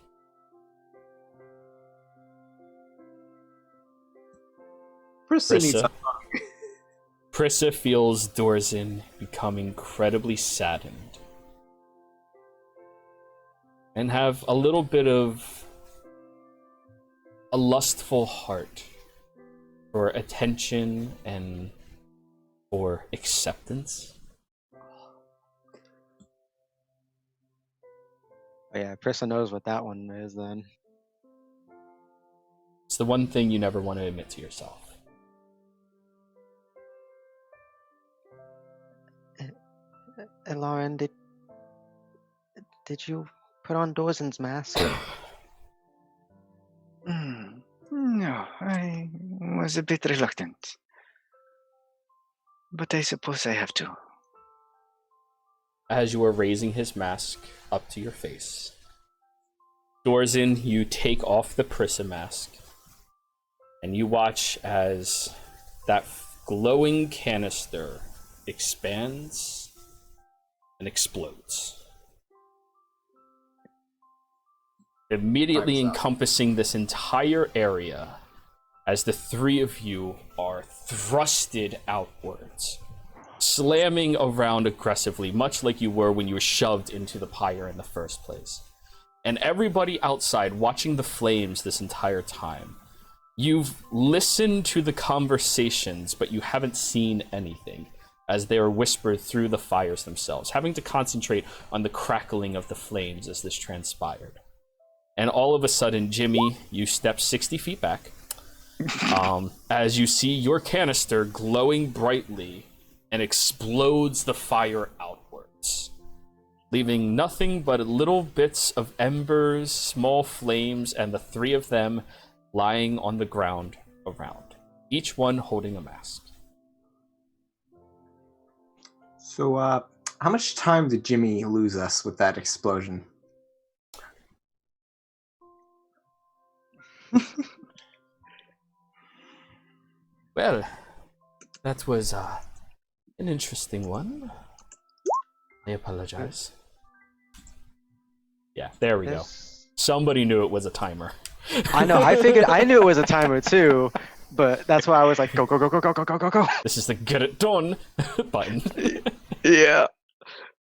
Prissa feels Dorzin become incredibly saddened and have a little bit of a lustful heart for attention and for acceptance. Oh, yeah, Prissa knows what that one is then. It's the one thing you never want to admit to yourself. And Lauren, did you put on Dorzin's mask? No, I was a bit reluctant. But I suppose I have to. As you are raising his mask up to your face, Dorzin, you take off the Prissa mask, and you watch as that glowing canister expands and explodes, immediately encompassing this entire area as the three of you are thrusted outwards, slamming around aggressively, much like you were when you were shoved into the pyre in the first place. And everybody outside watching the flames this entire time, you've listened to the conversations, but you haven't seen anything, as they are whispered through the fires themselves, having to concentrate on the crackling of the flames as this transpired. And all of a sudden, Jimmy, you step 60 feet back, as you see your canister glowing brightly and explodes the fire outwards, leaving nothing but little bits of embers, small flames, and the three of them lying on the ground around, each one holding a mask. So, how much time did Jimmy lose us with that explosion? Well, that was an interesting one. I apologize. Yeah, there we go. Somebody knew it was a timer. I know, I knew it was a timer too, but that's why I was like, go, go, go, go, go, go, go, go, go. This is the get it done button. Yeah.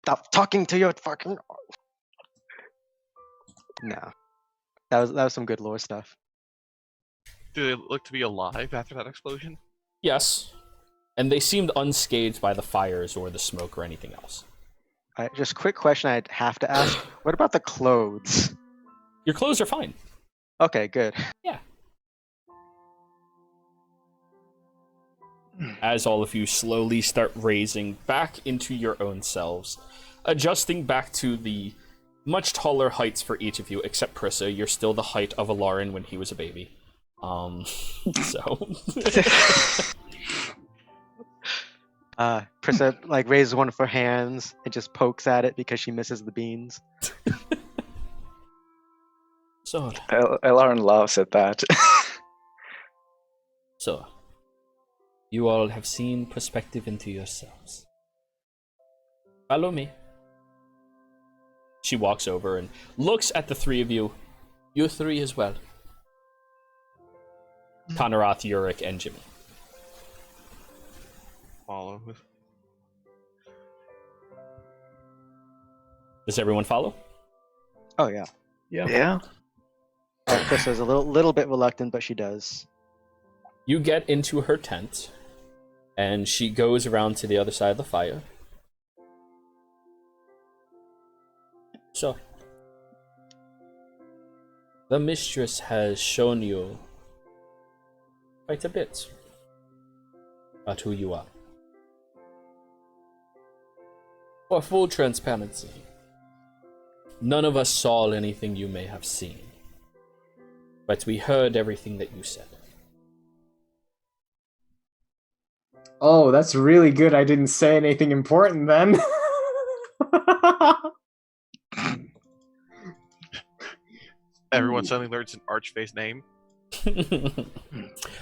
Stop talking to your fucking... No. That was some good lore stuff. Do they look to be alive after that explosion? Yes. And they seemed unscathed by the fires or the smoke or anything else. Just quick question I'd have to ask. What about the clothes? Your clothes are fine. Okay, good. Yeah. As all of you slowly start raising back into your own selves, adjusting back to the much taller heights for each of you, except Prissa. You're still the height of Alarin when he was a baby. So... Prissa like raises one of her hands and just pokes at it because she misses the beans. So, Lauren laughs at that. so, you all have seen perspective into yourselves. Follow me. She walks over and looks at the three of you. You three as well. Conrath, Yurik, and Jimmy. Follow. Does everyone follow? Oh yeah. Yeah. Prissa's a little bit reluctant, but she does. You get into her tent, and she goes around to the other side of the fire. So, the mistress has shown you quite a bit about who you are. For full transparency, none of us saw anything you may have seen, but we heard everything that you said. Oh, that's really good. I didn't say anything important then. Everyone suddenly learns an Archface name.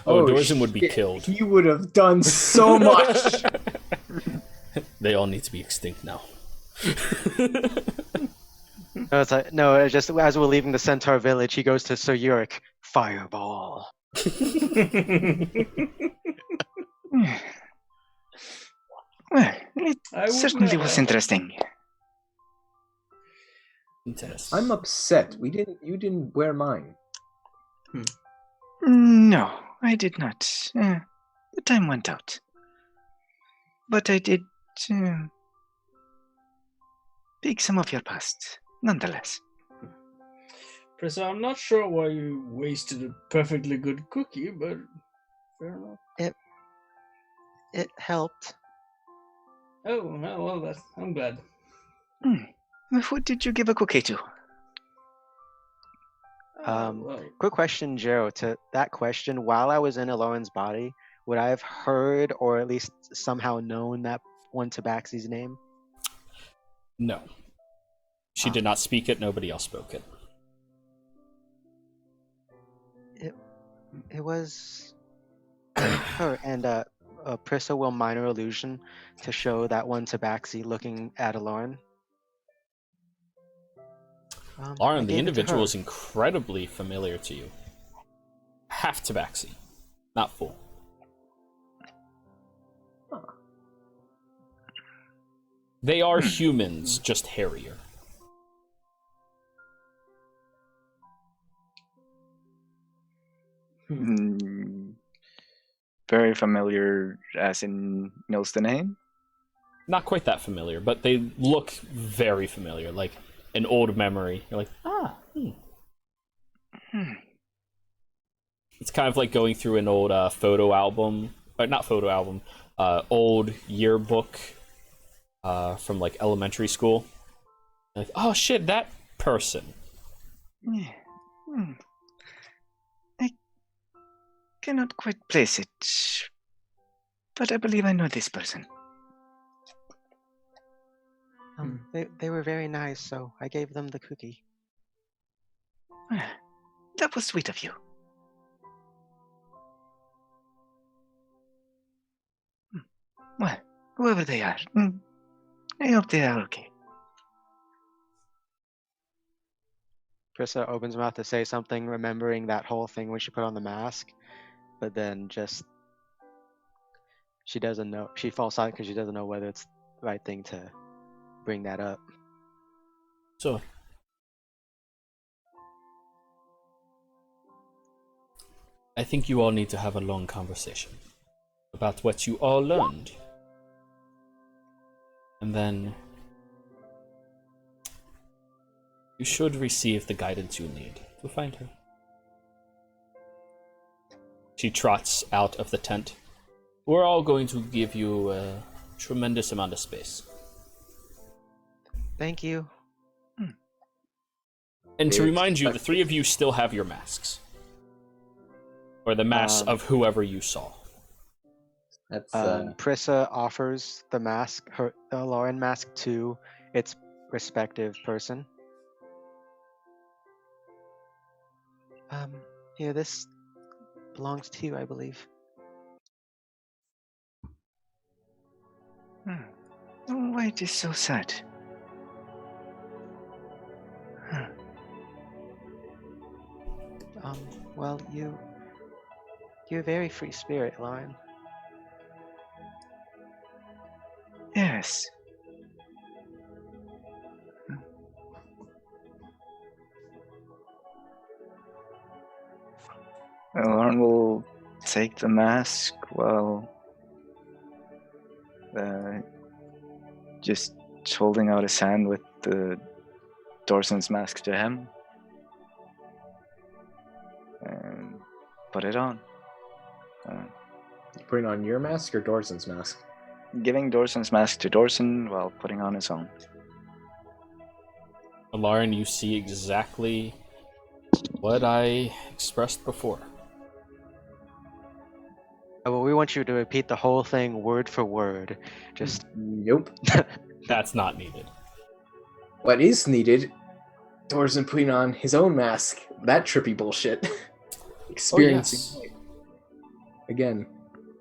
Dorzen would be shit. killed. He would have done so much. They all need to be extinct now. No, it's like, no, it's just as we're leaving the Centaur village, he goes to Sir Uric. Fireball. Well, it I would certainly was never. interesting. Interesting. I'm upset. You didn't wear mine. No, I did not. The time went out. But I did pick some of your past, nonetheless. Prissa, I'm not sure why you wasted a perfectly good cookie, but fair enough. It helped. Oh, well, I'm glad. Who did you give a cookie to? Well, Quick question, Joe. To that question, while I was in Aloran's body, would I have heard or at least somehow known that one Tabaxi's name? No. She did not speak it, nobody else spoke it. It was her, and Prissa will minor illusion to show that one Tabaxi looking at Aloran. I Lauren, the gave it to individual her. is incredibly familiar to you. Half Tabaxi, not full. They are humans, just hairier. Very familiar, as in knows the name. Not quite that familiar, but they look very familiar, like an old memory. You're like, It's kind of like going through an old photo album, or not photo album, old yearbook from like elementary school. Like, oh shit, that person. I cannot quite place it, but I believe I know this person. They were very nice, so I gave them the cookie. That was sweet of you. Well, whoever they are, I hope they are okay. Prissa opens her mouth to say something, remembering that whole thing when she put on the mask, but then just she doesn't know. She falls silent because she doesn't know whether it's the right thing to bring that up. So, I think you all need to have a long conversation about what you all learned. And then you should receive the guidance you need to find her. She trots out of the tent. We're all going to give you a tremendous amount of space. Thank you. And to remind you, the three of you still have your masks. Or the masks of whoever you saw. That's Prissa offers the mask, the Lauren mask, to its respective person. Here, this belongs to you, I believe. Why it is so sad? Well, you're a very free spirit, Lauren. Yes. Lauren will take the mask while just holding out his hand with the Dorsen's mask to him and put it on. You putting on your mask or Dorsen's mask? Giving Dorsen's mask to Dorsen while putting on his own. Lauren, you see exactly what I expressed before. Well, we want you to repeat the whole thing word for word. Just Nope. That's not needed. What is needed, Dorsen putting on his own mask. That trippy bullshit. Experiencing life. Again.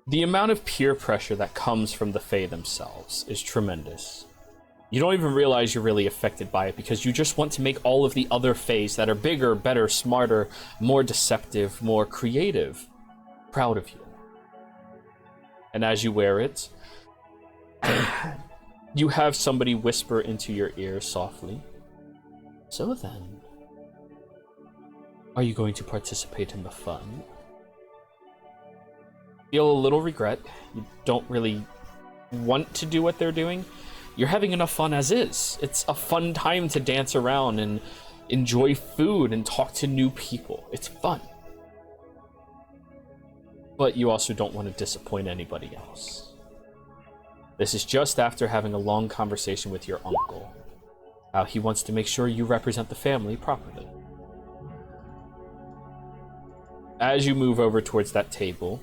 The amount of peer pressure that comes from the Fae themselves is tremendous. You don't even realize you're really affected by it because you just want to make all of the other Faes that are bigger, better, smarter, more deceptive, more creative, proud of you. And as you wear it, you have somebody whisper into your ear softly, "So then, are you going to participate in the fun?" Feel a little regret. You don't really want to do what they're doing. You're having enough fun as is. It's a fun time to dance around and enjoy food and talk to new people. It's fun. But you also don't want to disappoint anybody else. This is just after having a long conversation with your uncle. How he wants to make sure you represent the family properly. As you move over towards that table,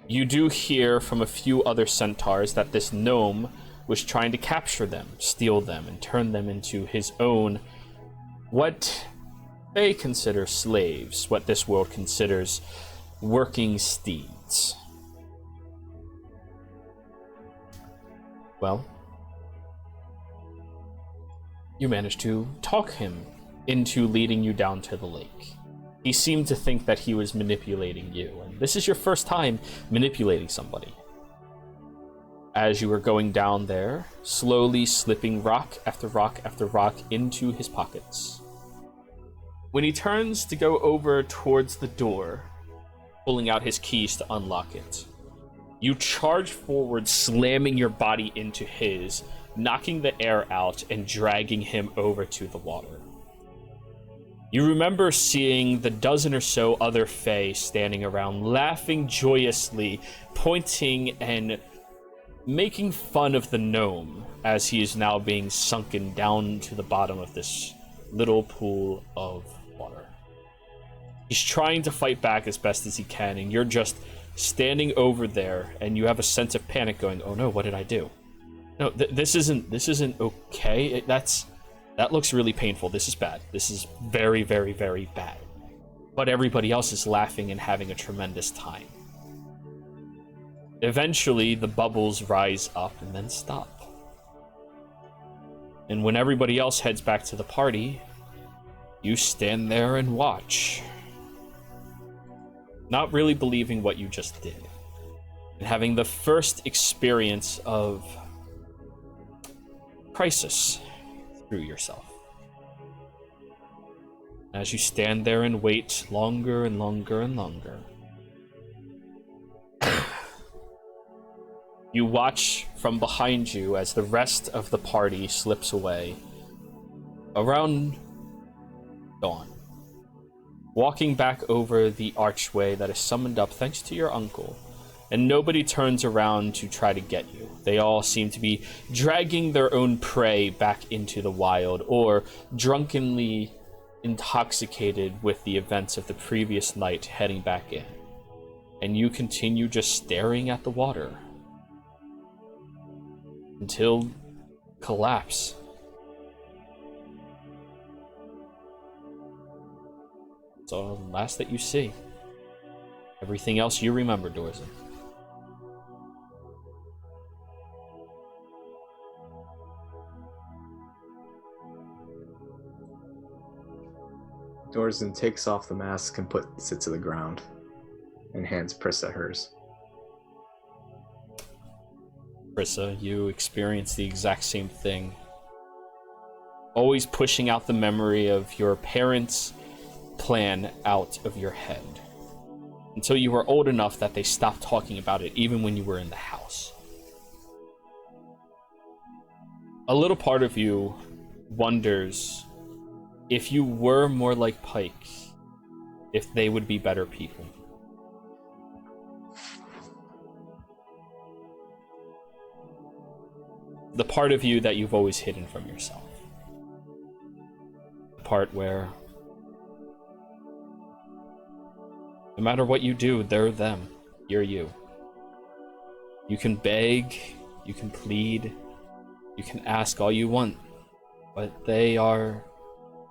you do hear from a few other centaurs that this gnome was trying to capture them, steal them, and turn them into his own, what they consider slaves, what this world considers working steeds. Well, you managed to talk him into leading you down to the lake. He seemed to think that he was manipulating you, and this is your first time manipulating somebody. As you were going down there, slowly slipping rock after rock after rock into his pockets. When he turns to go over towards the door, pulling out his keys to unlock it, you charge forward, slamming your body into his, knocking the air out and dragging him over to the water. You remember seeing the dozen or so other Fae standing around, laughing joyously, pointing and making fun of the gnome as he is now being sunken down to the bottom of this little pool of water. He's trying to fight back as best as he can, and you're just standing over there, and you have a sense of panic going, "Oh no, what did I do? No, this isn't okay. That looks really painful. This is bad. This is very, very, very bad." But everybody else is laughing and having a tremendous time. Eventually, the bubbles rise up and then stop. And when everybody else heads back to the party, you stand there and watch. Not really believing what you just did. And having the first experience of crisis through yourself. As you stand there and wait longer and longer and longer, you watch from behind you as the rest of the party slips away around dawn, walking back over the archway that is summoned up thanks to your uncle. And nobody turns around to try to get you. They all seem to be dragging their own prey back into the wild, or drunkenly intoxicated with the events of the previous night heading back in. And you continue just staring at the water until collapse. It's all the last that you see. Everything else you remember, Dorsen. Dorsen takes off the mask and puts it to the ground and hands Prissa hers. Prissa, you experience the exact same thing. Always pushing out the memory of your parents' plan out of your head. Until you were old enough that they stopped talking about it, even when you were in the house. A little part of you wonders if you were more like Pike, if they would be better people. The part of you that you've always hidden from yourself. The part where no matter what you do, they're them. You're you. You can beg, you can plead, you can ask all you want, but they are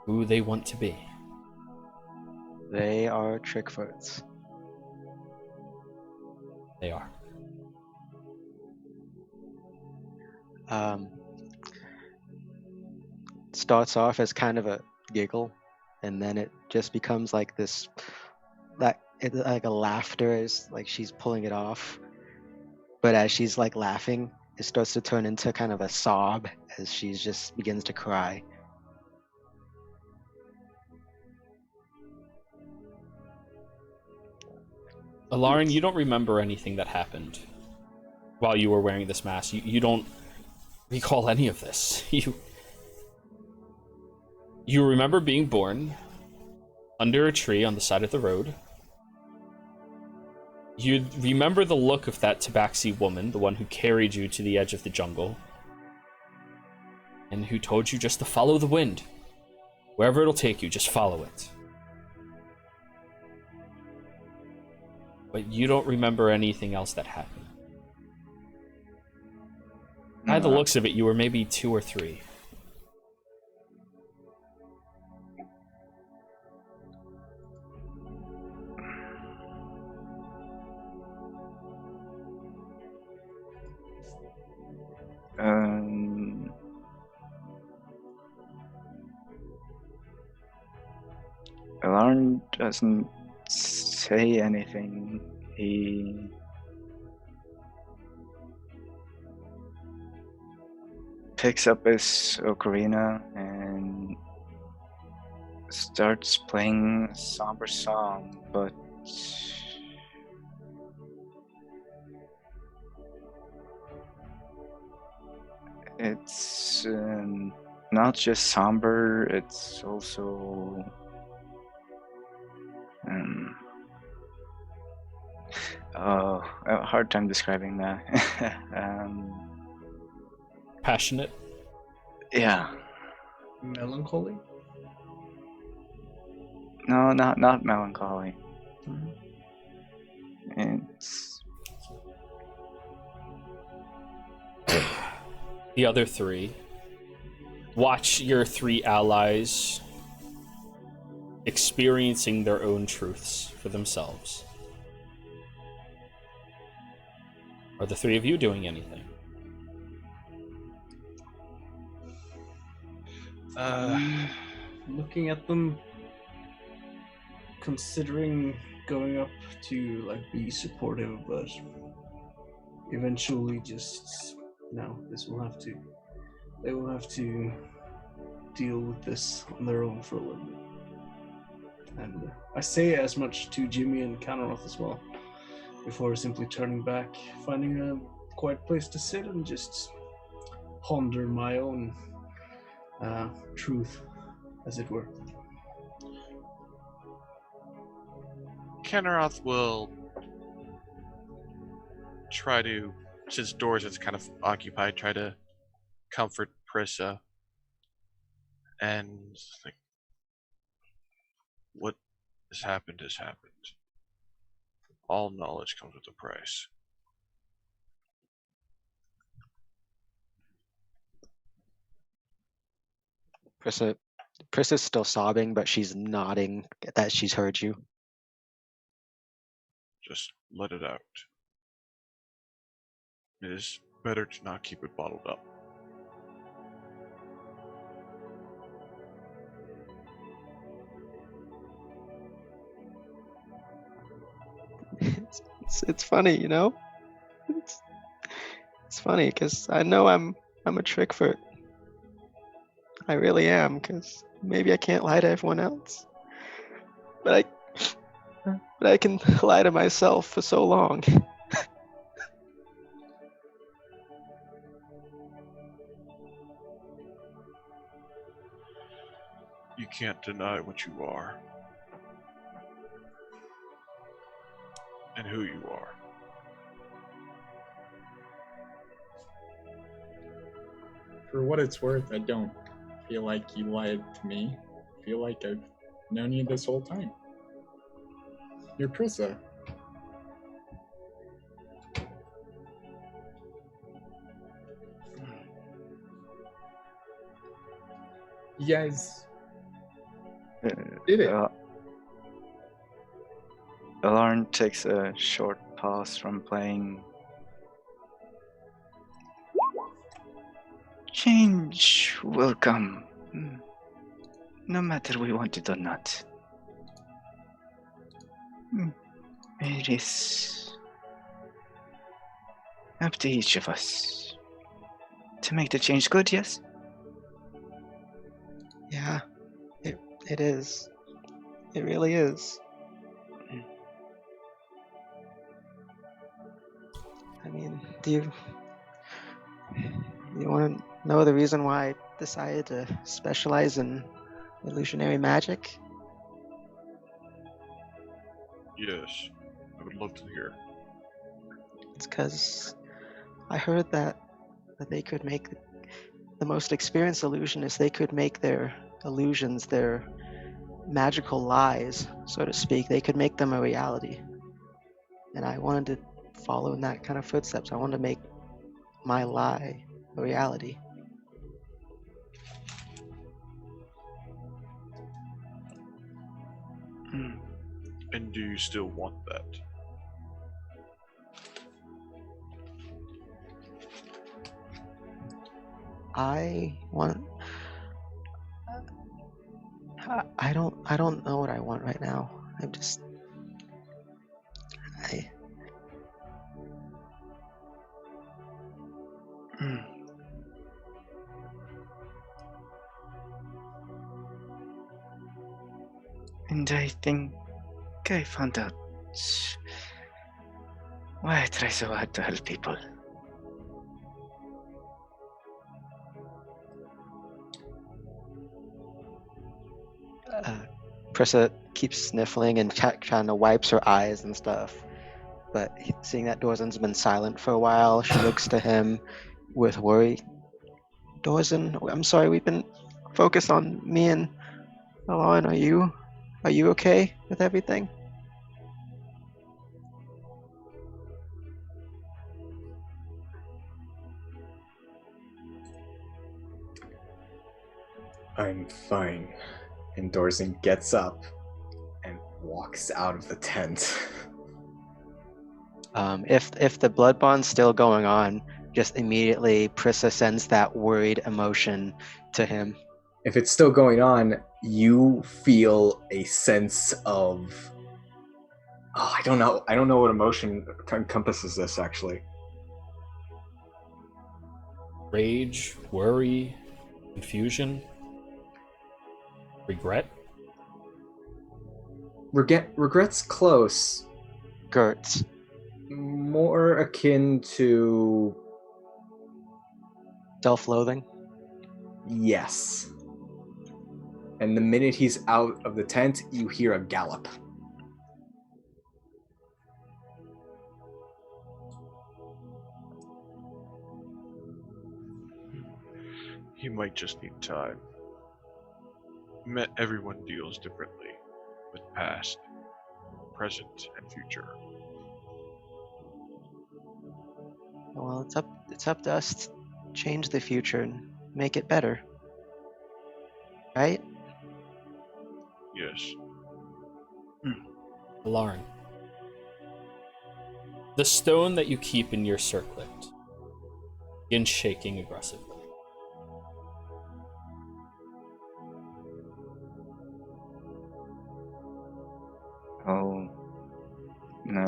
who they want to be. They are Trickfoots. They are. Starts off as kind of a giggle, and then it just becomes like this, like a laughter, is like she's pulling it off. But as she's like laughing, it starts to turn into kind of a sob as she just begins to cry. Alarin, you don't remember anything that happened while you were wearing this mask. You don't recall any of this. You remember being born under a tree on the side of the road. You remember the look of that tabaxi woman, the one who carried you to the edge of the jungle, and who told you just to follow the wind. Wherever it'll take you, just follow it. But you don't remember anything else that happened. By the looks of it, you were maybe 2 or 3. Alarm doesn't say anything. He picks up his ocarina and starts playing a somber song, but it's not just somber, it's also I have a hard time describing that. Passionate? Yeah. Melancholy? No, not melancholy. It's The other 3. Watch your 3 allies experiencing their own truths for themselves. Are the 3 of you doing anything? Looking at them, considering going up to like be supportive, but eventually just no. They will have to deal with this on their own for a little bit. And I say as much to Jimmy and Canaroth as well, before simply turning back, finding a quiet place to sit and just ponder my own truth, as it were. Kenneroth will try to, since Doors is kind of occupied, try to comfort Prissa and like, what has happened has happened. All knowledge comes with a price. Prissa's still sobbing, but she's nodding that she's heard you. Just let it out. It is better to not keep it bottled up. It's funny, you know. It's funny because I know I'm a Trickfoot. I really am, because maybe I can't lie to everyone else, but I can lie to myself for so long. You can't deny what you are. And who you are. For what it's worth, I don't feel like you lied to me. I feel like I've known you this whole time. You're Prissa. You guys did it. Alarm takes a short pause from playing. Change will come, no matter we want it or not. It is up to each of us to make the change good, yes? Yeah, it is. It really is. I mean, do you want to know the reason why I decided to specialize in illusionary magic? Yes, I would love to hear. It's because I heard that they could make the most experienced illusionists, they could make their illusions, their magical lies, so to speak, they could make them a reality. And I wanted to follow in that kind of footsteps. I wanted to make my lie a reality. And do you still want that? I don't know what I want right now. And I think I found out why I try so hard to help people. Prissa keeps sniffling and trying to wipes her eyes and stuff. But seeing that Dorzen's been silent for a while, she looks to him with worry. Dorzen, I'm sorry, we've been focused on me and Alon. Are you okay with everything? I'm fine. And Dorzen gets up and walks out of the tent. If the blood bond's still going on, just immediately Prissa sends that worried emotion to him. If it's still going on, you feel a sense of... I don't know what emotion encompasses this, actually. Rage, worry, confusion, regret. Regret's close. Gertz. More akin to... Self-loathing? Yes. And the minute he's out of the tent, you hear a gallop. He might just need time. Everyone deals differently with past, present, and future. Well, it's up to us to change the future and make it better. Right? Yes. Lauren. The stone that you keep in your circlet begins shaking aggressively. I'll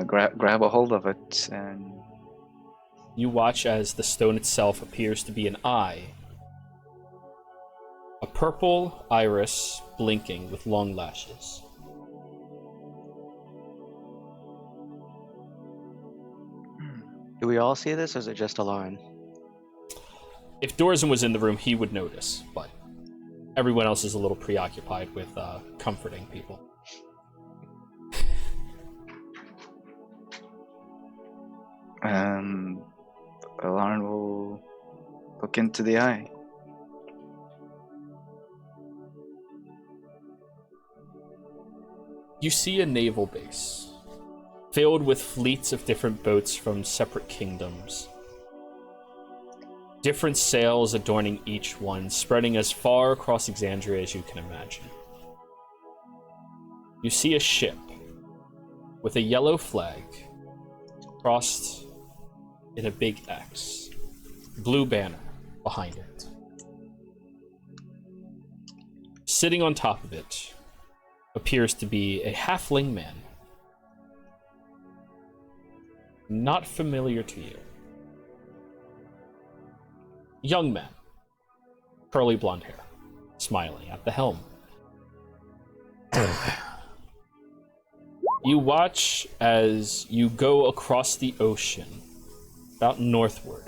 grab a hold of it and... You watch as the stone itself appears to be an eye. A purple iris blinking with long lashes. Do we all see this, or is it just Alon? If Dorzen was in the room, he would notice, but Everyone else is a little preoccupied with comforting people. Lauren will look into the eye. You see a naval base filled with fleets of different boats from separate kingdoms. Different sails adorning each one, spreading as far across Exandria as you can imagine. You see a ship with a yellow flag crossed in a big X, blue banner behind it. Sitting on top of it appears to be a halfling man. Not familiar to you. Young man, curly blonde hair, smiling at the helm. You watch as you go across the ocean, about northward,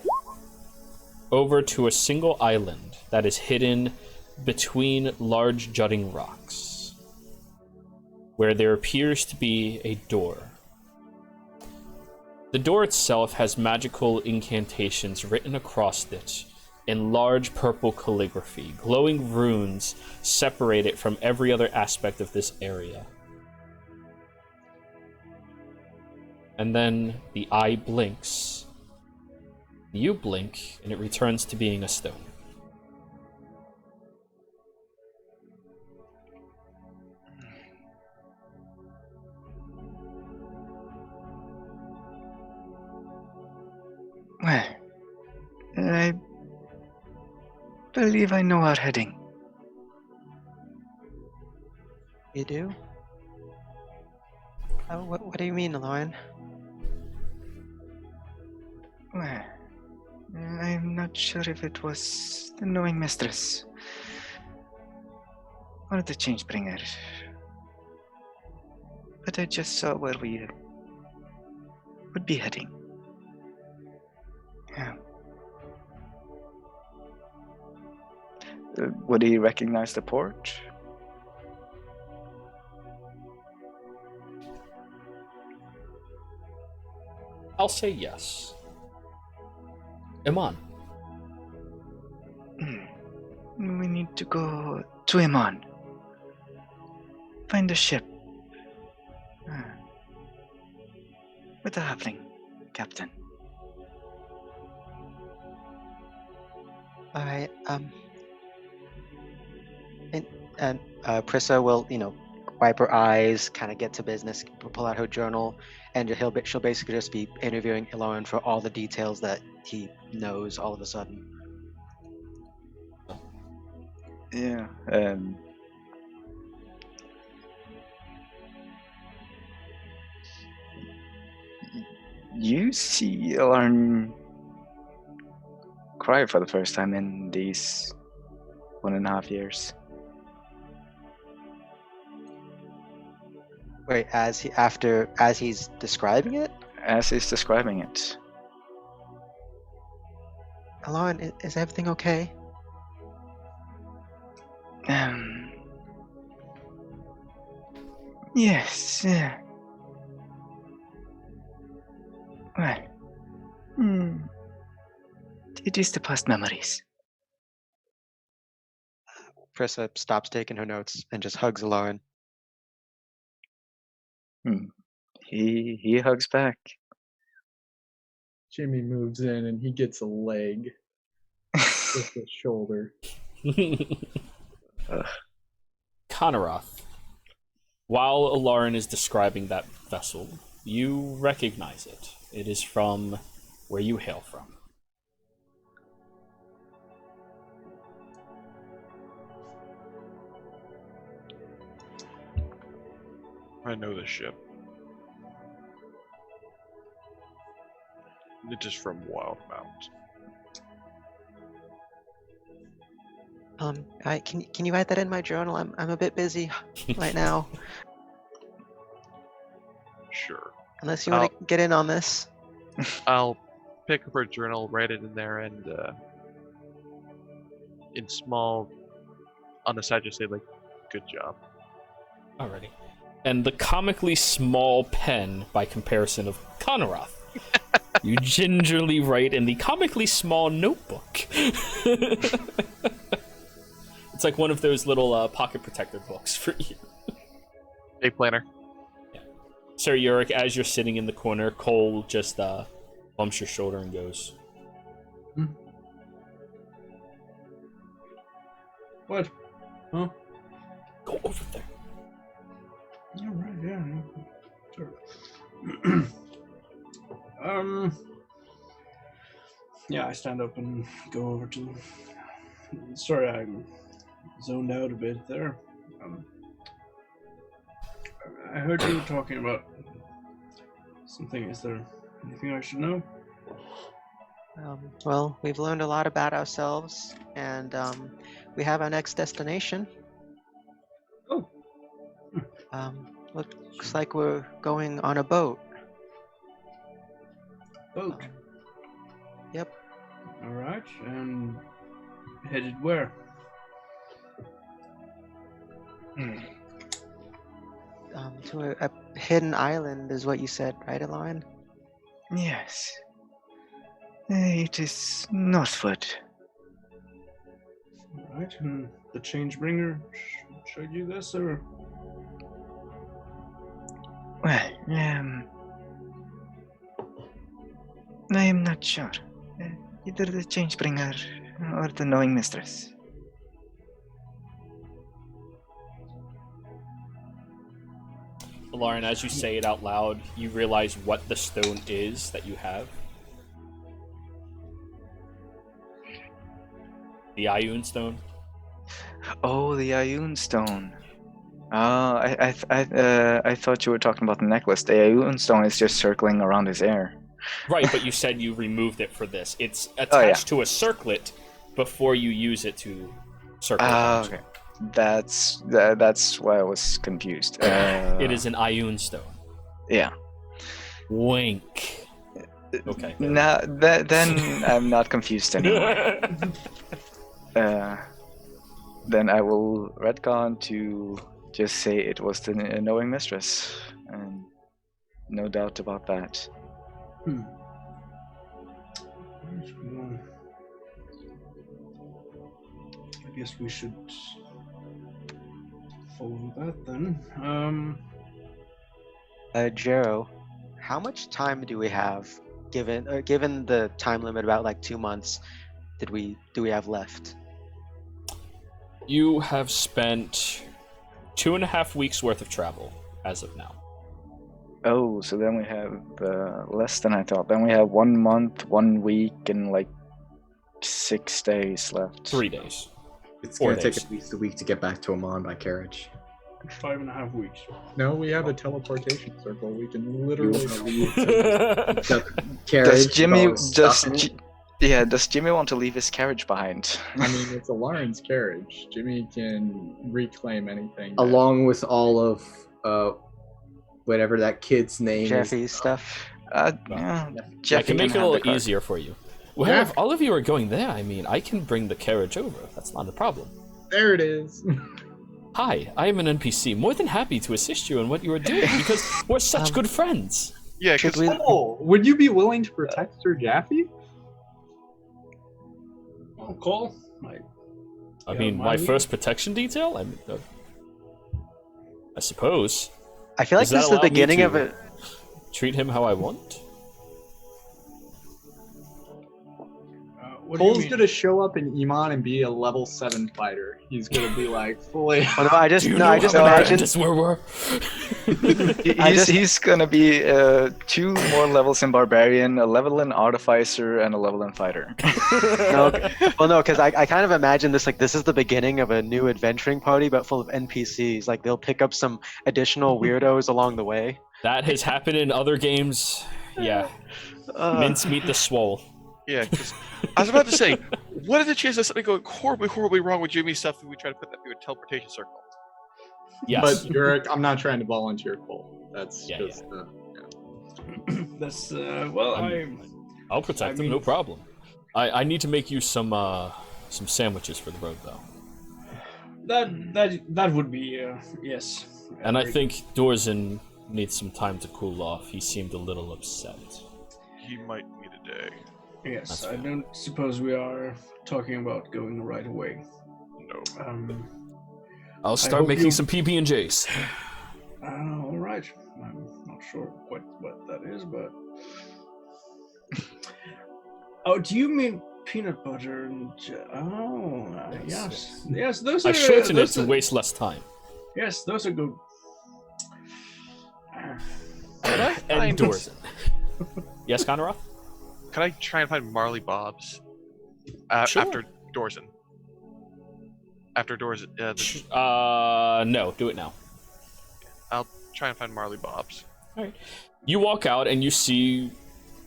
over to a single island that is hidden between large jutting rocks, where there appears to be a door. The door itself has magical incantations written across it in large purple calligraphy. Glowing runes separate it from every other aspect of this area. And then the eye blinks. You blink, and it returns to being a stone. Well, I believe I know our heading. You do? What do you mean, Lauren? Well, I'm not sure if it was the knowing mistress or the change bringer, but I just saw where we would be heading. Yeah. Would he recognize the port? I'll say yes. Iman. We need to go to Iman. Find a ship. With a halfling captain. Alright, and Prissa will, wipe her eyes, kind of get to business, pull out her journal, and she'll basically just be interviewing Lauren for all the details that he knows all of a sudden. Yeah, you see Lauren cry for the first time in these 1.5 years. Wait, as he's describing it? As he's describing it. Lauren, is everything okay? Yes. Well, it is the past memories. Prissa stops taking her notes and just hugs Lauren. He hugs back. Jimmy moves in and he gets a leg with his shoulder. Konaroth, while Lauren is describing that vessel, you recognize it. It is from where you hail from. I know this ship. It is from Wildmount. Can you write that in my journal? I'm a bit busy right now. Sure. Unless you want to get in on this. I'll pick up her journal, write it in there, and in small on the side, just say like, "Good job." Alrighty. And the comically small pen, by comparison, of Konorath. You gingerly write in the comically small notebook. It's like one of those little pocket protector books for you. Day planner. Yeah. Sir Yurik, as you're sitting in the corner, Cole just bumps your shoulder and goes, What? Huh? "Go over there." All right, yeah, sure. Yeah, I stand up and go over to. Sorry, I'm zoned out a bit there. I heard you talking about something. Is there anything I should know? Well, we've learned a lot about ourselves, and we have our next destination. Oh. Looks like we're going on a boat. Boat. Yep. All right, and headed where? To a hidden island is what you said, right, Aloran? Yes. It is northward. All right, and the Changebringer showed you this, or? Well, I am not sure. Either the Changebringer or the Knowing Mistress. Lauren, as you say it out loud, you realize what the stone is that you have. The Ioun stone. Oh, the Ioun stone. I thought you were talking about the necklace. The Ioun stone is just circling around his ear. Right, but you said you removed it for this. It's attached to a circlet before you use it to circle. Okay. That's why I was confused. It is an Ioun stone. Yeah. Wink. Okay. Now then I'm not confused anymore. Then I will retcon to just say it was the Knowing Mistress, and no doubt about that. Well, I guess we should follow that then. Jero, how much time do we have, given the time limit about like 2 months? Do we have left? You have spent 2.5 weeks worth of travel as of now. Oh, so then we have less than I thought. Then we have 1 month, 1 week, and like 6 days left. 3 days. It's 4 going to take days. at least a week to get back to Amon by carriage. 5.5 weeks. No, we have a teleportation circle. We can literally leave. Does Jimmy carriage? Does Jimmy want to leave his carriage behind? I mean, it's Alarin's carriage. Jimmy can reclaim anything. Along with all of whatever that kid's name Jeffy's is. stuff. Yeah, I Jeffy can make it a have the little card. easier for you. Well, Yeah. if all of you are going there, I mean, I can bring the carriage over. That's not a problem. There it is. Hi, I am an NPC. More than happy to assist you in what you are doing because we're such good friends. Yeah, Should because we? Oh, would you be willing to protect Sir Jaffe? Oh, Cole? I mean, my first protection detail? I suppose. I feel like Does that this is the allow me beginning to of it. Treat him how I want? What do you Cole's mean? gonna show up in Iman and be a level 7 fighter. He's gonna be like fully. Oh, no, I just Do you no, I know just how imagine. horrendous we were? He's gonna be 2 more levels in Barbarian, a level in Artificer, and a level in Fighter. No, well, no, because I kind of imagine this like this is the beginning of a new adventuring party, but full of NPCs. Like they'll pick up some additional weirdos along the way. That has happened in other games. Yeah. Mincemeat the Swole. yeah, 'cause I was about to say, what are the chances of something going horribly wrong with Jimmy's stuff if we try to put that through a teleportation circle? Yes. But I'm not trying to volunteer Cole. That's Yeah, just. That's well, I'll protect him, no problem. I need to make you some sandwiches for the road, though. That would be yes. And I think Dorzen needs some time to cool off. He seemed a little upset. He might need a day. Yes, That's I fine. don't suppose we are talking about going right away. No. I'll start hope making you- some PB&Js. All right. I'm not sure what that is, but oh, do you mean peanut butter and yes, those are. I shorten it those to are- waste less time. Yes, those are good. And Dorzen. Yes, Conroth? Can I try and find Marley Bob's Sure. after Dorzen? After Dorzen, No, do it now. I'll try and find Marley Bob's. You walk out and you see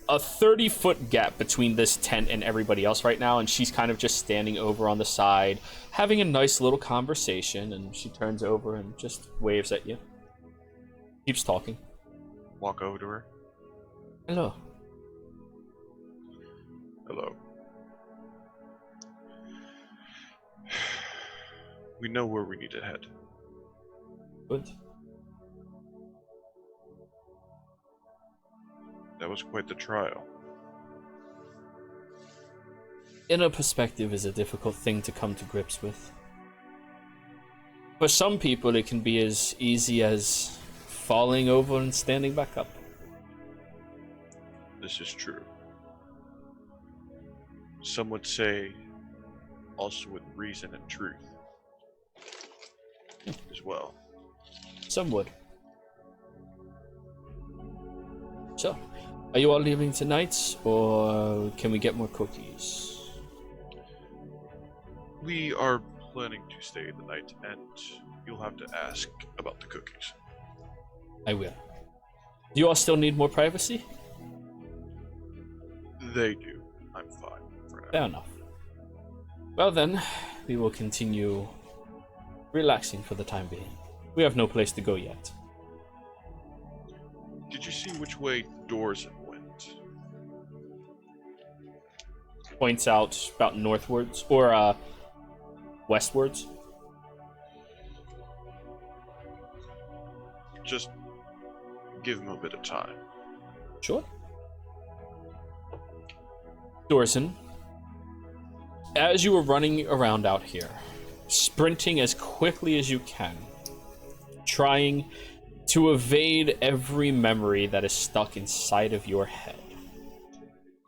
a 30-foot gap between this tent and everybody else right now, and she's kind of just standing over on the side, having a nice little conversation, and she turns over and just waves at you. Keeps talking. Walk over to her. Hello. Hello. We know where we need to head. Good. That was quite the trial. Inner perspective is a difficult thing to come to grips with. For some people, it can be as easy as falling over and standing back up. This is true. Some would say also with reason and truth as well. Some would. So, are you all leaving tonight, or can we get more cookies? We are planning to stay the night, and you'll have to ask about the cookies. I will. Do you all still need more privacy? They do. I'm fine for now. Fair enough. Well then, we will continue relaxing for the time being. We have no place to go yet. Did you see which way Dorzen went? Points out about northwards, or westwards. Just give him a bit of time. Sure. Dorzen, as you were running around out here, sprinting as quickly as you can, trying to evade every memory that is stuck inside of your head,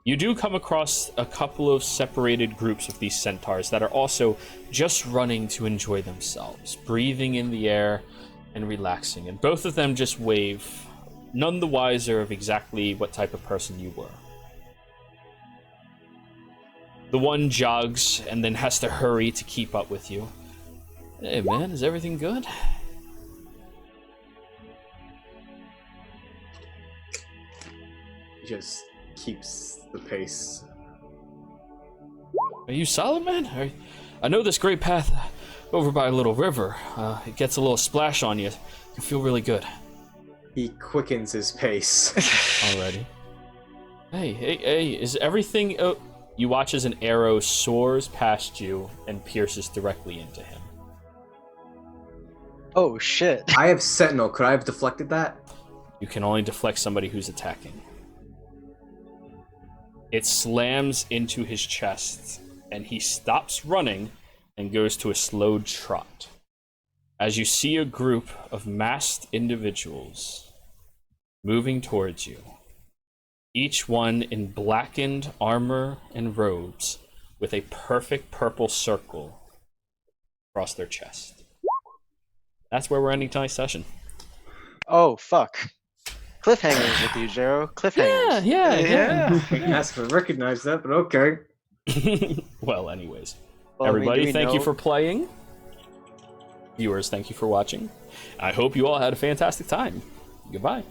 you do come across a couple of separated groups of these centaurs that are also just running to enjoy themselves, breathing in the air and relaxing, and both of them just wave, none the wiser of exactly what type of person you were. The one jogs and then has to hurry to keep up with you. Hey man, is everything good? He just keeps the pace. Are you solid, man? I know this great path over by a little river. It gets a little splash on you. You feel really good. He quickens his pace. Already. Hey, is everything... You watch as an arrow soars past you and pierces directly into him. Oh shit. I have Sentinel. Could I have deflected that? You can only deflect somebody who's attacking. It slams into his chest, and he stops running and goes to a slowed trot. As you see a group of masked individuals moving towards you, each one in blackened armor and robes with a perfect purple circle across their chest. That's where we're ending tonight's session. Oh fuck. Cliffhangers with you, Jero. Cliffhangers. Yeah. I didn't ask if I recognize that, but okay. Well, anyways. Well, I mean, Everybody, do we thank you know- for playing. Viewers, thank you for watching. I hope you all had a fantastic time. Goodbye.